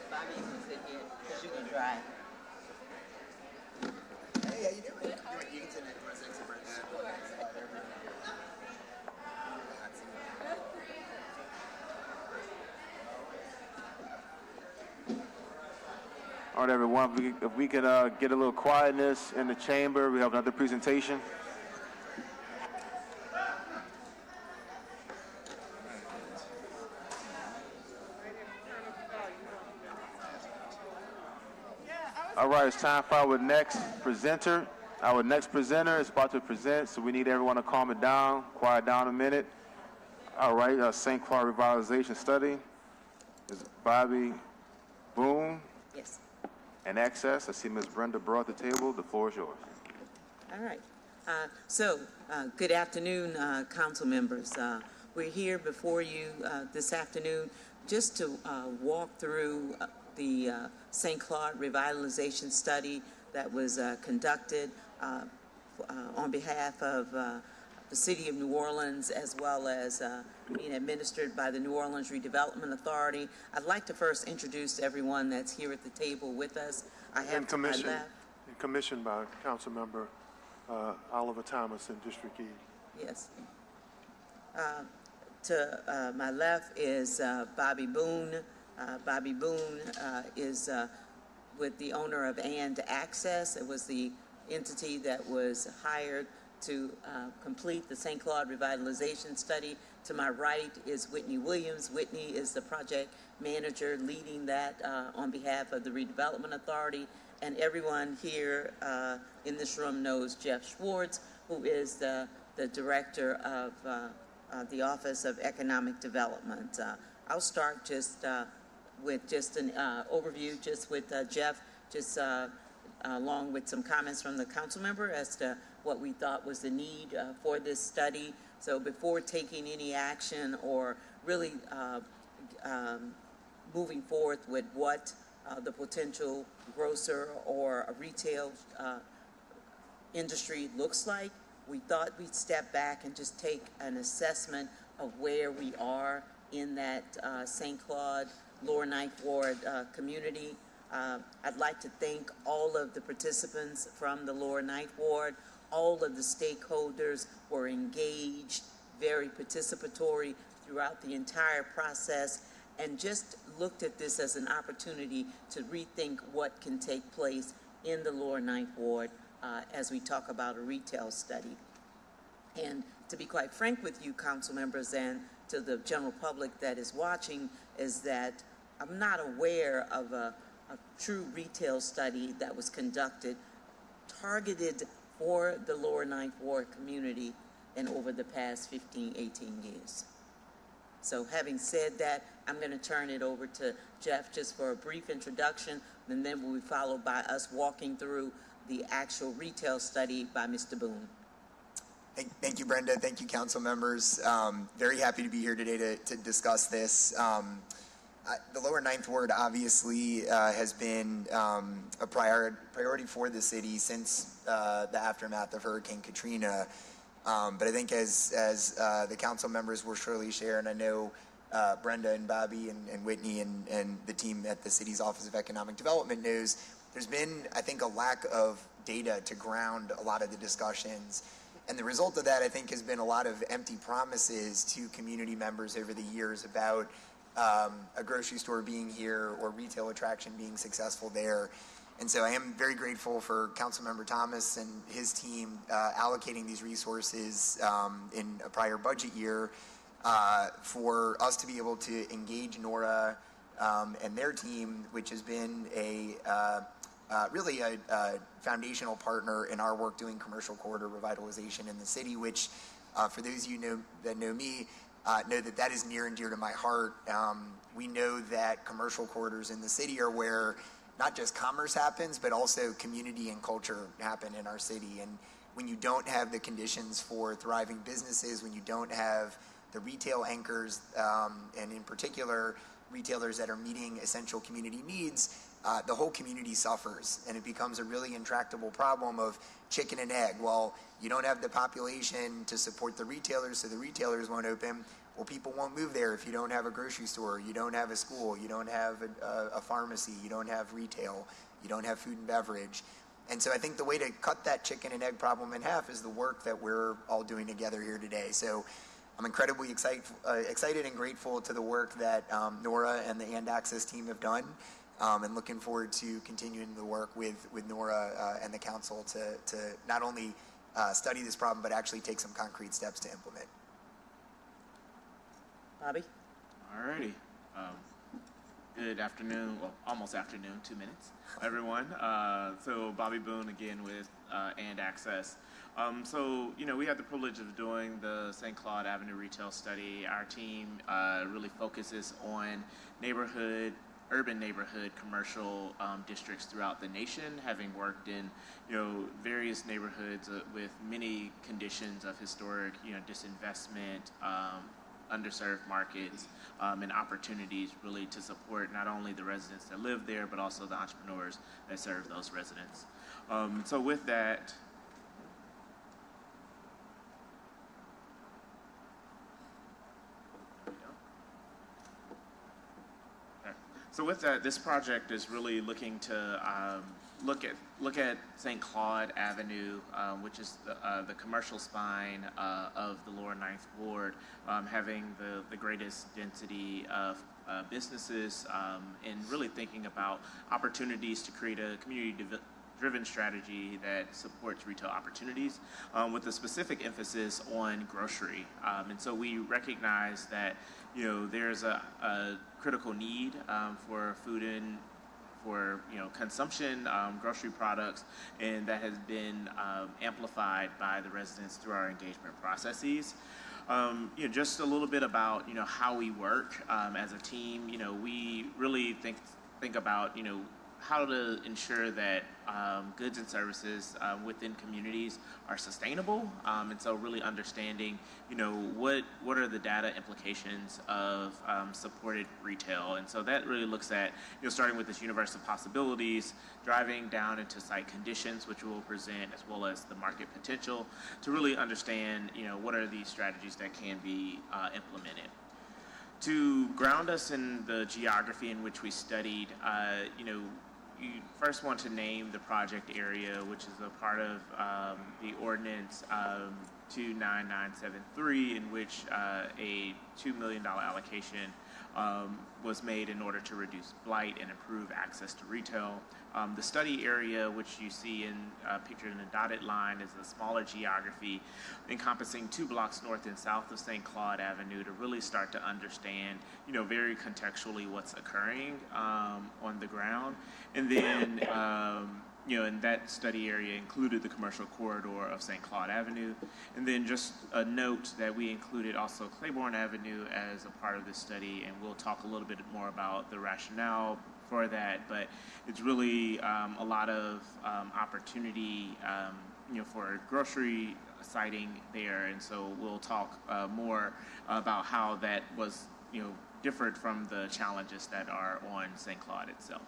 Bobby, you can sit here because you can drive. All right, everyone, if we could get a little quietness in the chamber, we have another presentation. All right, it's time for our next presenter. Our next presenter is about to present, so we need everyone to calm it down, quiet down a minute. All right, St. Claude Revitalization Study is Bobby Boone. Yes. And Access. I see Ms. Brenda brought the table. The floor is yours. All right. Good afternoon, council members. We're here before you this afternoon just to walk through the St. Claude Revitalization Study that was conducted on behalf of the City of New Orleans, as well as being administered by the New Orleans Redevelopment Authority. I'd like to first introduce everyone that's here at the table with us. I have to my left. Commissioned by Councilmember Oliver Thomas in District E. Yes. To my left is Bobby Boone. Bobby Boone is with the owner of And Access. It was the entity that was hired to complete the St. Claude Revitalization Study. To my right is Whitney Williams. Whitney is the project manager leading that on behalf of the Redevelopment Authority. And everyone here in this room knows Jeff Schwartz, who is the director of the Office of Economic Development. I'll start just with just an overview, just with Jeff, just along with some comments from the council member as to what we thought was the need for this study. So before taking any action or really moving forth with what the potential grocer or a retail industry looks like, we thought we'd step back and just take an assessment of where we are in that St. Claude Lower Ninth Ward community. I'd like to thank all of the participants from the Lower Ninth Ward. All of the stakeholders were engaged, very participatory throughout the entire process, and just looked at this as an opportunity to rethink what can take place in the Lower Ninth Ward as we talk about a retail study. And to be quite frank with you, council members, and to the general public that is watching, is that I'm not aware of a true retail study that was conducted targeted for the Lower Ninth Ward community in over the past 15, 18 years. So having said that, I'm going to turn it over to Jeff just for a brief introduction, and then we'll be followed by us walking through the actual retail study by Mr. Boone. Thank you, Brenda. Thank you, council members. Very happy to be here today to discuss this. The Lower Ninth Ward obviously has been a priority for the city since the aftermath of Hurricane Katrina. But I think as the council members will surely share, and I know Brenda and Bobby and Whitney and the team at the city's Office of Economic Development knows, there's been, I think, a lack of data to ground a lot of the discussions. And the result of that, I think, has been a lot of empty promises to community members over the years about a grocery store being here or retail attraction being successful there. And so I am very grateful for Councilmember Thomas and his team allocating these resources in a prior budget year for us to be able to engage Nora and their team, which has been really a foundational partner in our work doing commercial corridor revitalization in the city, which for those of you that know me, know that is near and dear to my heart. We know that commercial corridors in the city are where not just commerce happens, but also community and culture happen in our city. And when you don't have the conditions for thriving businesses, when you don't have the retail anchors, and in particular, retailers that are meeting essential community needs, the whole community suffers, and it becomes a really intractable problem of chicken and egg. Well, you don't have the population to support the retailers, so the retailers won't open. Well, people won't move there if you don't have a grocery store, you don't have a school, you don't have a pharmacy, you don't have retail, you don't have food and beverage. And so I think the way to cut that chicken and egg problem in half is the work that we're all doing together here today. So I'm incredibly excited and grateful to the work that Nora and the And Access team have done. and looking forward to continuing the work with Nora and the council to not only study this problem, but actually take some concrete steps to implement. Bobby? All righty. Good afternoon, well, almost afternoon, 2 minutes, everyone. So Bobby Boone again with And Access. So, we had the privilege of doing the St. Claude Avenue retail study. Our team really focuses on urban neighborhood commercial districts throughout the nation, having worked in, various neighborhoods with many conditions of historic, disinvestment, underserved markets, and opportunities really to support not only the residents that live there, but also the entrepreneurs that serve those residents. So with that, this project is really looking to look at St. Claude Avenue, which is the commercial spine of the Lower Ninth Ward, having the greatest density of businesses, and really thinking about opportunities to create a community-driven strategy that supports retail opportunities, with a specific emphasis on grocery. And so we recognize that there's a critical need for food and for consumption, grocery products, and that has been amplified by the residents through our engagement processes. Just a little bit about how we work as a team. We really think about how to ensure that goods and services within communities are sustainable, and so really understanding what are the data implications of supported retail. And so that really looks at starting with this universe of possibilities, driving down into site conditions, which we'll present, as well as the market potential, to really understand what are these strategies that can be implemented. To ground us in the geography in which we studied, you first want to name the project area, which is a part of the ordinance 29973, in which a $2 million allocation was made in order to reduce blight and improve access to retail. The study area, which you see pictured in a dotted line, is a smaller geography encompassing 2 blocks north and south of St. Claude Avenue, to really start to understand, very contextually what's occurring on the ground. And then, and that study area included the commercial corridor of St. Claude Avenue. And then just a note that we included also Claiborne Avenue as a part of this study, and we'll talk a little bit more about the rationale for that, but it's really a lot of opportunity, for grocery siting there, and so we'll talk more about how that was, differed from the challenges that are on St. Claude itself.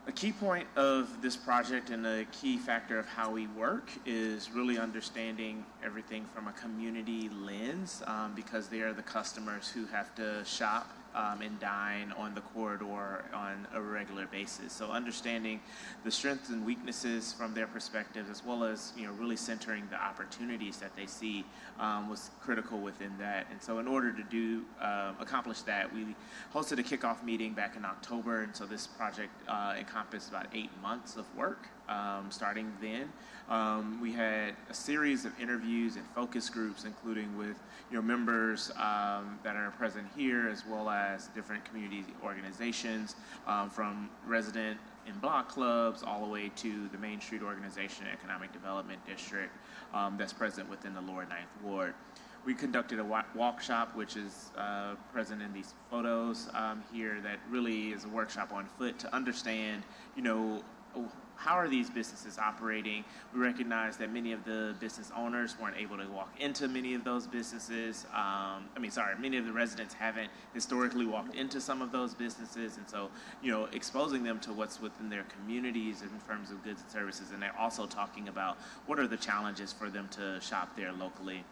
A key point of this project and a key factor of how we work is really understanding everything from a community lens, because they are the customers who have to shop and dine on the corridor on a regular basis. So understanding the strengths and weaknesses from their perspective, as well as really centering the opportunities that they see, was critical within that. And so in order to accomplish that, we hosted a kickoff meeting back in October, and so this project encompassed about 8 months of work. Starting then, we had a series of interviews and focus groups, including with members that are present here, as well as different community organizations, from resident and block clubs all the way to the Main Street Organization Economic Development District that's present within the Lower Ninth Ward. We conducted a walk shop, which is present in these photos here, that really is a workshop on foot to understand, how are these businesses operating? We recognize that many of the business owners weren't able to walk into many of those businesses. Many of the residents haven't historically walked into some of those businesses. And so, exposing them to what's within their communities in terms of goods and services. And they're also talking about what are the challenges for them to shop there locally.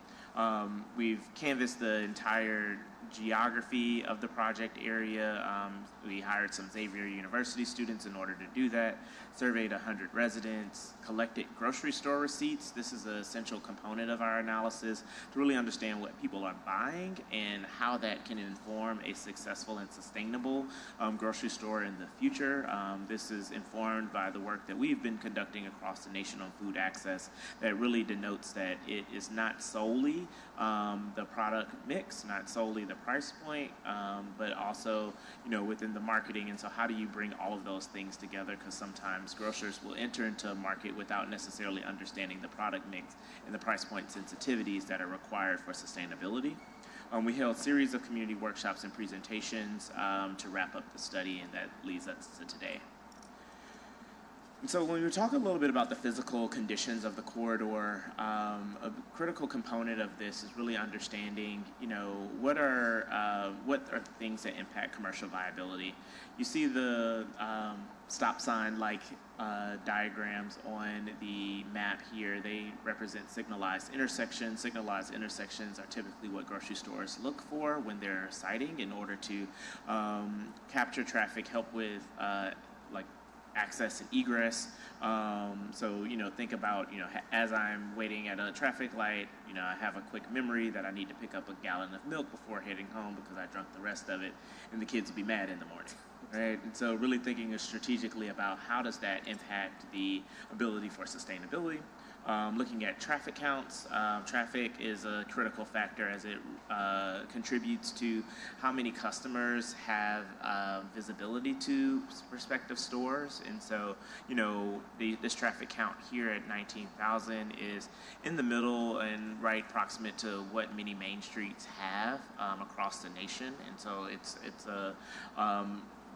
We've canvassed the entire geography of the project area. We hired some Xavier University students in order to do that, surveyed 100 residents, collected grocery store receipts. This is an essential component of our analysis to really understand what people are buying and how that can inform a successful and sustainable grocery store in the future. This is informed by the work that we've been conducting across the nation on food access that really denotes that it is not solely the product mix, not solely the price point, but also, within the marketing. And so how do you bring all of those things together? Because sometimes grocers will enter into a market without necessarily understanding the product mix and the price point sensitivities that are required for sustainability. We held a series of community workshops and presentations to wrap up the study, and that leads us to today. And so when we talk a little bit about the physical conditions of the corridor, a critical component of this is really understanding, what are things that impact commercial viability. You see the stop sign-like diagrams on the map here. They represent signalized intersections. Signalized intersections are typically what grocery stores look for when they're siting in order to capture traffic, help with access and egress. So, think about, as I'm waiting at a traffic light, I have a quick memory that I need to pick up a gallon of milk before heading home because I drunk the rest of it, and the kids will be mad in the morning, right? And so really thinking strategically about how does that impact the ability for sustainability. Looking at traffic counts. Traffic is a critical factor as it contributes to how many customers have visibility to prospective stores. And so, this traffic count here at 19,000 is in the middle and right proximate to what many main streets have across the nation. And so it's a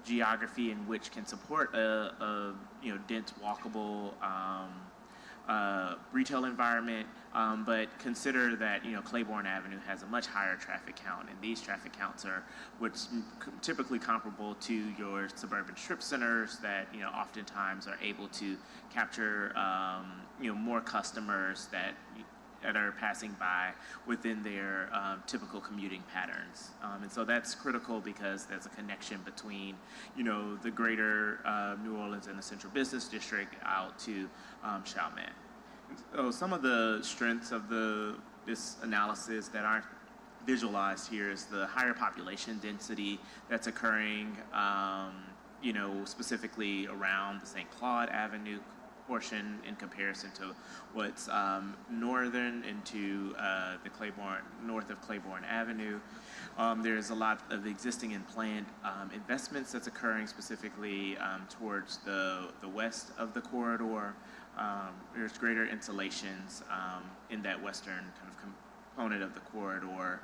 geography in which can support a dense, walkable retail environment, but consider that Claiborne Avenue has a much higher traffic count, and these traffic counts are what's typically comparable to your suburban strip centers that oftentimes are able to capture more customers that are passing by within their typical commuting patterns. And so that's critical because there's a connection between, the greater New Orleans and the Central Business District out to Chalmette. So some of the strengths of this analysis that aren't visualized here is the higher population density that's occurring, specifically around the St. Claude Avenue portion in comparison to what's northern into north of Claiborne Avenue. There's a lot of existing and planned investments that's occurring specifically towards the west of the corridor. There's greater insulations in that western kind of component of the corridor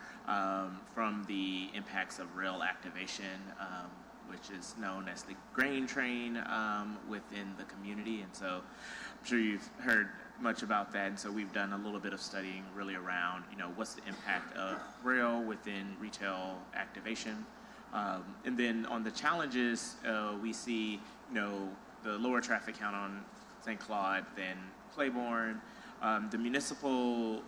from the impacts of rail activation, which is known as the grain train within the community. And so I'm sure you've heard much about that. And so we've done a little bit of studying really around, what's the impact of rail within retail activation. And then on the challenges, we see, the lower traffic count on St. Claude than Claiborne. The municipal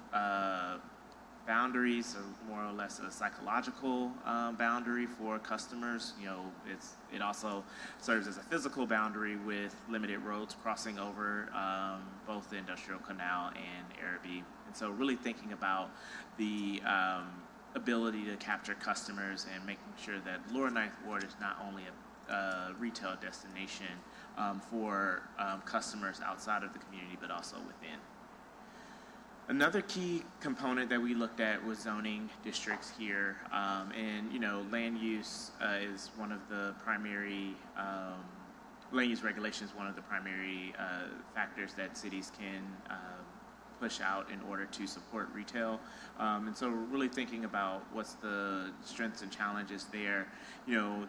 boundaries are more or less a psychological boundary for customers. It also serves as a physical boundary with limited roads crossing over both the Industrial Canal and Arabi. And so really thinking about the ability to capture customers and making sure that Lower Ninth Ward is not only a retail destination for customers outside of the community, but also within. Another key component that we looked at was zoning districts here, and land use is one of the primary land use regulation is one of the primary factors that cities can push out in order to support retail. And so we're really thinking about what's the strengths and challenges there.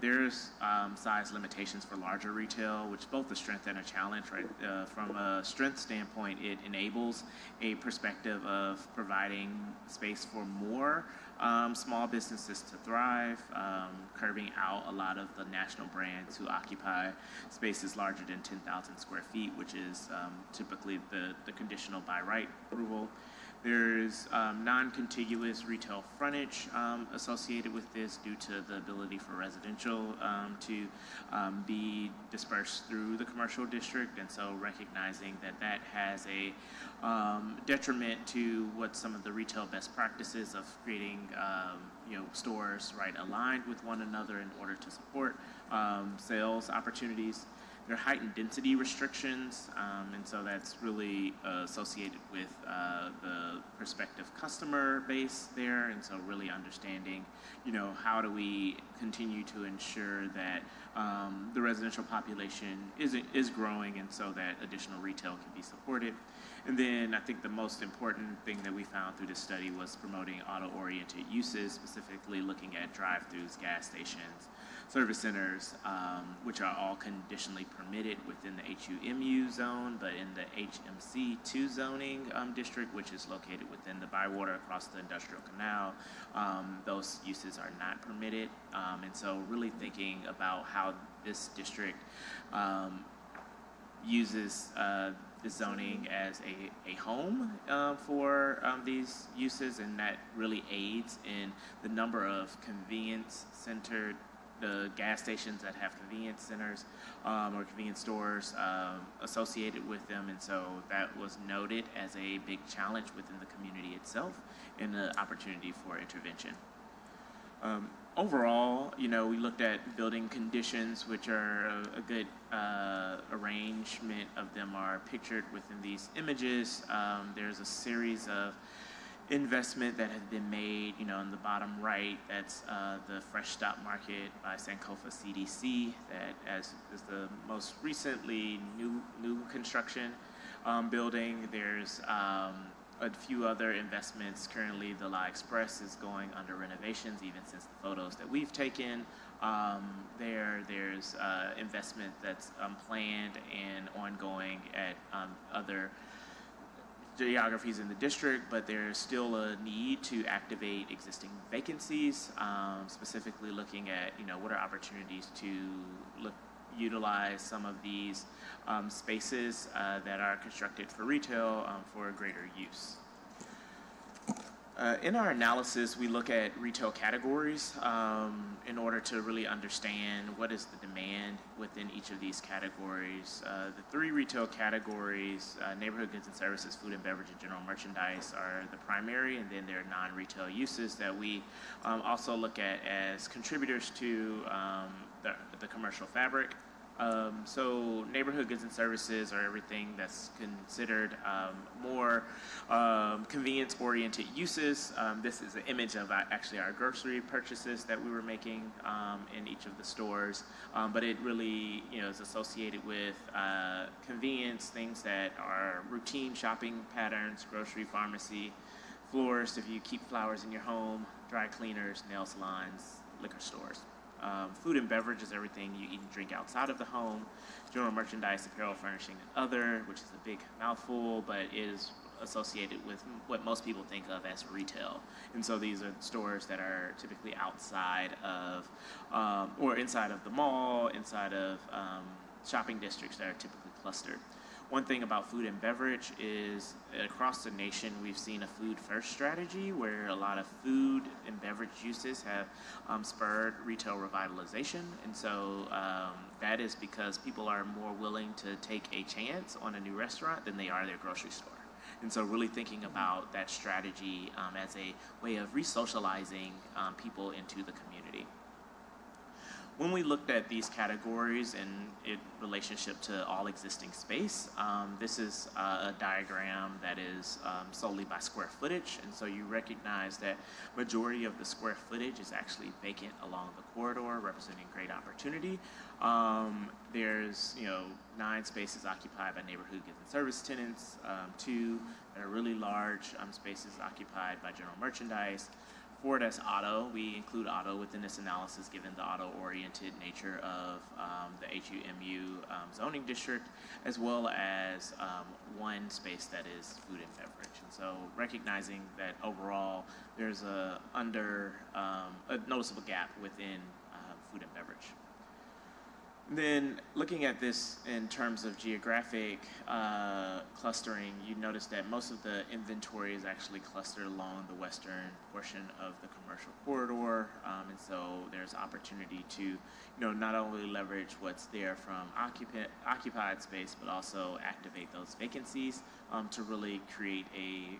There's size limitations for larger retail, which is both a strength and a challenge, right? From a strength standpoint, it enables a perspective of providing space for more small businesses to thrive, curbing out a lot of the national brands who occupy spaces larger than 10,000 square feet, which is typically the conditional by right approval. There's non-contiguous retail frontage associated with this due to the ability for residential to be dispersed through the commercial district, and so recognizing that that has a detriment to what some of the retail best practices of creating stores aligned with one another in order to support sales opportunities. There are heightened density restrictions, and so that's really associated with the prospective customer base there, and so really understanding, how do we continue to ensure that the residential population is growing, and so that additional retail can be supported. And then I think the most important thing that we found through this study was promoting auto-oriented uses, specifically looking at drive-throughs, gas stations, service centers, which are all conditionally permitted within the HUMU zone, but in the HMC2 zoning district, which is located within the Bywater across the Industrial Canal, those uses are not permitted. And so really thinking about how this district uses the zoning as a home for these uses, and that really aids in the number of convenience-centered the gas stations that have convenience centers or convenience stores associated with them, and so that was noted as a big challenge within the community itself and the opportunity for intervention. Overall, we looked at building conditions, which are a good arrangement of them are pictured within these images. There's a series of investment that has been made, in the bottom right. That's the Fresh Stop Market by Sankofa CDC. That is the most recently new construction building. There's a few other investments. Currently, the La Express is going under renovations, even since the photos that we've taken. There's investment that's planned and ongoing at other geographies in the district, but there's still a need to activate existing vacancies, specifically looking at, what are opportunities to utilize some of these spaces that are constructed for retail for greater use. In our analysis, we look at retail categories in order to really understand what is the demand within each of these categories. The three retail categories, neighborhood goods and services, food and beverage, and general merchandise are the primary, and then there are non-retail uses that we also look at as contributors to the commercial fabric. So neighborhood goods and services are everything that's considered more convenience-oriented uses. This is an image of actually our grocery purchases that we were making in each of the stores, but it really is associated with convenience, things that are routine shopping patterns, grocery, pharmacy, florists if you keep flowers in your home, dry cleaners, nail salons, liquor stores. Food and beverage is everything you eat and drink outside of the home. General merchandise, apparel, furnishing, and other, which is a big mouthful, but is associated with what most people think of as retail. And so these are stores that are typically outside of, or inside of the mall, inside of shopping districts that are typically clustered. One thing about food and beverage is across the nation, we've seen a food-first strategy where a lot of food and beverage uses have spurred retail revitalization. And so that is because people are more willing to take a chance on a new restaurant than they are their grocery store. And so really thinking about that strategy as a way of re-socializing people into the community. When we looked at these categories in relationship to all existing space, this is a diagram that is solely by square footage, and so you recognize that majority of the square footage is actually vacant along the corridor, representing great opportunity. There's 9 spaces occupied by neighborhood goods and service tenants, 2 that are really large spaces occupied by general merchandise. 4 that's auto. We include auto within this analysis given the auto-oriented nature of the HUMU zoning district, as well as 1 space that is food and beverage. And so recognizing that overall there's a noticeable gap within food and beverage. Then looking at this in terms of geographic clustering, you notice that most of the inventory is actually clustered along the western portion of the commercial corridor. And so there's opportunity to, not only leverage what's there from occupied space, but also activate those vacancies to really create a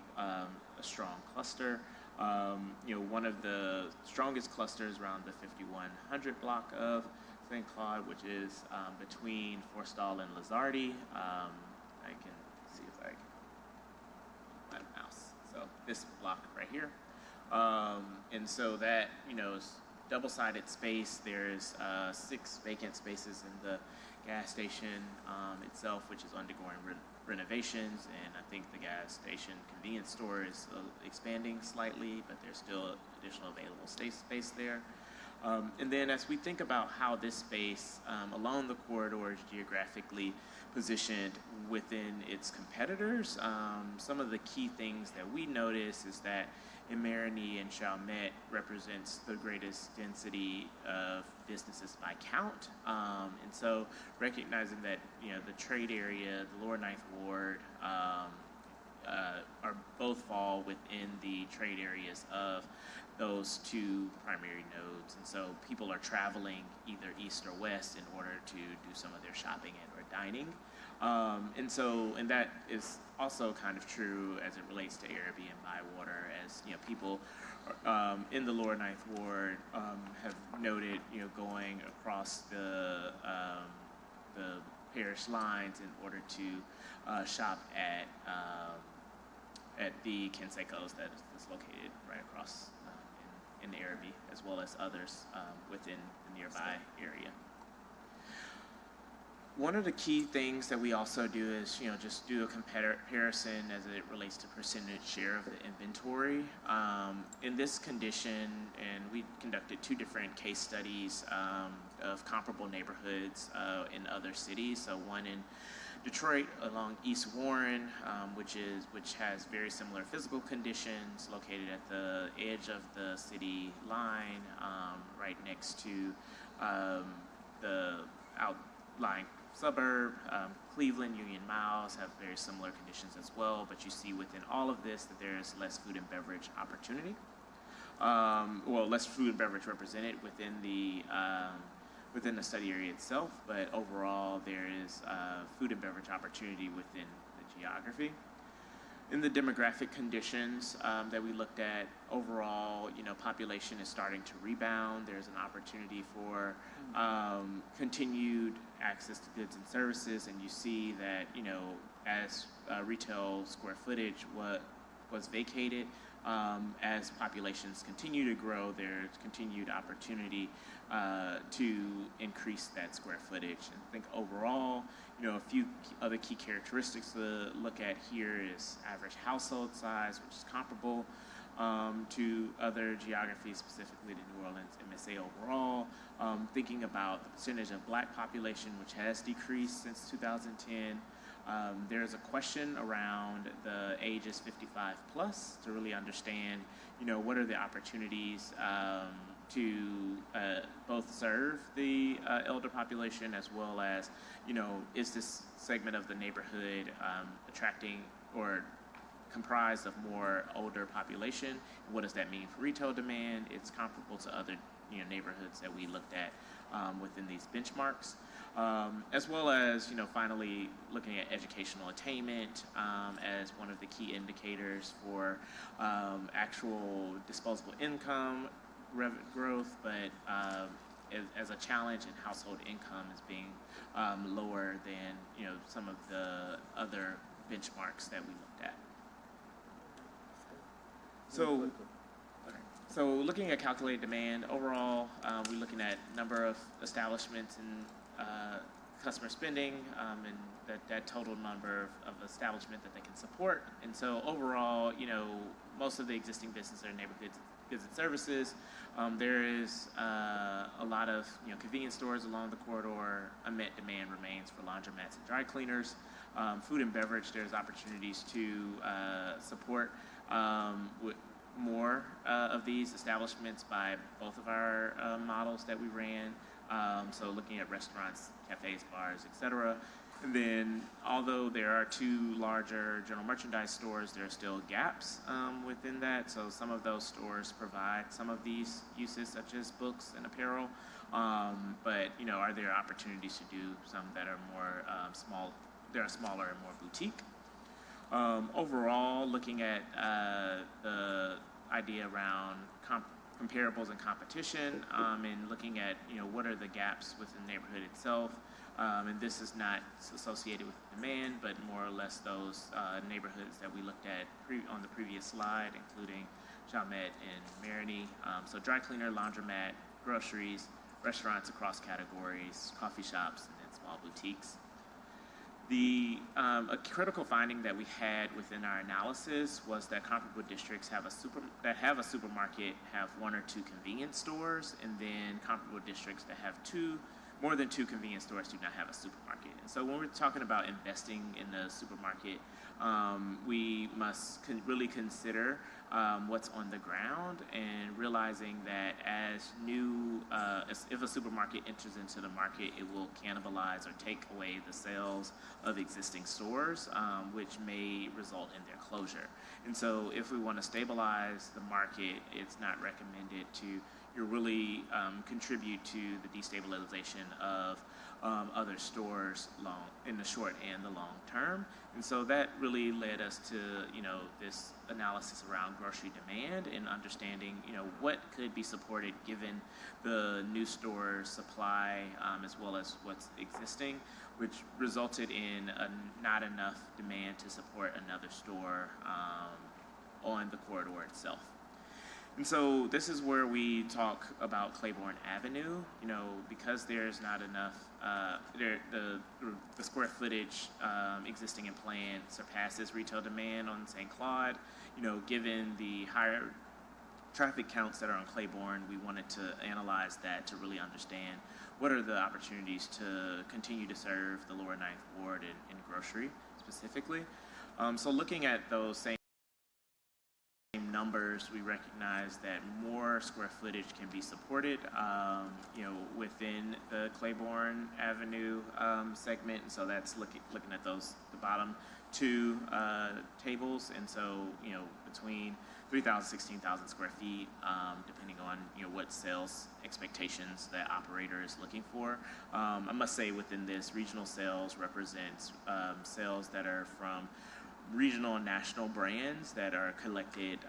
strong cluster. One of the strongest clusters around the 5100 block of St. Claude, which is between Forstall and Lizardi. I can see if I can my mouse. So this block right here. And so that, is double-sided space. There's 6 vacant spaces in the gas station itself, which is undergoing renovations, and I think the gas station convenience store is expanding slightly, but there's still additional available space there. And then as we think about how this space along the corridor is geographically positioned within its competitors, some of the key things that we notice is that in Marigny and Chalmette represents the greatest density of businesses by count. And so recognizing that, the trade area, the lower Ninth Ward, are both fall within the trade areas of those 2 primary nodes. And so people are traveling either east or west in order to do some of their shopping and or dining. And that is also kind of true as it relates to Arabi and Bywater, as people in the lower Ninth Ward have noted, going across the parish lines in order to shop at the Canseco's that is located right across in Arabi, as well as others within the nearby area. One of the key things that we also do is, just do a comparison as it relates to percentage share of the inventory. In this condition, and we conducted 2 different case studies of comparable neighborhoods in other cities. So one in Detroit along East Warren, which has very similar physical conditions, located at the edge of the city line, right next to the outlying suburb. Cleveland, Union Miles have very similar conditions as well, but you see within all of this that there is less food and beverage opportunity. Less food and beverage represented within the study area itself, but overall there is food and beverage opportunity within the geography. In the demographic conditions that we looked at, overall, population is starting to rebound. There's an opportunity for continued access to goods and services, and you see that, as retail square footage was vacated, as populations continue to grow, there's continued opportunity to increase that square footage. And I think overall, a few other key characteristics to look at here is average household size, which is comparable to other geographies, specifically the New Orleans MSA overall. Thinking about the percentage of Black population, which has decreased since 2010. There's a question around the ages 55 plus to really understand, what are the opportunities to both serve the elder population, as well as, is this segment of the neighborhood attracting or comprised of more older population? What does that mean for retail demand? It's comparable to other neighborhoods that we looked at within these benchmarks. As well as, finally looking at educational attainment as one of the key indicators for actual disposable income growth, but as a challenge in household income as being lower than, some of the other benchmarks that we looked at. So looking at calculated demand, overall, we're looking at number of establishments and customer spending, and that total number of establishment that they can support. And so overall, most of the existing business or neighborhoods, goods and services, there is a lot of convenience stores along the corridor. Unmet demand remains for laundromats and dry cleaners. Food and beverage, there's opportunities to support with more of these establishments by both of our models that we ran. So looking at restaurants, cafes, bars, etc. And then, although there are 2 larger general merchandise stores, there are still gaps within that. So some of those stores provide some of these uses, such as books and apparel. But are there opportunities to do some that are more smaller and more boutique? Overall, looking at the idea around comparables and competition, and looking at what are the gaps within the neighborhood itself. And this is not associated with demand, but more or less those neighborhoods that we looked at on the previous slide, including Chalmette and Marigny. So dry cleaner, laundromat, groceries, restaurants across categories, coffee shops, and then small boutiques. A critical finding that we had within our analysis was that comparable districts that have a supermarket have 1 or 2 convenience stores, and then comparable districts that have more than 2 convenience stores do not have a supermarket. And so when we're talking about investing in the supermarket, we must really consider what's on the ground, and realizing that if a supermarket enters into the market, it will cannibalize or take away the sales of existing stores, which may result in their closure. And so if we want to stabilize the market, it's not recommended to really contribute to the destabilization of other stores in the short and the long term. And so that really led us to this analysis around grocery demand, and understanding what could be supported given the new store supply, as well as what's existing, which resulted in not enough demand to support another store on the corridor itself. And so this is where we talk about Claiborne Avenue. Because there's not enough, the square footage existing in plan surpasses retail demand on St. Claude. Given the higher traffic counts that are on Claiborne, we wanted to analyze that to really understand what are the opportunities to continue to serve the lower Ninth Ward in grocery specifically. So looking at those same numbers, we recognize that more square footage can be supported, within the Claiborne Avenue segment. And so that's looking at the bottom 2 tables. And so, between 3,000, 16,000 square feet, depending on, what sales expectations that operator is looking for. I must say within this, regional sales represents sales that are from regional and national brands that are collected,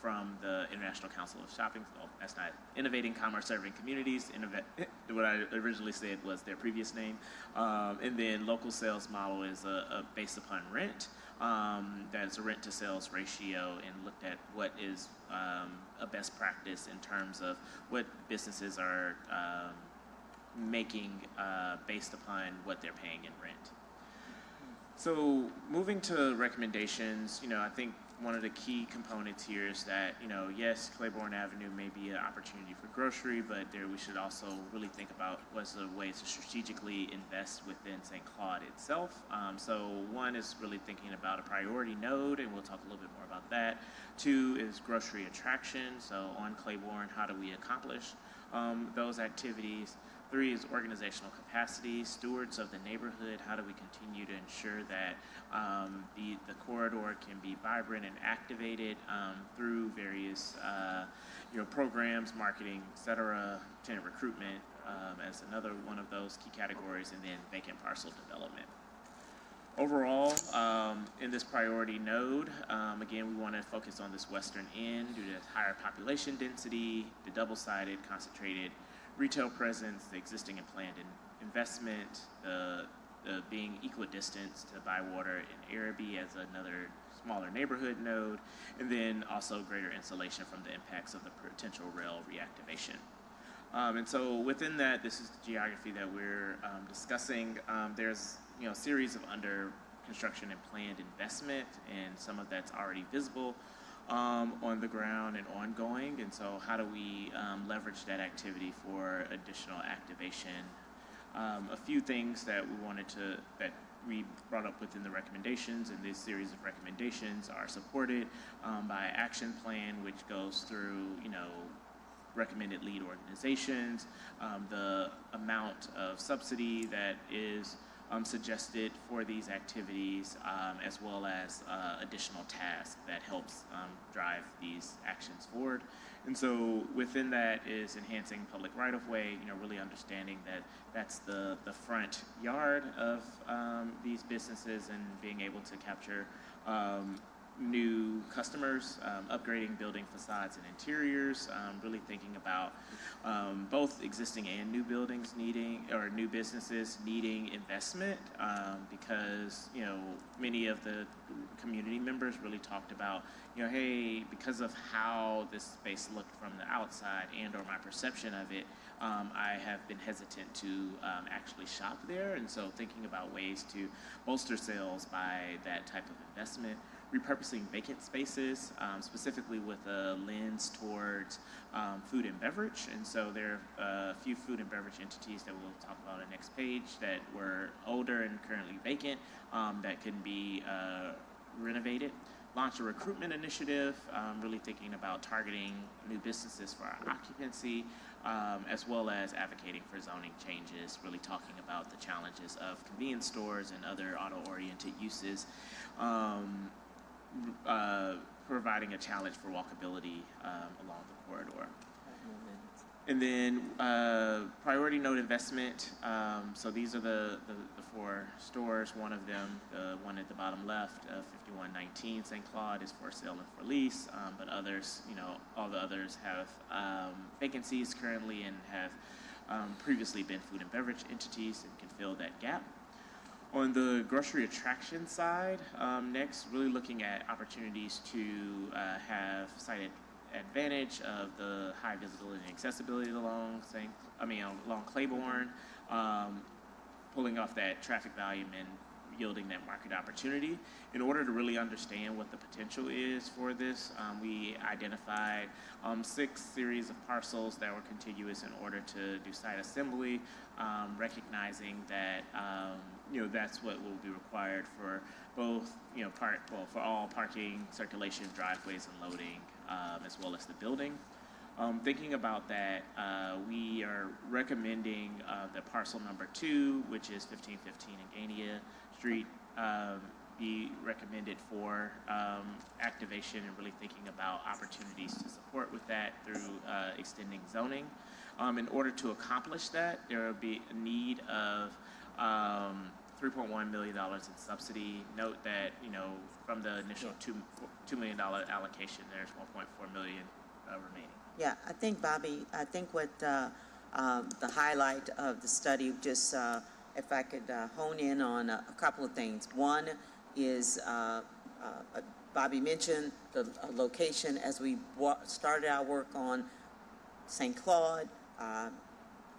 from the International Council of Shopping. Oh, that's not Innovating Commerce Serving Communities. What I originally said was their previous name. And then local sales model is based upon rent. That is a rent to sales ratio, and looked at what is a best practice in terms of what businesses are making based upon what they're paying in rent. So moving to recommendations, I think one of the key components here is that, yes, Claiborne Avenue may be an opportunity for grocery, but we should also really think about what's the ways to strategically invest within St. Claude itself. So one is really thinking about a priority node, and we'll talk a little bit more about that. 2 is grocery attraction. So on Claiborne, how do we accomplish those activities? 3 is organizational capacity, stewards of the neighborhood. How do we continue to ensure that the corridor can be vibrant and activated through various programs, marketing, et cetera, tenant recruitment as another one of those key categories, and then vacant parcel development. Overall, in this priority node, again, we want to focus on this western end due to higher population density, the double-sided concentrated retail presence, the existing and planned investment, the being equidistant to Bywater and Araby as another smaller neighborhood node, and then also greater insulation from the impacts of the potential rail reactivation. And so within that, this is the geography that we're discussing. There's a series of under construction and planned investment, and some of that's already visible on the ground and ongoing. And so how do we leverage that activity for additional activation? A few things that we brought up within the recommendations, and this series of recommendations are supported by an action plan, which goes through, recommended lead organizations, the amount of subsidy that is suggested for these activities, as well as additional tasks that helps drive these actions forward. And so within that is enhancing public right-of-way, really understanding that that's the front yard of these businesses and being able to capture new customers, upgrading building facades and interiors, really thinking about both existing and new buildings needing, or new businesses needing investment, because, many of the community members really talked about, hey, because of how this space looked from the outside and or my perception of it, I have been hesitant to actually shop there. And so thinking about ways to bolster sales by that type of investment, repurposing vacant spaces, specifically with a lens towards food and beverage. And so there are a few food and beverage entities that we'll talk about on the next page that were older and currently vacant, that can be renovated. Launch a recruitment initiative, really thinking about targeting new businesses for our occupancy, as well as advocating for zoning changes, really talking about the challenges of convenience stores and other auto-oriented uses, providing a challenge for walkability along the corridor. And then priority note investment. So these are the 4 stores. One of them, the one at the bottom left, 5119 St. Claude, is for sale and for lease. But others, all the others have vacancies currently and have previously been food and beverage entities and can fill that gap. On the grocery attraction side, next, really looking at opportunities to have site advantage of the high visibility and accessibility along Claiborne, pulling off that traffic volume and yielding that market opportunity. In order to really understand what the potential is for this, we identified 6 series of parcels that were contiguous in order to do site assembly, recognizing that that's what will be required for both for all parking, circulation, driveways, and loading, as well as the building. Thinking about that, we are recommending that parcel number 2, which is 1515 Gania Street, be recommended for activation, and really thinking about opportunities to support with that through extending zoning. In order to accomplish that, there will be a need of $3.1 million in subsidy. Note that, from the initial $2 million allocation, there's $1.4 million remaining. Yeah, I think, Bobby, what the highlight of the study, just if I could hone in on a couple of things. One is, Bobby mentioned the location as we started our work on St. Claude,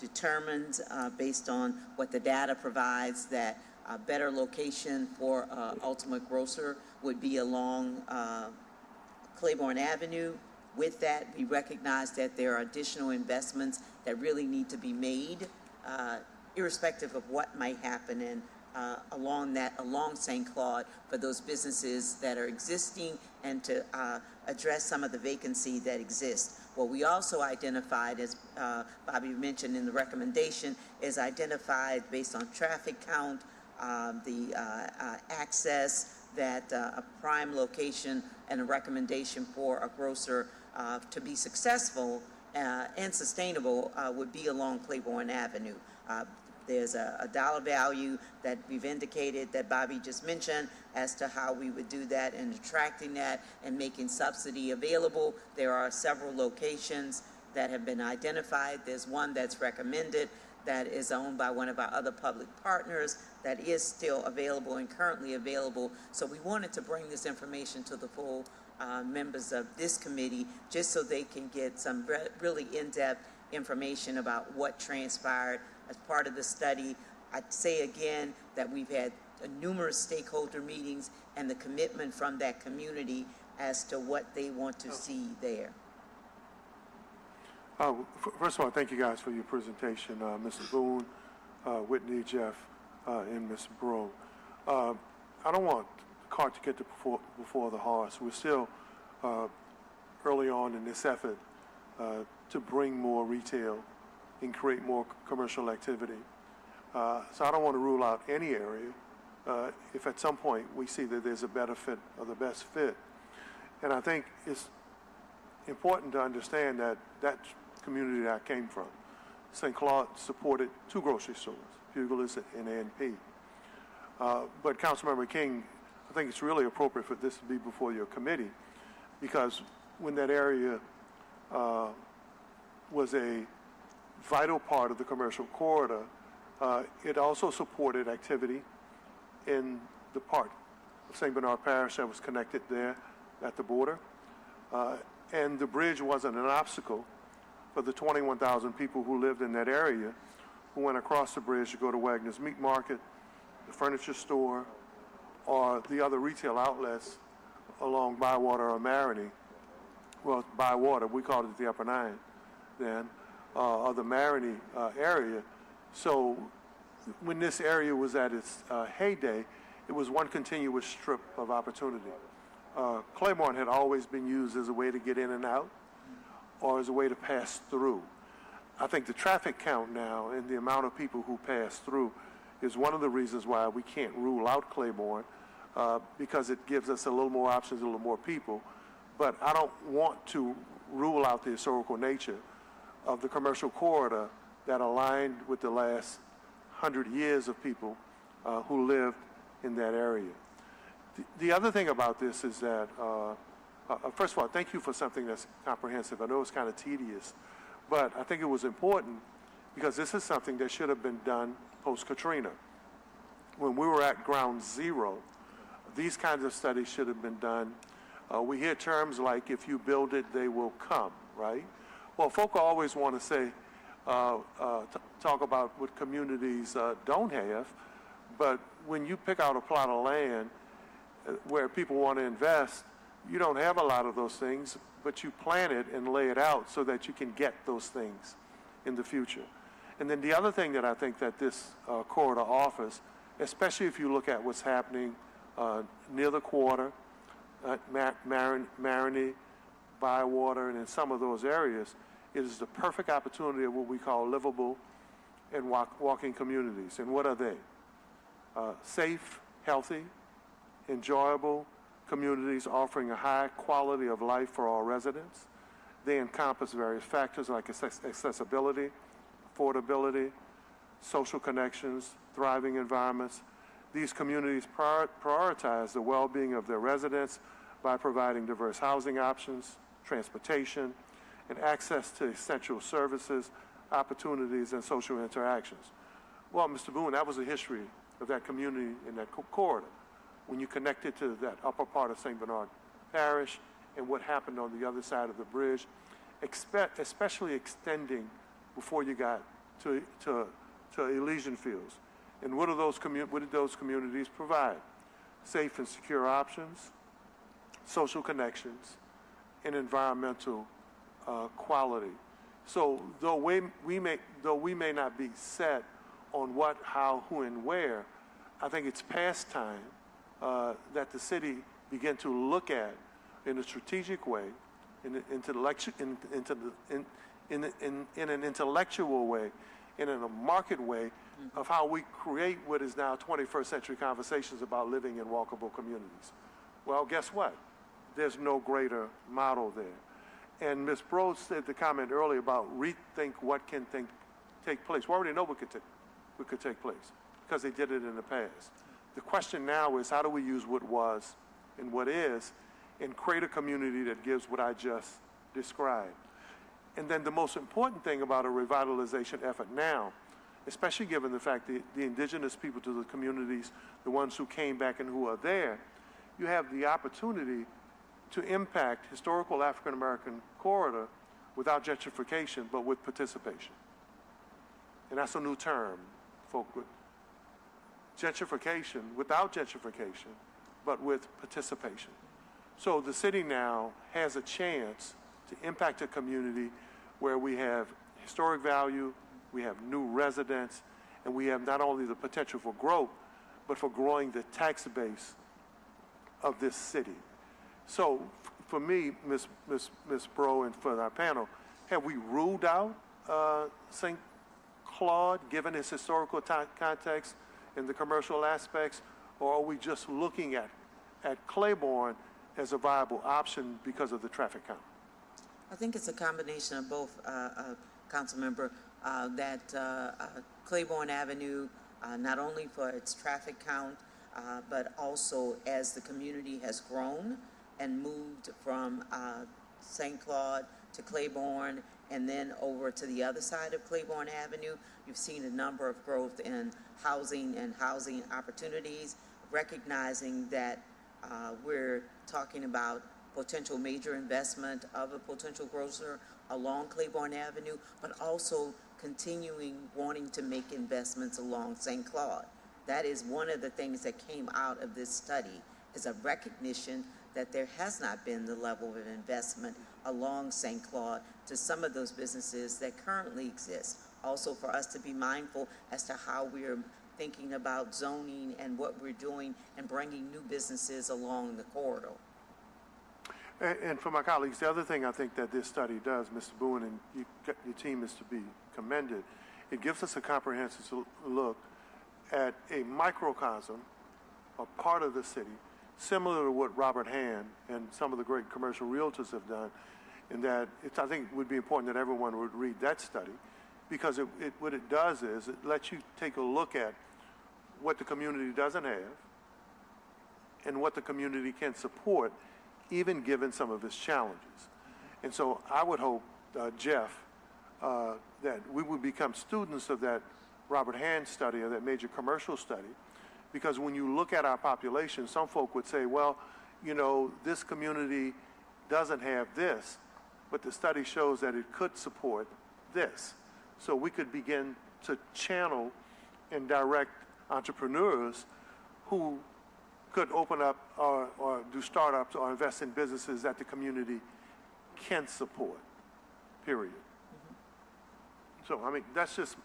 determined based on what the data provides that a better location for Ultimate Grocer would be along Claiborne Avenue. With that, we recognize that there are additional investments that really need to be made, irrespective of what might happen along St. Claude for those businesses that are existing, and to address some of the vacancy that exists. What we also identified, as Bobby mentioned in the recommendation, is identified based on traffic count, the access, that a prime location and a recommendation for a grocer to be successful and sustainable would be along Claiborne Avenue. There's a dollar value that we've indicated that Bobby just mentioned as to how we would do that and attracting that and making subsidy available. There are several locations that have been identified. There's one that's recommended that is owned by one of our other public partners that is still available and currently available. So we wanted to bring this information to the full members of this committee, just so they can get some really in-depth information about what transpired as part of the study. I'd say again that we've had numerous stakeholder meetings and the commitment from that community as to what they want to see there. First of all, thank you guys for your presentation, Mr. Boone, Whitney, Jeff, and Ms. Breaux. I don't want the cart to get before the horse. We're still early on in this effort to bring more retail and create more commercial activity. So I don't want to rule out any area if at some point we see that there's a better fit or the best fit. And I think it's important to understand that that community that I came from, St. Claude, supported 2 grocery stores, Pugliese and A&P. But Councilmember King, I think it's really appropriate for this to be before your committee, because when that area was a vital part of the commercial corridor, it also supported activity in the part of St. Bernard Parish that was connected there at the border. And the bridge wasn't an obstacle for the 21,000 people who lived in that area who went across the bridge to go to Wagner's Meat Market, the furniture store, or the other retail outlets along Bywater or Marigny. Well, Bywater, we called it the Upper Nine then, or the Marigny area. So when this area was at its heyday, it was one continuous strip of opportunity. Claiborne had always been used as a way to get in and out or as a way to pass through. I think the traffic count now and the amount of people who pass through is one of the reasons why we can't rule out Claiborne, because it gives us a little more options, a little more people. But I don't want to rule out the historical nature of the commercial corridor that aligned with the last 100 years of people who lived in that area. The other thing about this is that, first of all, thank you for something that's comprehensive. I know it's kind of tedious, but I think it was important because this is something that should have been done post-Katrina. When we were at ground zero, these kinds of studies should have been done. We hear terms like, if you build it, they will come, right? Well, folk always want to say, talk about what communities don't have, but when you pick out a plot of land where people want to invest, you don't have a lot of those things, but you plan it and lay it out so that you can get those things in the future. And then the other thing that I think that this corridor offers, especially if you look at what's happening near the quarter, Marigny, Bywater, and in some of those areas, it is the perfect opportunity of what we call livable and walking communities. And what are they? Safe, healthy, enjoyable communities offering a high quality of life for all residents. They encompass various factors like accessibility, affordability, social connections, thriving environments. These communities prioritize the well-being of their residents by providing diverse housing options, transportation, and access to essential services, opportunities, and social interactions. Well, Mr. Boone, that was the history of that community in that corridor. When you connect it to that upper part of St. Bernard Parish and what happened on the other side of the bridge, especially extending before you got to Elysian Fields. And what did those communities provide? Safe and secure options, social connections, and environmental quality. So though we may not be set on what, how, who, and where, I think it's past time that the city begin to look at in a strategic way, in an intellectual way, and in a market way of how we create what is now 21st century conversations about living in walkable communities. Well, guess what? There's no greater model there. And Ms. Broad said the comment earlier about rethink what can take place. We already know what could take place because they did it in the past. The question now is, how do we use what was and what is and create a community that gives what I just described? And then the most important thing about a revitalization effort now, especially given the fact that the indigenous people to the communities, the ones who came back and who are there, you have the opportunity to impact historical African-American corridor without gentrification, but with participation. And that's a new term, folk. Gentrification, without gentrification, but with participation. So the city now has a chance to impact a community where we have historic value, we have new residents, and we have not only the potential for growth, but for growing the tax base of this city. So for me, Ms. Bro, and for our panel, have we ruled out St. Claude, given its historical context and the commercial aspects, or are we just looking at Claiborne as a viable option because of the traffic count? I think it's a combination of both, Councilmember, that Claiborne Avenue, not only for its traffic count, but also as the community has grown and moved from St. Claude to Claiborne and then over to the other side of Claiborne Avenue, you've seen a number of growth in housing and housing opportunities, recognizing that we're talking about potential major investment of a potential grocer along Claiborne Avenue, but also continuing wanting to make investments along St. Claude. That is one of the things that came out of this study, is a recognition that there has not been the level of investment along St. Claude to some of those businesses that currently exist. Also for us to be mindful as to how we're thinking about zoning and what we're doing and bringing new businesses along the corridor. And for my colleagues, the other thing I think that this study does, Mr. Boone, and your team is to be commended, it gives us a comprehensive look at a microcosm, a part of the city, similar to what Robert Hand and some of the great commercial realtors have done, in that I think it would be important that everyone would read that study, because what it does is it lets you take a look at what the community doesn't have and what the community can support, even given some of its challenges. And so I would hope, Jeff, that we would become students of that Robert Hand study or that major commercial study, because when you look at our population, some folk would say, well, you know, this community doesn't have this, but the study shows that it could support this. So we could begin to channel and direct entrepreneurs who could open up or do startups or invest in businesses that the community can support, period. So, I mean, that's just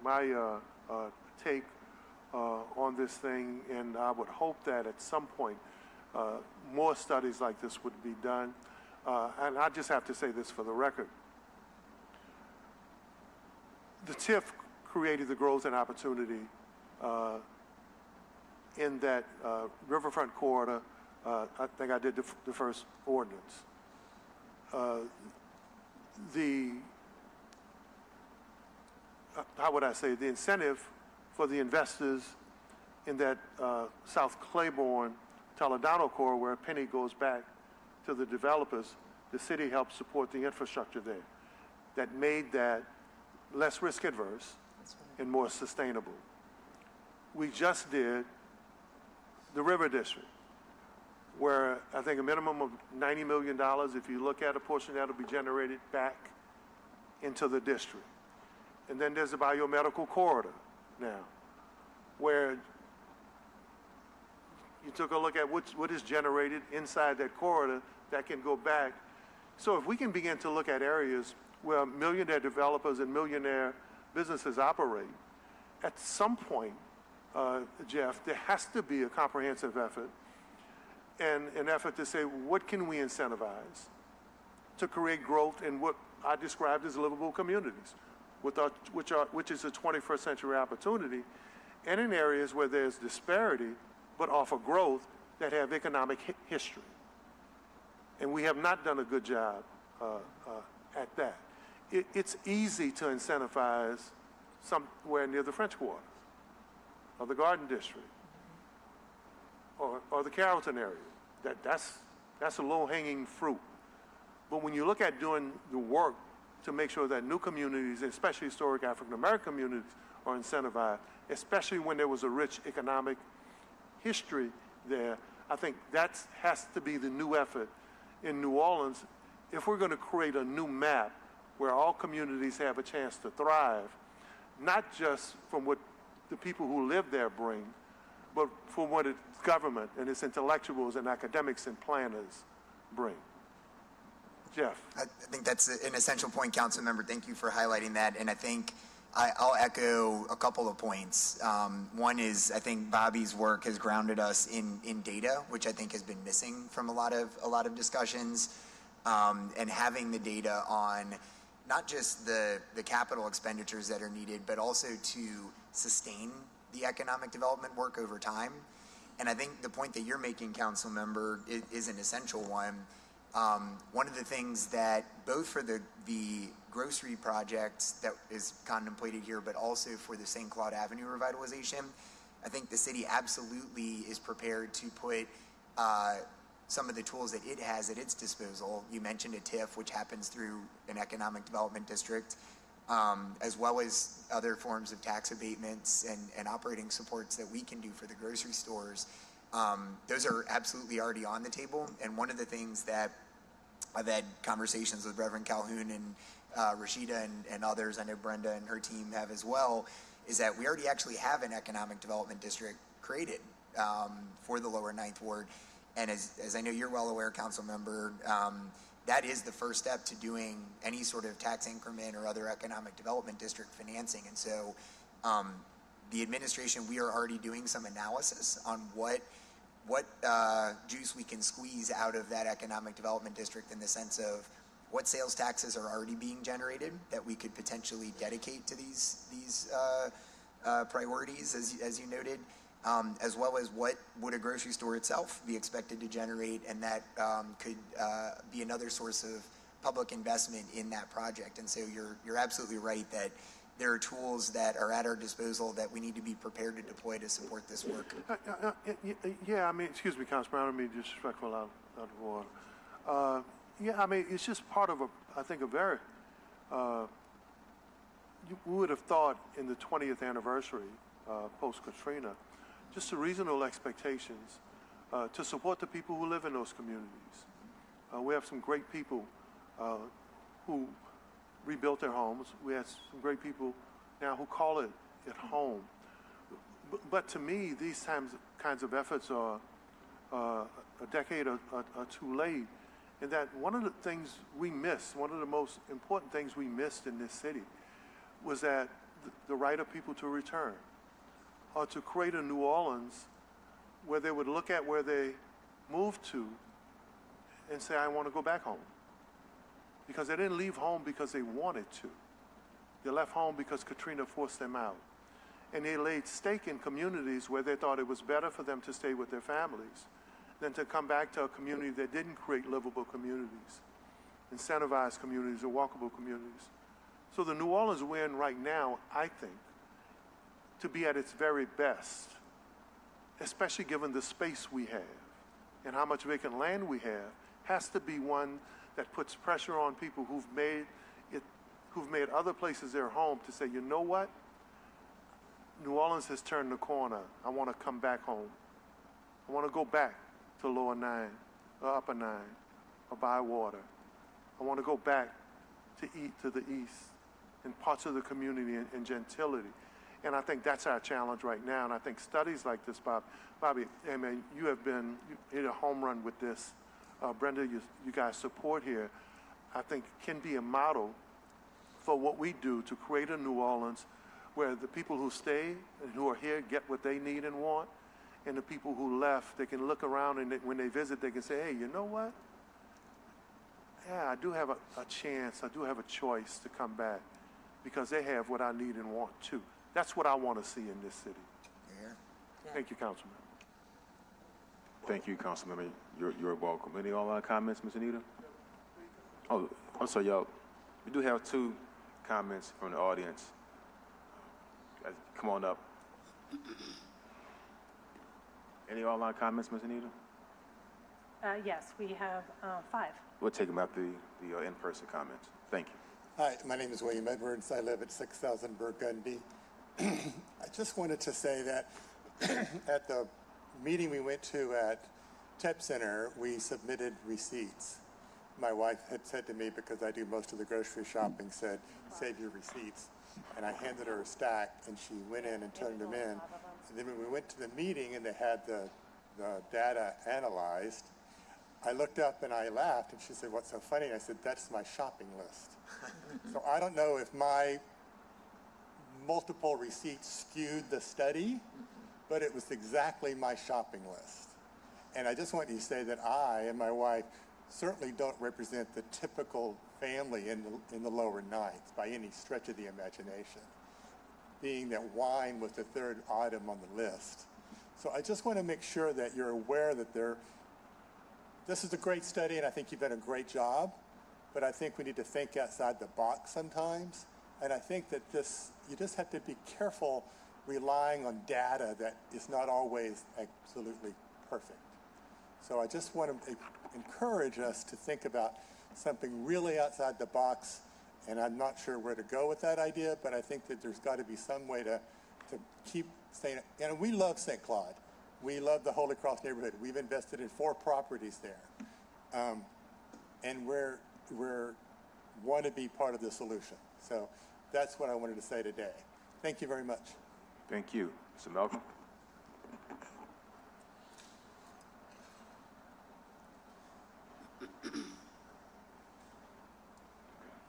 my take on this thing, and I would hope that at some point more studies like this would be done. And I just have to say this for the record. The TIF created the growth and opportunity in that riverfront corridor. I think I did the first ordinance. How would I say, the incentive for the investors in that South Claiborne, Toledano corridor, where a penny goes back to the developers, the city helped support the infrastructure there that made that less risk adverse and more sustainable. We just did the River District, where I think a minimum of $90 million, if you look at a portion, that will be generated back into the district. And then there's the biomedical corridor now, where you took a look at what is generated inside that corridor that can go back. So if we can begin to look at areas where millionaire developers and millionaire businesses operate, at some point, Jeff, there has to be a comprehensive effort and an effort to say, what can we incentivize to create growth in what I described as livable communities, which is a 21st century opportunity, and in areas where there's disparity, but offer growth that have economic history. And we have not done a good job at that. It's easy to incentivize somewhere near the French Quarter, or the Garden District, or the Carrollton area. That's a low-hanging fruit. But when you look at doing the work to make sure that new communities, especially historic African-American communities, are incentivized, especially when there was a rich economic history there, I think that has to be the new effort in New Orleans if we're going to create a new map where all communities have a chance to thrive, not just from what the people who live there bring, but from what its government and its intellectuals and academics and planners bring. Jeff. I think that's an essential point, Councilmember. Thank you for highlighting that. And I think I'll echo a couple of points. One is I think Bobby's work has grounded us in data, which I think has been missing from a lot of discussions. and having the data on not just the capital expenditures that are needed, but also to sustain the economic development work over time. And I think the point that you're making, Council Member, is an essential one. One of the things that both for the grocery project that is contemplated here, but also for the St. Claude Avenue revitalization, I think the city absolutely is prepared to put some of the tools that it has at its disposal. You mentioned a TIF, which happens through an economic development district, as well as other forms of tax abatements and operating supports that we can do for the grocery stores. Those are absolutely already on the table. And one of the things that I've had conversations with Reverend Calhoun and Rashida and others, I know Brenda and her team have as well, is that we already actually have an economic development district created for the lower Ninth Ward. And as I know you're well aware, Council Member, that is the first step to doing any sort of tax increment or other economic development district financing. And so the administration, we are already doing some analysis on what juice we can squeeze out of that economic development district, in the sense of what sales taxes are already being generated that we could potentially dedicate to these priorities, as you noted, as well as what would a grocery store itself be expected to generate, and that could be another source of public investment in that project. And so you're absolutely right that there are tools that are at our disposal that we need to be prepared to deploy to support this work. Yeah, I mean, excuse me, Councilman, I don't mean disrespectful out of order. Yeah, I mean, it's just part of I think a very, we would have thought in the 20th anniversary, post-Katrina, just the reasonable expectations to support the people who live in those communities. We have some great people who rebuilt their homes. We have some great people now who call it at home. But to me, these kinds of efforts are a decade or too late. And that one of the things we missed, one of the most important things we missed in this city, was that the right of people to return, or to create a New Orleans where they would look at where they moved to and say, I want to go back home. Because they didn't leave home because they wanted to. They left home because Katrina forced them out. And they laid stake in communities where they thought it was better for them to stay with their families than to come back to a community that didn't create livable communities, incentivized communities, or walkable communities. So the New Orleans we're in right now, I think, to be at its very best, especially given the space we have and how much vacant land we have, has to be one that puts pressure on people who've made other places their home to say, you know what? New Orleans has turned the corner. I want to come back home. I want to go back to Lower 9, or Upper 9, or Bywater. I want to go back to the east, in parts of the community and gentility. And I think that's our challenge right now. And I think studies like this, Bobby, I mean, you hit a home run with this. Brenda, you guys support here, I think can be a model for what we do to create a New Orleans where the people who stay and who are here get what they need and want, and the people who left, they can look around and when they visit, they can say, hey, you know what? Yeah, I do have a chance, I do have a choice to come back because they have what I need and want too. That's what I want to see in this city. Yeah. Thank you, Councilman. Thank you, Councilman. You're welcome. Any online comments, Ms. Anita? Oh, I'm sorry, y'all. We do have 2 comments from the audience. Come on up. Any online comments, Ms. Anita? Yes, we have 5. We'll take them after the in-person comments. Thank you. Hi, my name is William Edwards. I live at 6000 Burgundy. I just wanted to say that at the meeting we went to at TEP Center, we submitted receipts. My wife had said to me, because I do most of the grocery shopping, said, save your receipts. And I handed her a stack, and she went in and turned them in. And then when we went to the meeting and they had the data analyzed, I looked up and I laughed, and she said, what's so funny? And I said, that's my shopping list. So I don't know if my multiple receipts skewed the study, but it was exactly my shopping list. And I just want you to say that I and my wife certainly don't represent the typical family in the lower ninth by any stretch of the imagination, being that wine was the third item on the list. So I just want to make sure that you're aware that this is a great study, and I think you've done a great job, but I think we need to think outside the box sometimes. And I think that you just have to be careful relying on data that is not always absolutely perfect. So I just want to encourage us to think about something really outside the box, and I'm not sure where to go with that idea, but I think that there's got to be some way to keep saying, and we love St. Claude. We love the Holy Cross neighborhood. We've invested in 4 properties there. And we want to be part of the solution. So that's what I wanted to say today. Thank you very much. Thank you. Mr. Malcolm?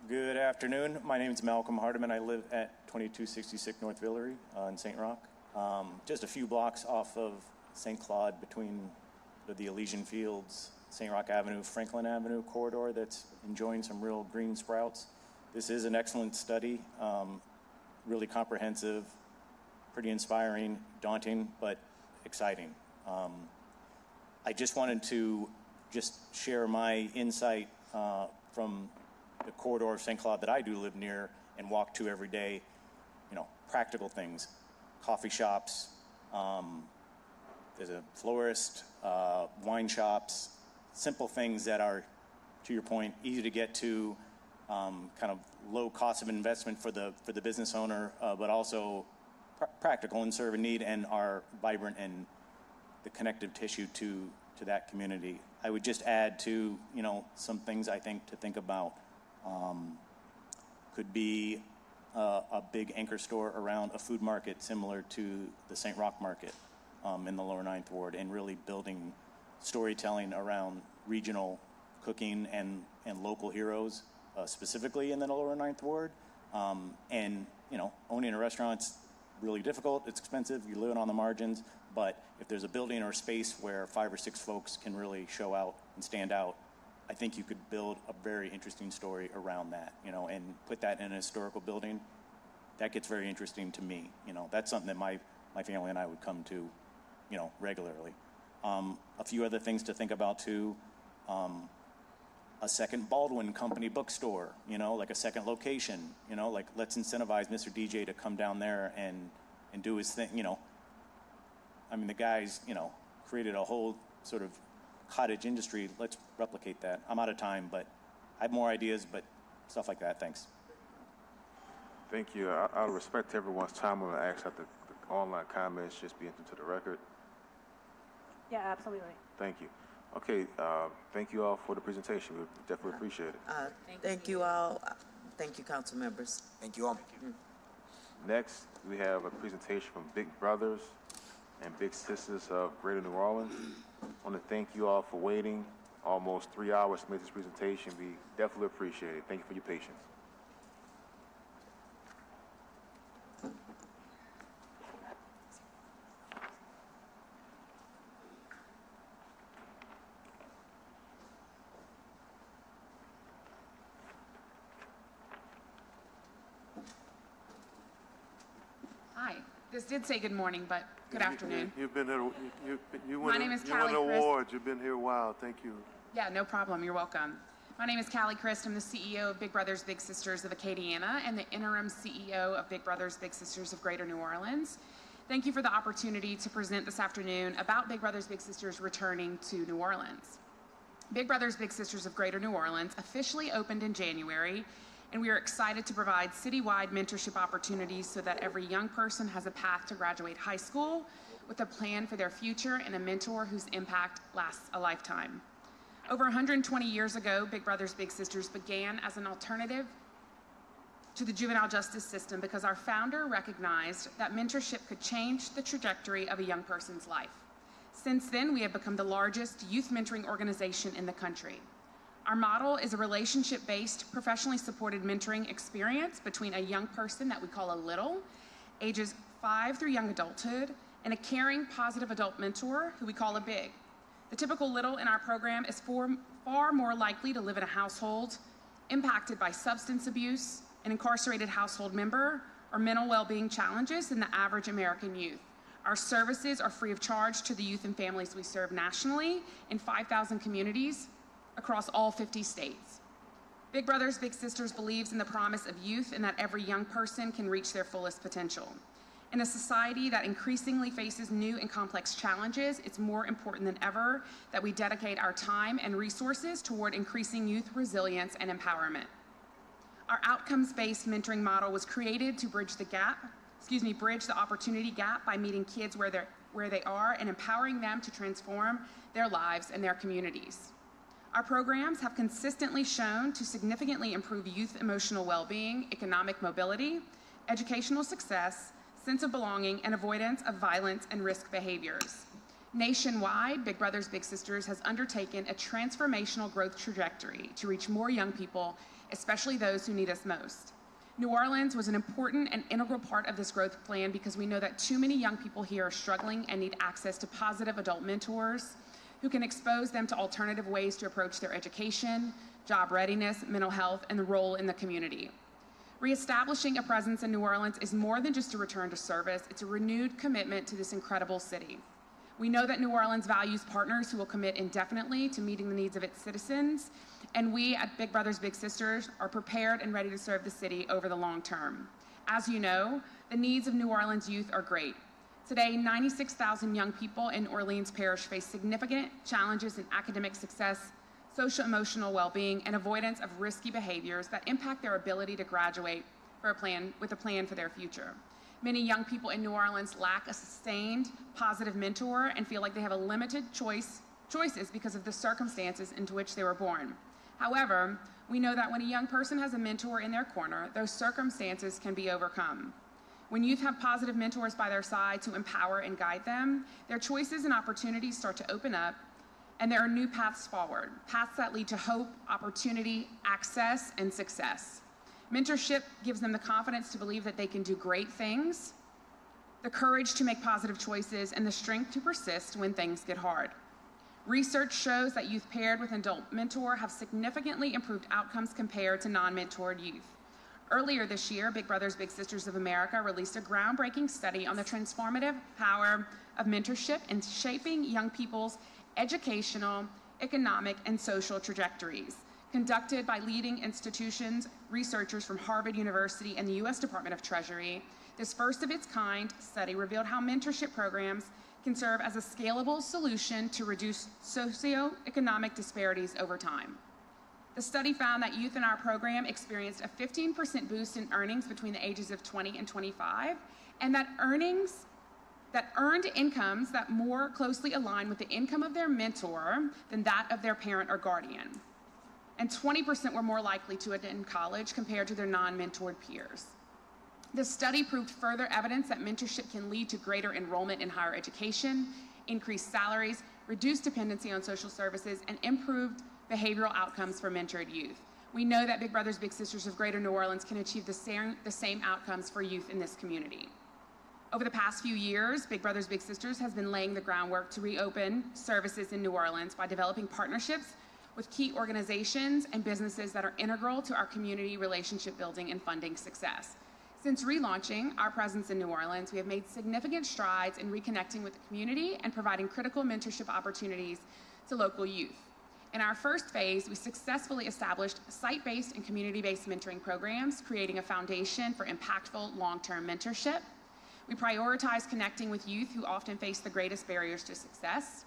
Good afternoon. My name is Malcolm Hardiman. I live at 2266 North Villeray in St. Roch. Just a few blocks off of St. Claude between the Elysian Fields, St. Roch Avenue, Franklin Avenue corridor that's enjoying some real green sprouts. This is an excellent study, really comprehensive, pretty inspiring, daunting, but exciting. I just wanted to share my insight from the corridor of St. Claude that I do live near and walk to every day. Practical things, coffee shops, there's a florist, wine shops, simple things that are, to your point, easy to get to, kind of low cost of investment for the business owner, but also practical and serve a need and are vibrant and the connective tissue to that community. I would just add to, some things I think to think about. Could be a big anchor store around a food market similar to the St. Roch Market in the Lower Ninth Ward, and really building storytelling around regional cooking and local heroes, specifically in the Lower Ninth Ward. And owning a restaurant's really difficult. It's expensive. You're living on the margins. But if there's a building or a space where 5 or 6 folks can really show out and stand out, I think you could build a very interesting story around that, and put that in a historical building. That gets very interesting to me. That's something that my family and I would come to, regularly. A few other things to think about too. A second Baldwin Company bookstore, like a second location, like let's incentivize Mr. DJ to come down there and do his thing, I mean, the guy's, created a whole sort of cottage industry. Let's replicate that. I'm out of time, but I have more ideas, but stuff like that. Thanks. Thank you. Out of respect to everyone's time, I'm going to ask that the online comments just be entered to the record. Yeah, absolutely. Thank you. Okay, thank you all for the presentation. We definitely appreciate it. Thank you all. Thank you, council members. Thank you all. Next, we have a presentation from Big Brothers and Big Sisters of Greater New Orleans. I want to thank you all for waiting almost 3 hours to make this presentation. We definitely appreciate it. Thank you for your patience. Hi. This did say good morning, but good afternoon. You've been there. You My name is you won Callie Christ. awards. You've been here a while. Thank you. Yeah, no problem. You're welcome. My name is Callie Christ. I'm the CEO of Big Brothers Big Sisters of Acadiana and the interim CEO of Big Brothers Big Sisters of Greater New Orleans. Thank you for the opportunity to present this afternoon about Big Brothers Big Sisters returning to New Orleans. Big Brothers Big Sisters of Greater New Orleans officially opened in January, and we are excited to provide citywide mentorship opportunities so that every young person has a path to graduate high school with a plan for their future and a mentor whose impact lasts a lifetime. Over 120 years ago, Big Brothers Big Sisters began as an alternative to the juvenile justice system because our founder recognized that mentorship could change the trajectory of a young person's life. Since then, we have become the largest youth mentoring organization in the country. Our model is a relationship-based, professionally supported mentoring experience between a young person that we call a little, ages 5 through young adulthood, and a caring, positive adult mentor who we call a big. The typical little in our program is far more likely to live in a household impacted by substance abuse, an incarcerated household member, or mental well-being challenges than the average American youth. Our services are free of charge to the youth and families we serve nationally in 5,000 communities across all 50 states. Big Brothers Big Sisters believes in the promise of youth and that every young person can reach their fullest potential. In a society that increasingly faces new and complex challenges, it's more important than ever that we dedicate our time and resources toward increasing youth resilience and empowerment. Our outcomes-based mentoring model was created to bridge the opportunity gap by meeting kids where they are and empowering them to transform their lives and their communities. Our programs have consistently shown to significantly improve youth emotional well-being, economic mobility, educational success, sense of belonging, and avoidance of violence and risk behaviors. Nationwide, Big Brothers Big Sisters has undertaken a transformational growth trajectory to reach more young people, especially those who need us most. New Orleans was an important and integral part of this growth plan because we know that too many young people here are struggling and need access to positive adult mentors who can expose them to alternative ways to approach their education, job readiness, mental health, and the role in the community. Reestablishing a presence in New Orleans is more than just a return to service, it's a renewed commitment to this incredible city. We know that New Orleans values partners who will commit indefinitely to meeting the needs of its citizens, and we at Big Brothers Big Sisters are prepared and ready to serve the city over the long term. As you know, the needs of New Orleans youth are great. Today, 96,000 young people in Orleans Parish face significant challenges in academic success, social emotional well-being, and avoidance of risky behaviors that impact their ability to graduate with a plan for their future. Many young people in New Orleans lack a sustained positive mentor and feel like they have a limited choices because of the circumstances into which they were born. However, we know that when a young person has a mentor in their corner, those circumstances can be overcome. When youth have positive mentors by their side to empower and guide them, their choices and opportunities start to open up, and there are new paths forward, paths that lead to hope, opportunity, access, and success. Mentorship gives them the confidence to believe that they can do great things, the courage to make positive choices, and the strength to persist when things get hard. Research shows that youth paired with an adult mentor have significantly improved outcomes compared to non-mentored youth. Earlier this year, Big Brothers Big Sisters of America released a groundbreaking study on the transformative power of mentorship in shaping young people's educational, economic, and social trajectories. Conducted by leading institutions, researchers from Harvard University and the U.S. Department of Treasury, this first of its kind study revealed how mentorship programs can serve as a scalable solution to reduce socioeconomic disparities over time. The study found that youth in our program experienced a 15% boost in earnings between the ages of 20 and 25, and that earned incomes that more closely align with the income of their mentor than that of their parent or guardian. And 20% were more likely to attend college compared to their non-mentored peers. The study proved further evidence that mentorship can lead to greater enrollment in higher education, increased salaries, reduced dependency on social services, and improved behavioral outcomes for mentored youth. We know that Big Brothers Big Sisters of Greater New Orleans can achieve the same outcomes for youth in this community. Over the past few years, Big Brothers Big Sisters has been laying the groundwork to reopen services in New Orleans by developing partnerships with key organizations and businesses that are integral to our community relationship building and funding success. Since relaunching our presence in New Orleans, we have made significant strides in reconnecting with the community and providing critical mentorship opportunities to local youth. In our first phase, we successfully established site-based and community-based mentoring programs, creating a foundation for impactful long-term mentorship. We prioritize connecting with youth who often face the greatest barriers to success.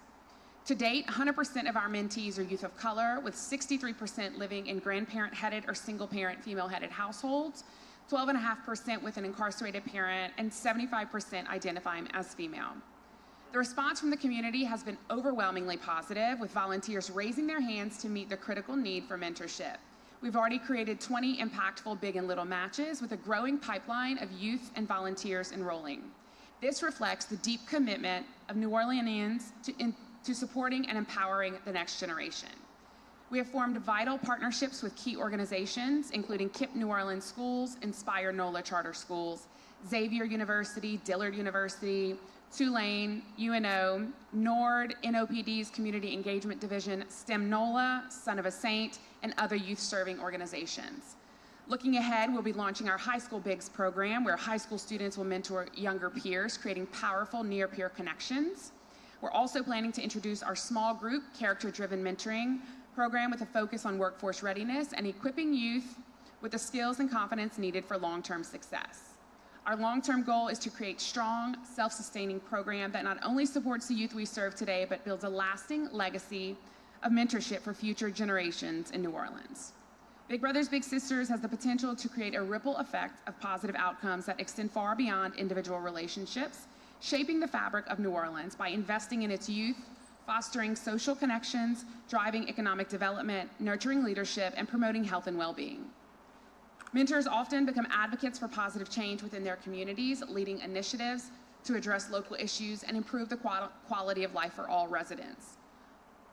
To date, 100% of our mentees are youth of color, with 63% living in grandparent-headed or single-parent female-headed households, 12.5% with an incarcerated parent, and 75% identifying as female. The response from the community has been overwhelmingly positive, with volunteers raising their hands to meet the critical need for mentorship. We've already created 20 impactful Big and Little matches with a growing pipeline of youth and volunteers enrolling. This reflects the deep commitment of New Orleanians to supporting and empowering the next generation. We have formed vital partnerships with key organizations, including KIPP New Orleans Schools, Inspire NOLA Charter Schools, Xavier University, Dillard University, Tulane, UNO, NORD, NOPD's Community Engagement Division, STEM NOLA, Son of a Saint, and other youth-serving organizations. Looking ahead, we'll be launching our High School Bigs program, where high school students will mentor younger peers, creating powerful near-peer connections. We're also planning to introduce our small group, character-driven mentoring program with a focus on workforce readiness and equipping youth with the skills and confidence needed for long-term success. Our long-term goal is to create strong, self-sustaining program that not only supports the youth we serve today, but builds a lasting legacy of mentorship for future generations in New Orleans. Big Brothers Big Sisters has the potential to create a ripple effect of positive outcomes that extend far beyond individual relationships, shaping the fabric of New Orleans by investing in its youth, fostering social connections, driving economic development, nurturing leadership, and promoting health and well-being. Mentors often become advocates for positive change within their communities, leading initiatives to address local issues and improve the quality of life for all residents.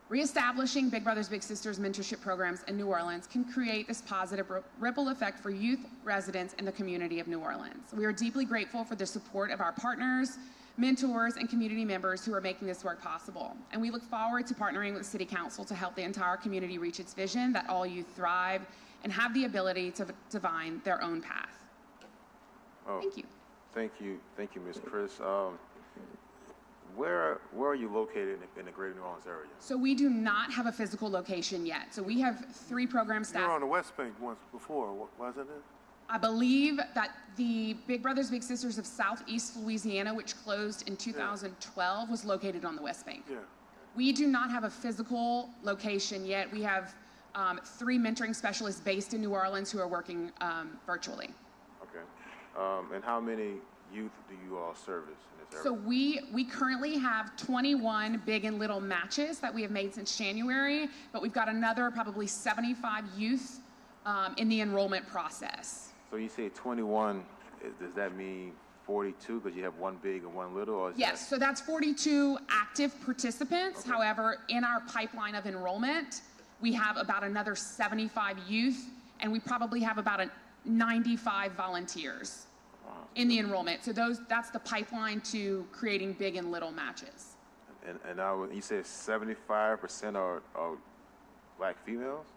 Reestablishing Big Brothers Big Sisters mentorship programs in New Orleans can create this positive ripple effect for youth, residents, and the community of New Orleans. We are deeply grateful for the support of our partners, mentors, and community members who are making this work possible. And we look forward to partnering with the City Council to help the entire community reach its vision that all youth thrive and have the ability to define their own path. Oh, thank you. Thank you, Ms. Chris. Where are you located in the greater New Orleans area? So we do not have a physical location yet. So we have 3 program staff. You were on the West Bank once before, wasn't it? I believe that the Big Brothers Big Sisters of Southeast Louisiana, which closed in 2012, was located on the West Bank. Yeah. We do not have a physical location yet. We have 3 mentoring specialists based in New Orleans who are working virtually. Okay. And how many youth do you all service in this area? So we currently have 21 big and little matches that we have made since January, but we've got another probably 75 youth in the enrollment process. So you say 21, does that mean 42 because you have 1 big and 1 little? Or is Yes, so that's 42 active participants. Okay. However, in our pipeline of enrollment, we have about another 75 youth, and we probably have about 95 volunteers in the enrollment. So that's the pipeline to creating big and little matches. And now you said 75% are black females?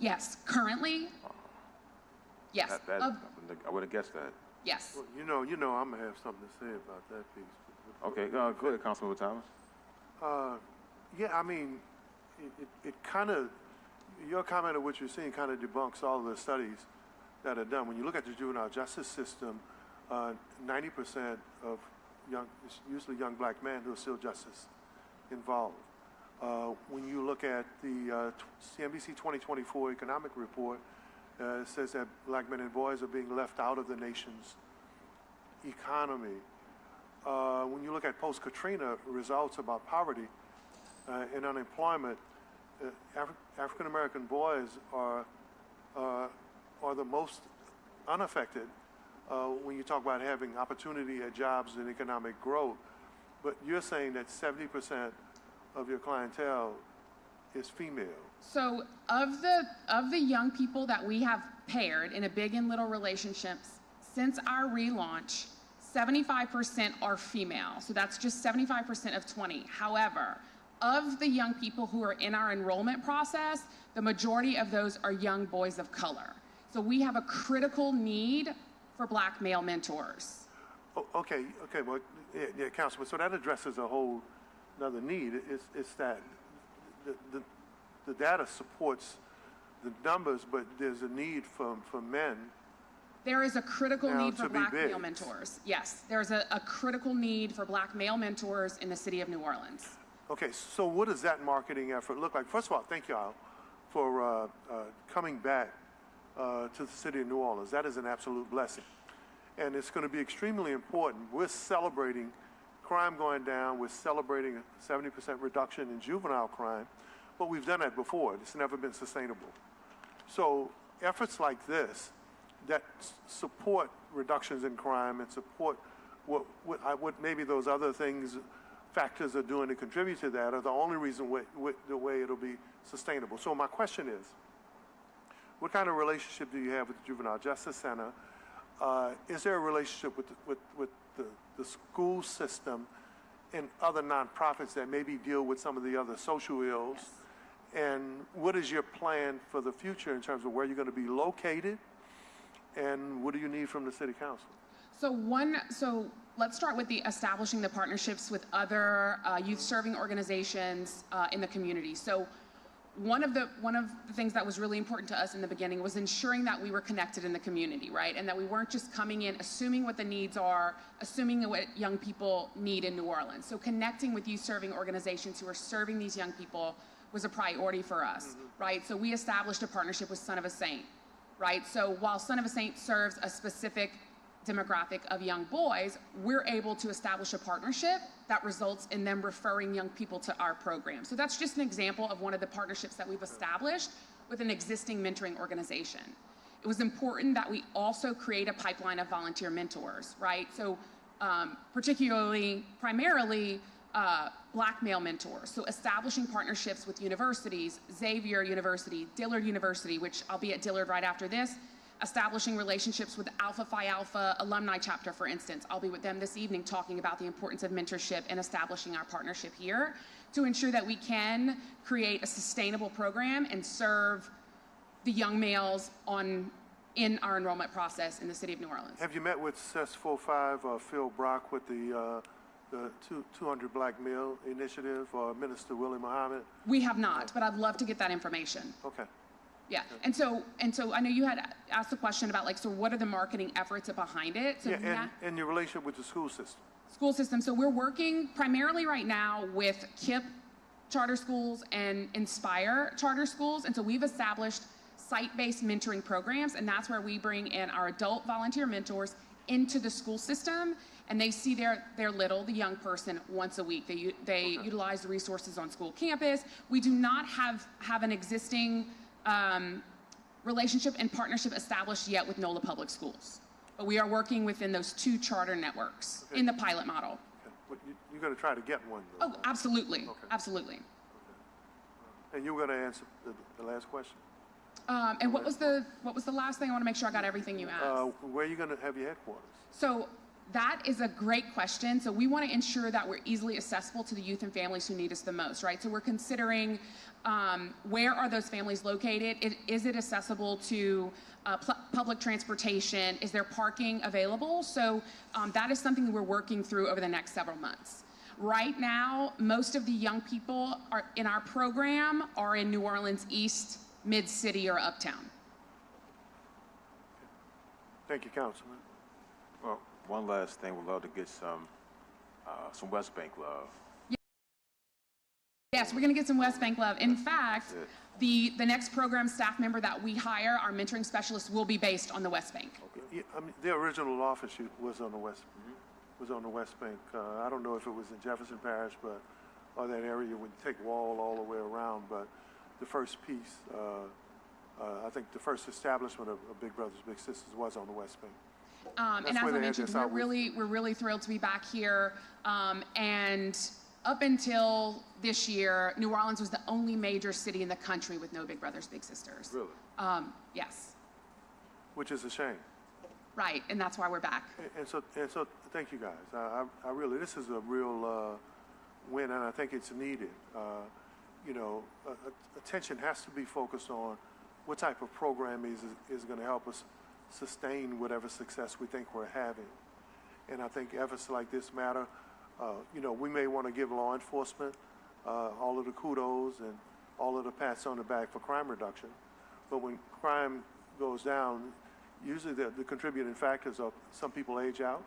Yes, currently. Yes. I would have guessed that. Yes. Well, you know, I'm gonna have something to say about that piece. Okay, go ahead, Councilman Thomas. Yeah, I mean, it kind of, your comment of what you're seeing kind of debunks all of the studies that are done. When you look at the juvenile justice system, 90% of it's usually young black men who are still justice involved. When you look at the CNBC 2024 economic report, it says that black men and boys are being left out of the nation's economy. When you look at post-Katrina results about poverty and unemployment, African-American boys are the most unaffected when you talk about having opportunity at jobs and economic growth. But you're saying that 70% of your clientele is female. So of the young people that we have paired in a big and little relationships since our relaunch, 75% are female. So that's just 75% of 20. However, of the young people who are in our enrollment process, the majority of those are young boys of color. So we have a critical need for black male mentors. Oh, okay, well, yeah, Councilman, so that addresses a whole another need. It's that the data supports the numbers, but there's a need for men. There is a critical need for black big. male mentors. Yes, there's a critical need for black male mentors in the city of New Orleans. Okay, so what does that marketing effort look like? First of all, thank y'all for coming back to the city of New Orleans. That is an absolute blessing. And it's going to be extremely important. We're celebrating crime going down. We're celebrating a 70% reduction in juvenile crime. But we've done that before. It's never been sustainable. So efforts like this that support reductions in crime and support what maybe those other things, factors are doing to contribute to that are the only reason the way it'll be sustainable. So my question is, what kind of relationship do you have with the Juvenile Justice Center? Is there a relationship with the school system and other nonprofits that maybe deal with some of the other social ills? Yes. And what is your plan for the future in terms of where you're going to be located? And what do you need from the city council? So let's start with establishing the partnerships with other youth serving organizations in the community. So one of the things that was really important to us in the beginning was ensuring that we were connected in the community, right? And that we weren't just coming in, assuming what the needs are, assuming what young people need in New Orleans. So connecting with youth serving organizations who are serving these young people was a priority for us, right? So we established a partnership with Son of a Saint, right? So while Son of a Saint serves a specific demographic of young boys, we're able to establish a partnership that results in them referring young people to our program. So that's just an example of one of the partnerships that we've established with an existing mentoring organization. It was important that we also create a pipeline of volunteer mentors, right? So primarily Black male mentors. So establishing partnerships with universities, Xavier University, Dillard University, which I'll be at Dillard right after this, establishing relationships with Alpha Phi Alpha alumni chapter, for instance. I'll be with them this evening talking about the importance of mentorship and establishing our partnership here to ensure that we can create a sustainable program and serve the young males in our enrollment process in the city of New Orleans. Have you met with CES 45, Phil Brock, with the 200 Black Male Initiative, or Minister Willie Muhammad? We have not, but I'd love to get that information. Okay. Yeah, and so I know you had asked the question about, like, so what are the marketing efforts behind it? So and your relationship with the school system. School system. So we're working primarily right now with KIPP charter schools and Inspire charter schools, and so we've established site-based mentoring programs, and that's where we bring in our adult volunteer mentors into the school system, and they see the young person once a week. They utilize the resources on school campus. We do not have an existing relationship and partnership established yet with NOLA Public Schools. But we are working within those 2 charter networks in the pilot model. Okay. But you're going to try to get one, though, Oh, absolutely. Okay. Absolutely. Okay. And you were going to answer the last question? And what was the last thing? I want to make sure I got everything you asked. Where are you going to have your headquarters? So that is a great question. So we want to ensure that we're easily accessible to the youth and families who need us the most, right? So we're considering where are those families located? Is it accessible to public transportation? Is there parking available? So that is something we're working through over the next several months. Right now, most of the young people in our program are in New Orleans East, Mid-City, or Uptown. Thank you, Councilman. Well, one last thing, we'd love to get some West Bank love. Yes, we're going to get some West Bank love. In fact, the next program staff member that we hire, our mentoring specialist, will be based on the West Bank. Okay. Yeah, I mean, the original office was on the West Bank. I don't know if it was in Jefferson Parish, or that area would take wall all the way around. But the first piece, I think the first establishment of Big Brothers Big Sisters was on the West Bank. And as I mentioned, we're really thrilled to be back here. And up until this year, New Orleans was the only major city in the country with no Big Brothers Big Sisters. Really? Yes. Which is a shame. Right, and that's why we're back. And so thank you guys. I really, this is a real win, and I think it's needed. Attention has to be focused on what type of program is going to help us sustain whatever success we think we're having. And I think efforts like this matter. We may want to give law enforcement all of the kudos and all of the pats on the back for crime reduction. But when crime goes down, usually the contributing factors are some people age out,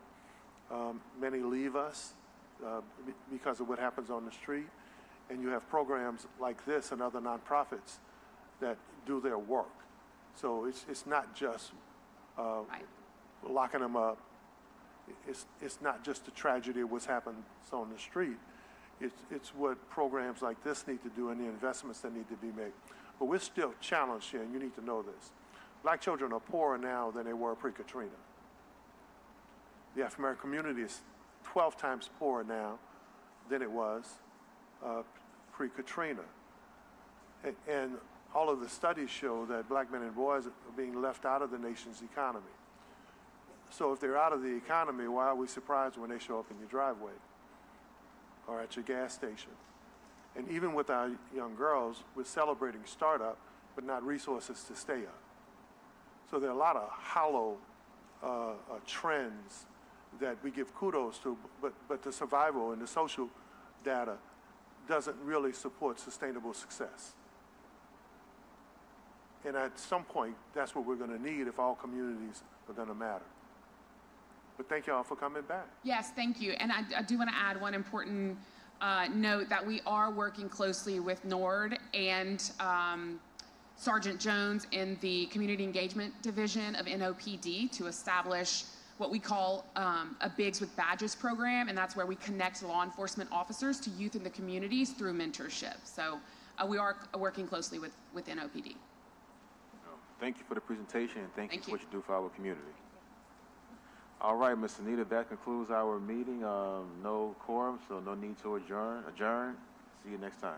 many leave us because of what happens on the street, and you have programs like this and other nonprofits that do their work. So it's not just locking them up. It's not just the tragedy of what's happened on the street. It's what programs like this need to do and the investments that need to be made. But we're still challenged here, and you need to know this. Black children are poorer now than they were pre-Katrina. The African-American community is 12 times poorer now than it was pre-Katrina. And all of the studies show that black men and boys are being left out of the nation's economy. So if they're out of the economy, why are we surprised when they show up in your driveway? or at your gas station. And even with our young girls, we're celebrating startup, but not resources to stay up. So there are a lot of hollow trends that we give kudos to, but the survival and the social data doesn't really support sustainable success. And at some point, that's what we're going to need if all communities are going to matter. But thank y'all for coming back. Yes, thank you. And I do want to add one important note that we are working closely with NORD and Sergeant Jones in the Community Engagement Division of NOPD to establish what we call a Bigs with Badges program, and that's where we connect law enforcement officers to youth in the communities through mentorship. So we are working closely with NOPD. Thank you for the presentation, and thank you for what you do for our community. All right, Ms. Anita, that concludes our meeting. No quorum, so no need to adjourn. See you next time.